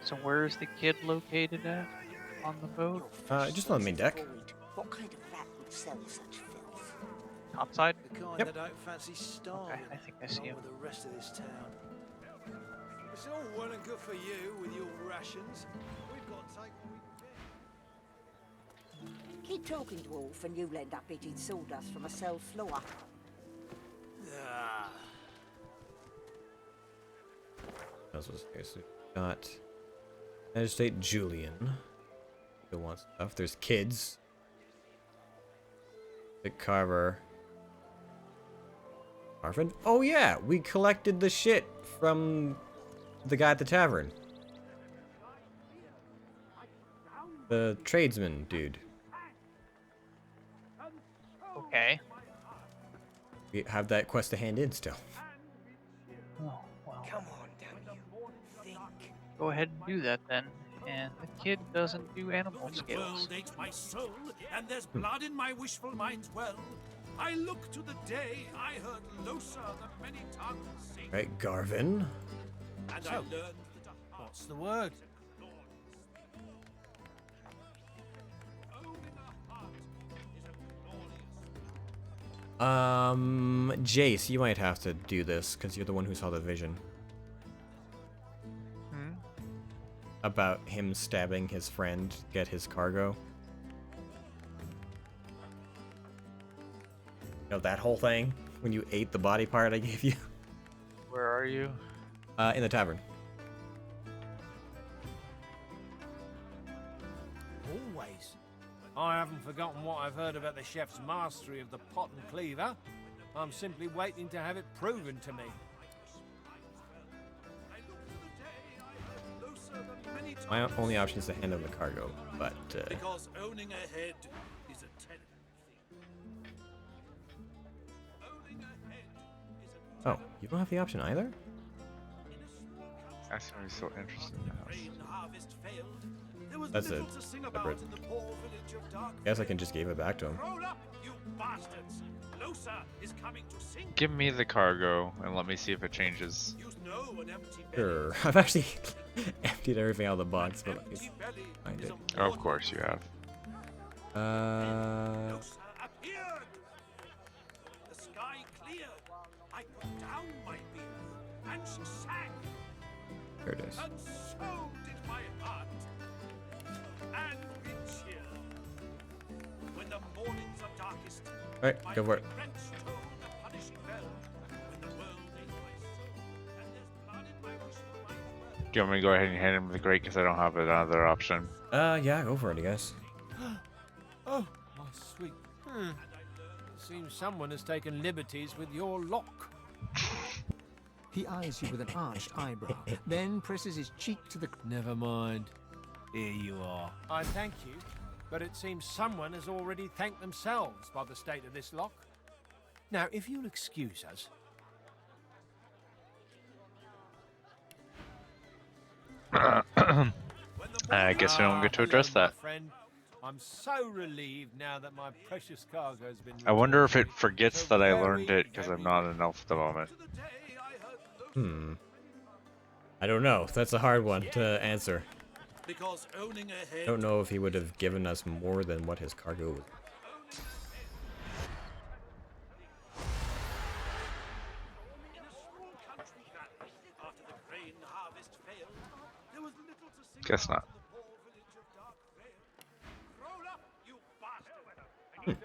[SPEAKER 3] So where is the kid located at on the boat?
[SPEAKER 2] Just on the main deck.
[SPEAKER 19] What kind of rat would sell such filth?
[SPEAKER 3] Topside?
[SPEAKER 10] The kind
[SPEAKER 2] Yep.
[SPEAKER 10] that don't fancy starving.
[SPEAKER 3] Okay, I think I see him.
[SPEAKER 10] With the rest of this town. It's all well and good for you with your rations. We've got to take what we can get.
[SPEAKER 19] Keep talking, dwarf, and you'll end up eating sawdust from a cell floor.
[SPEAKER 2] That's what's nice. Got Magistrate Julian. Who wants stuff? There's kids. The Carver. Marvin? Oh yeah, we collected the shit from the guy at the tavern. The tradesman dude.
[SPEAKER 3] Okay.
[SPEAKER 2] We have that quest to hand in still.
[SPEAKER 3] Oh, well.
[SPEAKER 19] Come on, damn you. Think.
[SPEAKER 3] Go ahead and do that then. And the kid doesn't do animal
[SPEAKER 17] The
[SPEAKER 3] scales.
[SPEAKER 17] world ate my soul, and there's blood in my wishful mind's well.
[SPEAKER 13] I look to the day I heard Losa the many tongues sing.
[SPEAKER 2] Right, Garvin.
[SPEAKER 13] And
[SPEAKER 15] So,
[SPEAKER 13] I learned that a heart
[SPEAKER 15] What's the word?
[SPEAKER 2] Jace, you might have to do this because you're the one who saw the vision.
[SPEAKER 3] Hmm?
[SPEAKER 2] About him stabbing his friend, get his cargo. You know, that whole thing? When you ate the body part I gave you?
[SPEAKER 3] Where are you?
[SPEAKER 2] In the tavern.
[SPEAKER 15] Always. I haven't forgotten what I've heard about the chef's mastery of the pot and cleaver. I'm simply waiting to have it proven to me.
[SPEAKER 2] My only option is to hand him the cargo, but
[SPEAKER 13] Because owning a head is a terrible thing.
[SPEAKER 2] oh, you don't have the option either?
[SPEAKER 1] That's why he's so interested in the house.
[SPEAKER 2] That's it. Separate. Guess I can just give it back to him.
[SPEAKER 13] Roll up, you bastards! Losa is coming to sing.
[SPEAKER 1] Give me the cargo and let me see if it changes.
[SPEAKER 2] Sure. I've actually emptied everything out of the box, but let me find it.
[SPEAKER 1] Oh, of course you have.
[SPEAKER 13] Appeared. The sky cleared. I put down my beer, and she sang.
[SPEAKER 2] Here it is.
[SPEAKER 13] And so did my heart. And we cheered. When the mornings are darkest,
[SPEAKER 2] Alright, go for it.
[SPEAKER 13] regrets toll the punishing bell. When the world ain't my soul, and there's blood in my wish for my well.
[SPEAKER 1] Do you want me to go ahead and hand him the grate because I don't have another option?
[SPEAKER 2] Yeah, go for it, I guess.
[SPEAKER 15] Oh, my sweet. Seems someone has taken liberties with your lock.
[SPEAKER 11] He eyes you with an arched eyebrow, then presses his cheek to the...
[SPEAKER 15] Never mind. Here you are. I thank you, but it seems someone has already thanked themselves by the state of this lock. Now, if you'll excuse us...
[SPEAKER 1] I guess we don't get to address
[SPEAKER 15] hello,
[SPEAKER 1] that.
[SPEAKER 15] my friend. I'm so relieved now that my precious cargo has been...
[SPEAKER 1] I wonder if it forgets that I learned it because I'm not an elf at the moment.
[SPEAKER 2] I don't know. That's a hard one to answer.
[SPEAKER 13] Because owning a
[SPEAKER 2] I
[SPEAKER 13] head.
[SPEAKER 2] don't know if he would have given us more than what his cargo was.
[SPEAKER 1] Guess not.
[SPEAKER 2] Okay.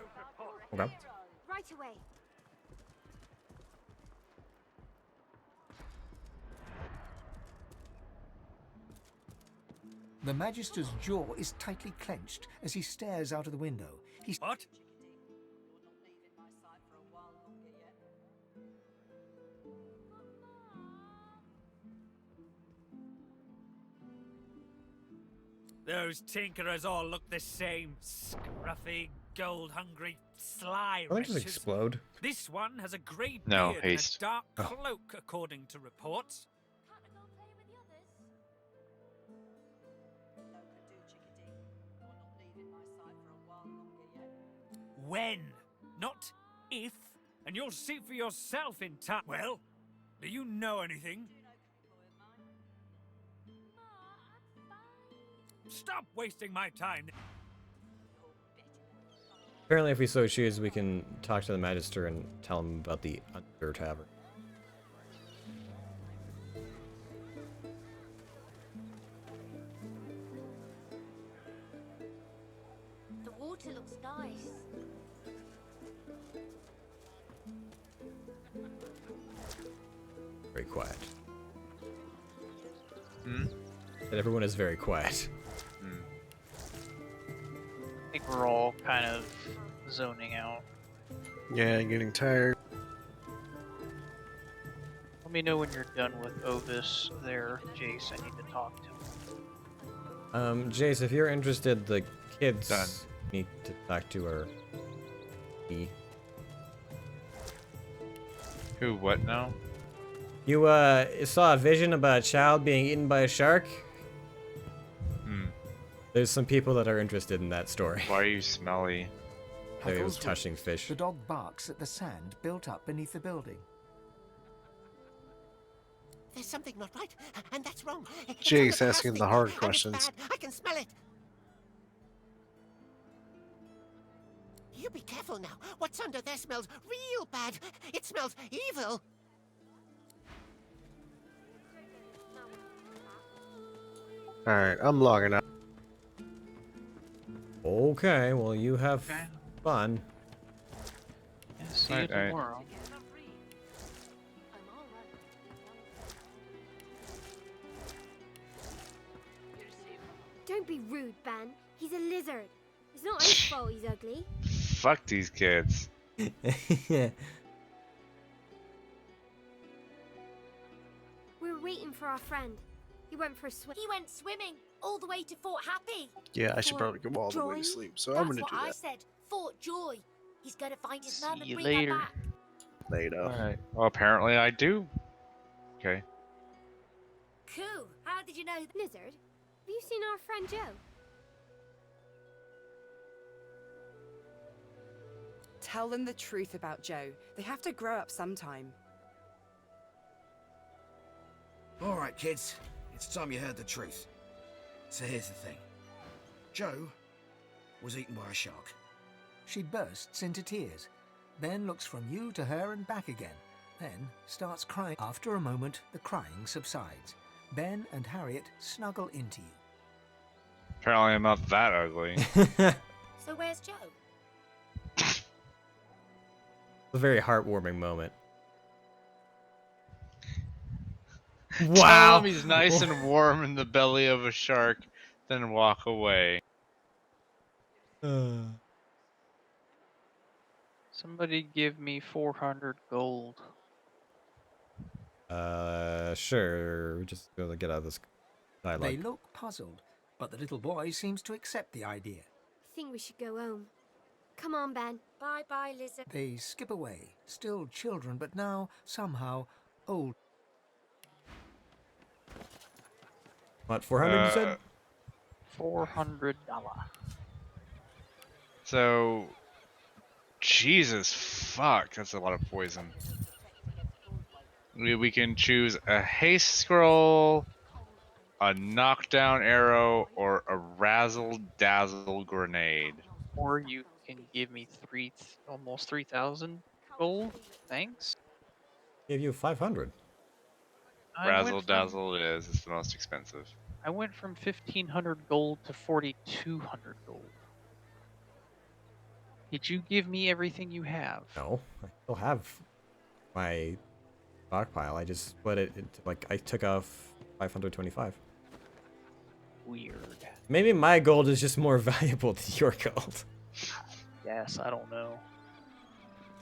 [SPEAKER 5] Right away.
[SPEAKER 11] The Magister's jaw is tightly clenched as he stares out of the window. He's...
[SPEAKER 13] What?
[SPEAKER 17] Those tinkerers all look the same. Scruffy, gold-hungry, sly
[SPEAKER 2] Why don't you just
[SPEAKER 17] wretches.
[SPEAKER 2] explode?
[SPEAKER 17] This one has a grey
[SPEAKER 1] No,
[SPEAKER 17] beard
[SPEAKER 1] haste.
[SPEAKER 17] and a dark
[SPEAKER 2] Oh.
[SPEAKER 17] cloak, according to reports. When, not if, and you'll see for yourself in time. Well, do you know anything? Stop wasting my time.
[SPEAKER 2] Apparently, if we so choose, we can talk to the Magister and tell him about the Under Tavern.
[SPEAKER 5] The water looks nice.
[SPEAKER 2] Very quiet.
[SPEAKER 1] Hmm?
[SPEAKER 2] And everyone is very quiet.
[SPEAKER 3] I think we're all kind of zoning out.
[SPEAKER 4] Yeah, getting tired.
[SPEAKER 3] Let me know when you're done with Ovis there, Jace. I need to talk to him.
[SPEAKER 2] Jace, if you're interested, the kids
[SPEAKER 1] Done.
[SPEAKER 2] need to talk to her.
[SPEAKER 1] Who, what now?
[SPEAKER 2] You saw a vision about a child being eaten by a shark?
[SPEAKER 1] Hmm.
[SPEAKER 2] There's some people that are interested in that story.
[SPEAKER 1] Why are you smelly?
[SPEAKER 2] Maybe it was
[SPEAKER 11] Heckles
[SPEAKER 2] touching
[SPEAKER 11] rings.
[SPEAKER 2] fish.
[SPEAKER 11] The dog barks at the sand built up beneath the building.
[SPEAKER 20] There's something not right, and that's wrong. It's
[SPEAKER 4] Jake's
[SPEAKER 20] under the house
[SPEAKER 4] asking the
[SPEAKER 20] thing,
[SPEAKER 4] hard
[SPEAKER 20] and
[SPEAKER 4] questions.
[SPEAKER 20] It's bad. I can smell it. You be careful now. What's under there smells real bad. It smells evil.
[SPEAKER 4] Alright, I'm logging out.
[SPEAKER 2] Okay, well you have fun.
[SPEAKER 3] Yeah, see you tomorrow.
[SPEAKER 21] Don't be rude, Ben. He's a lizard. It's not his fault he's ugly.
[SPEAKER 1] Fuck these kids.
[SPEAKER 2] Yeah.
[SPEAKER 21] We're waiting for our friend. He went for a swim.
[SPEAKER 5] He went swimming all the way to Fort Happy.
[SPEAKER 4] Yeah, I should
[SPEAKER 5] Fort
[SPEAKER 4] probably go all the way to
[SPEAKER 5] Joy?
[SPEAKER 4] sleep, so I'm gonna
[SPEAKER 5] That's
[SPEAKER 4] do
[SPEAKER 5] what I
[SPEAKER 4] that.
[SPEAKER 5] said. Fort Joy. He's gonna find his mum
[SPEAKER 3] See
[SPEAKER 5] and
[SPEAKER 3] you
[SPEAKER 5] bring
[SPEAKER 3] later.
[SPEAKER 5] her back.
[SPEAKER 4] Later.
[SPEAKER 1] Alright. Well, apparently I do. Okay.
[SPEAKER 21] Cool. How did you know? Lizard, have you seen our friend Joe?
[SPEAKER 12] Tell them the truth about Joe. They have to grow up sometime.
[SPEAKER 13] All right, kids. It's time you heard the truth. So here's the thing. Joe was eaten by a shark.
[SPEAKER 11] She bursts into tears. Ben looks from you to her and back again, then starts crying. After a moment, the crying subsides. Ben and Harriet snuggle into you.
[SPEAKER 1] Apparently I'm not that ugly.
[SPEAKER 5] So where's Joe?
[SPEAKER 2] A very heartwarming moment.
[SPEAKER 1] Tell
[SPEAKER 2] Wow.
[SPEAKER 1] him he's nice and warm in the belly of a shark, then walk away.
[SPEAKER 3] Somebody give me 400 gold.
[SPEAKER 2] Sure. We're just gonna get out of this dialogue.
[SPEAKER 11] They look puzzled, but the little boy seems to accept the idea.
[SPEAKER 21] I think we should go home. Come on, Ben.
[SPEAKER 5] Bye-bye, Lizard.
[SPEAKER 11] They skip away, still children, but now somehow old.
[SPEAKER 2] What, 400 you said?
[SPEAKER 3] $400.
[SPEAKER 1] So, Jesus fuck, that's a lot of poison. We can choose a haste scroll, a knockdown arrow, or a razzle dazzle grenade.
[SPEAKER 3] Or you can give me almost 3,000 gold. Thanks.
[SPEAKER 2] Give you 500.
[SPEAKER 1] Razzle dazzle it is. It's the most expensive.
[SPEAKER 3] I went from 1,500 gold to 4,200 gold. Did you give me everything you have?
[SPEAKER 2] No, I still have my stockpile. I just split it into, like, I took off 525.
[SPEAKER 3] Weird.
[SPEAKER 2] Maybe my gold is just more valuable than your gold.
[SPEAKER 3] Yes, I don't know.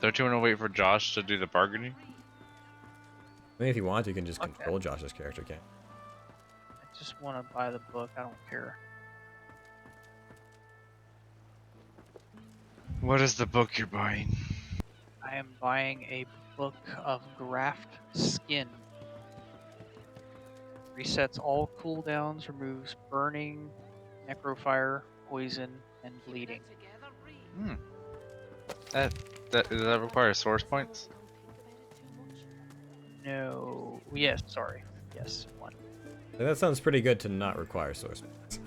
[SPEAKER 1] Don't you want to wait for Josh to do the bargaining?
[SPEAKER 2] I mean, if you want, you can just control Josh's character, okay?
[SPEAKER 3] I just want to buy the book. I don't care.
[SPEAKER 1] What is the book you're buying?
[SPEAKER 3] I am buying a book of Graft Skin. Resets all cooldowns, removes burning, necrofire, poison, and bleeding.
[SPEAKER 1] Hmm. Does that require source points?
[SPEAKER 3] No. Yes, sorry. Yes, one.
[SPEAKER 2] That sounds pretty good to not require source points.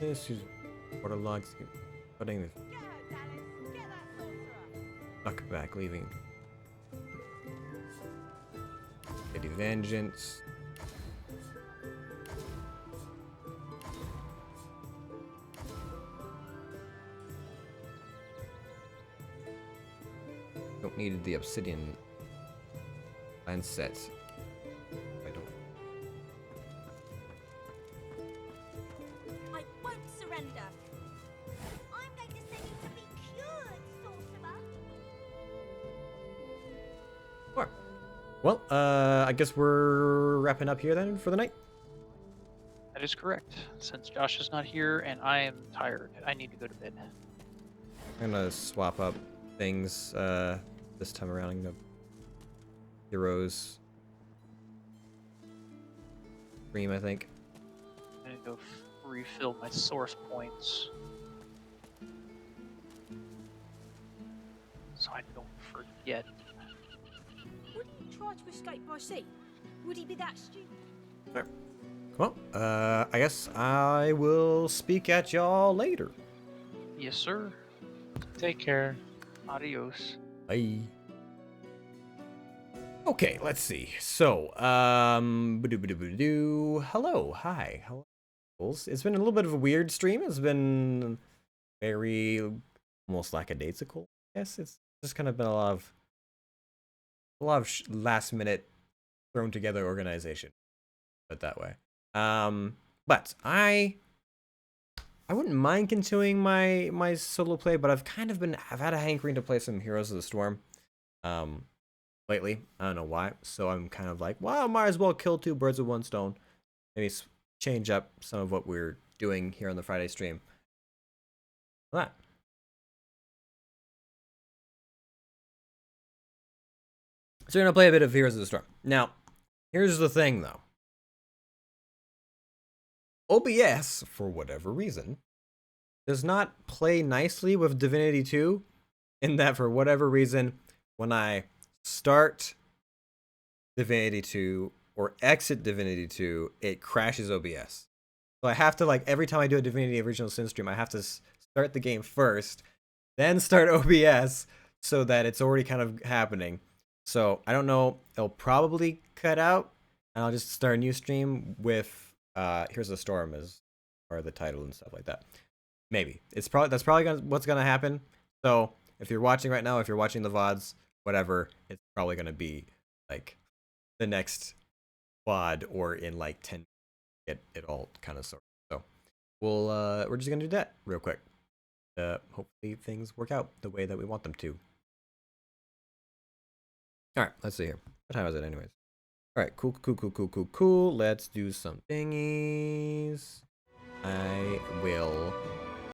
[SPEAKER 2] This is waterlogs putting the suck back, leaving Lady Vengeance. Don't need the obsidian landsets. I don't.
[SPEAKER 5] I won't surrender. I'm going to send you to be cured, sorcerer.
[SPEAKER 2] Sure. Well, I guess we're wrapping up here then for the night.
[SPEAKER 3] That is correct. Since Josh is not here and I am tired, I need to go to bed.
[SPEAKER 2] I'm gonna swap up things this time around. The heroes stream, I think.
[SPEAKER 3] I'm gonna go refill my source points. So I don't forget.
[SPEAKER 21] Wouldn't he try to escape by sea? Would he be that stupid?
[SPEAKER 2] Alright. Well, I guess I will speak at y'all later.
[SPEAKER 3] Yes, sir.
[SPEAKER 1] Take care.
[SPEAKER 3] Adios.
[SPEAKER 2] Bye. Okay, let's see. So, hello, hi, hello. It's been a little bit of a weird stream. It's been very almost lackadaisical. I guess it's just kind of been a lot of last minute thrown together organization. Put it that way. But I wouldn't mind continuing my solo play, but I've had a hankering to play some Heroes of the Storm. Lately. I don't know why. So I'm kind of like, well, I might as well kill two birds with one stone. Maybe change up some of what we're doing here on the Friday stream. That. So we're going to play a bit of Heroes of the Storm. Now, here's the thing, though. OBS, for whatever reason, does not play nicely with Divinity 2, in that for whatever reason, when I start Divinity 2 or exit Divinity 2, it crashes OBS. So I have to, like, every time I do a Divinity Original Sin stream, I have to start the game first, then start OBS, so that it's already kind of happening. So I don't know, it'll probably cut out, and I'll just start a new stream with Here's the Storm as or the title and stuff like that. Maybe. That's probably what's gonna happen. So if you're watching right now, if you're watching the VODs, whatever, it's probably gonna be like the next VOD or in like 10 it all kind of sorted. So we're just gonna do that real quick. Hopefully things work out the way that we want them to. Alright, let's see here. What time is it anyways? Alright, cool. Let's do some thingies. I will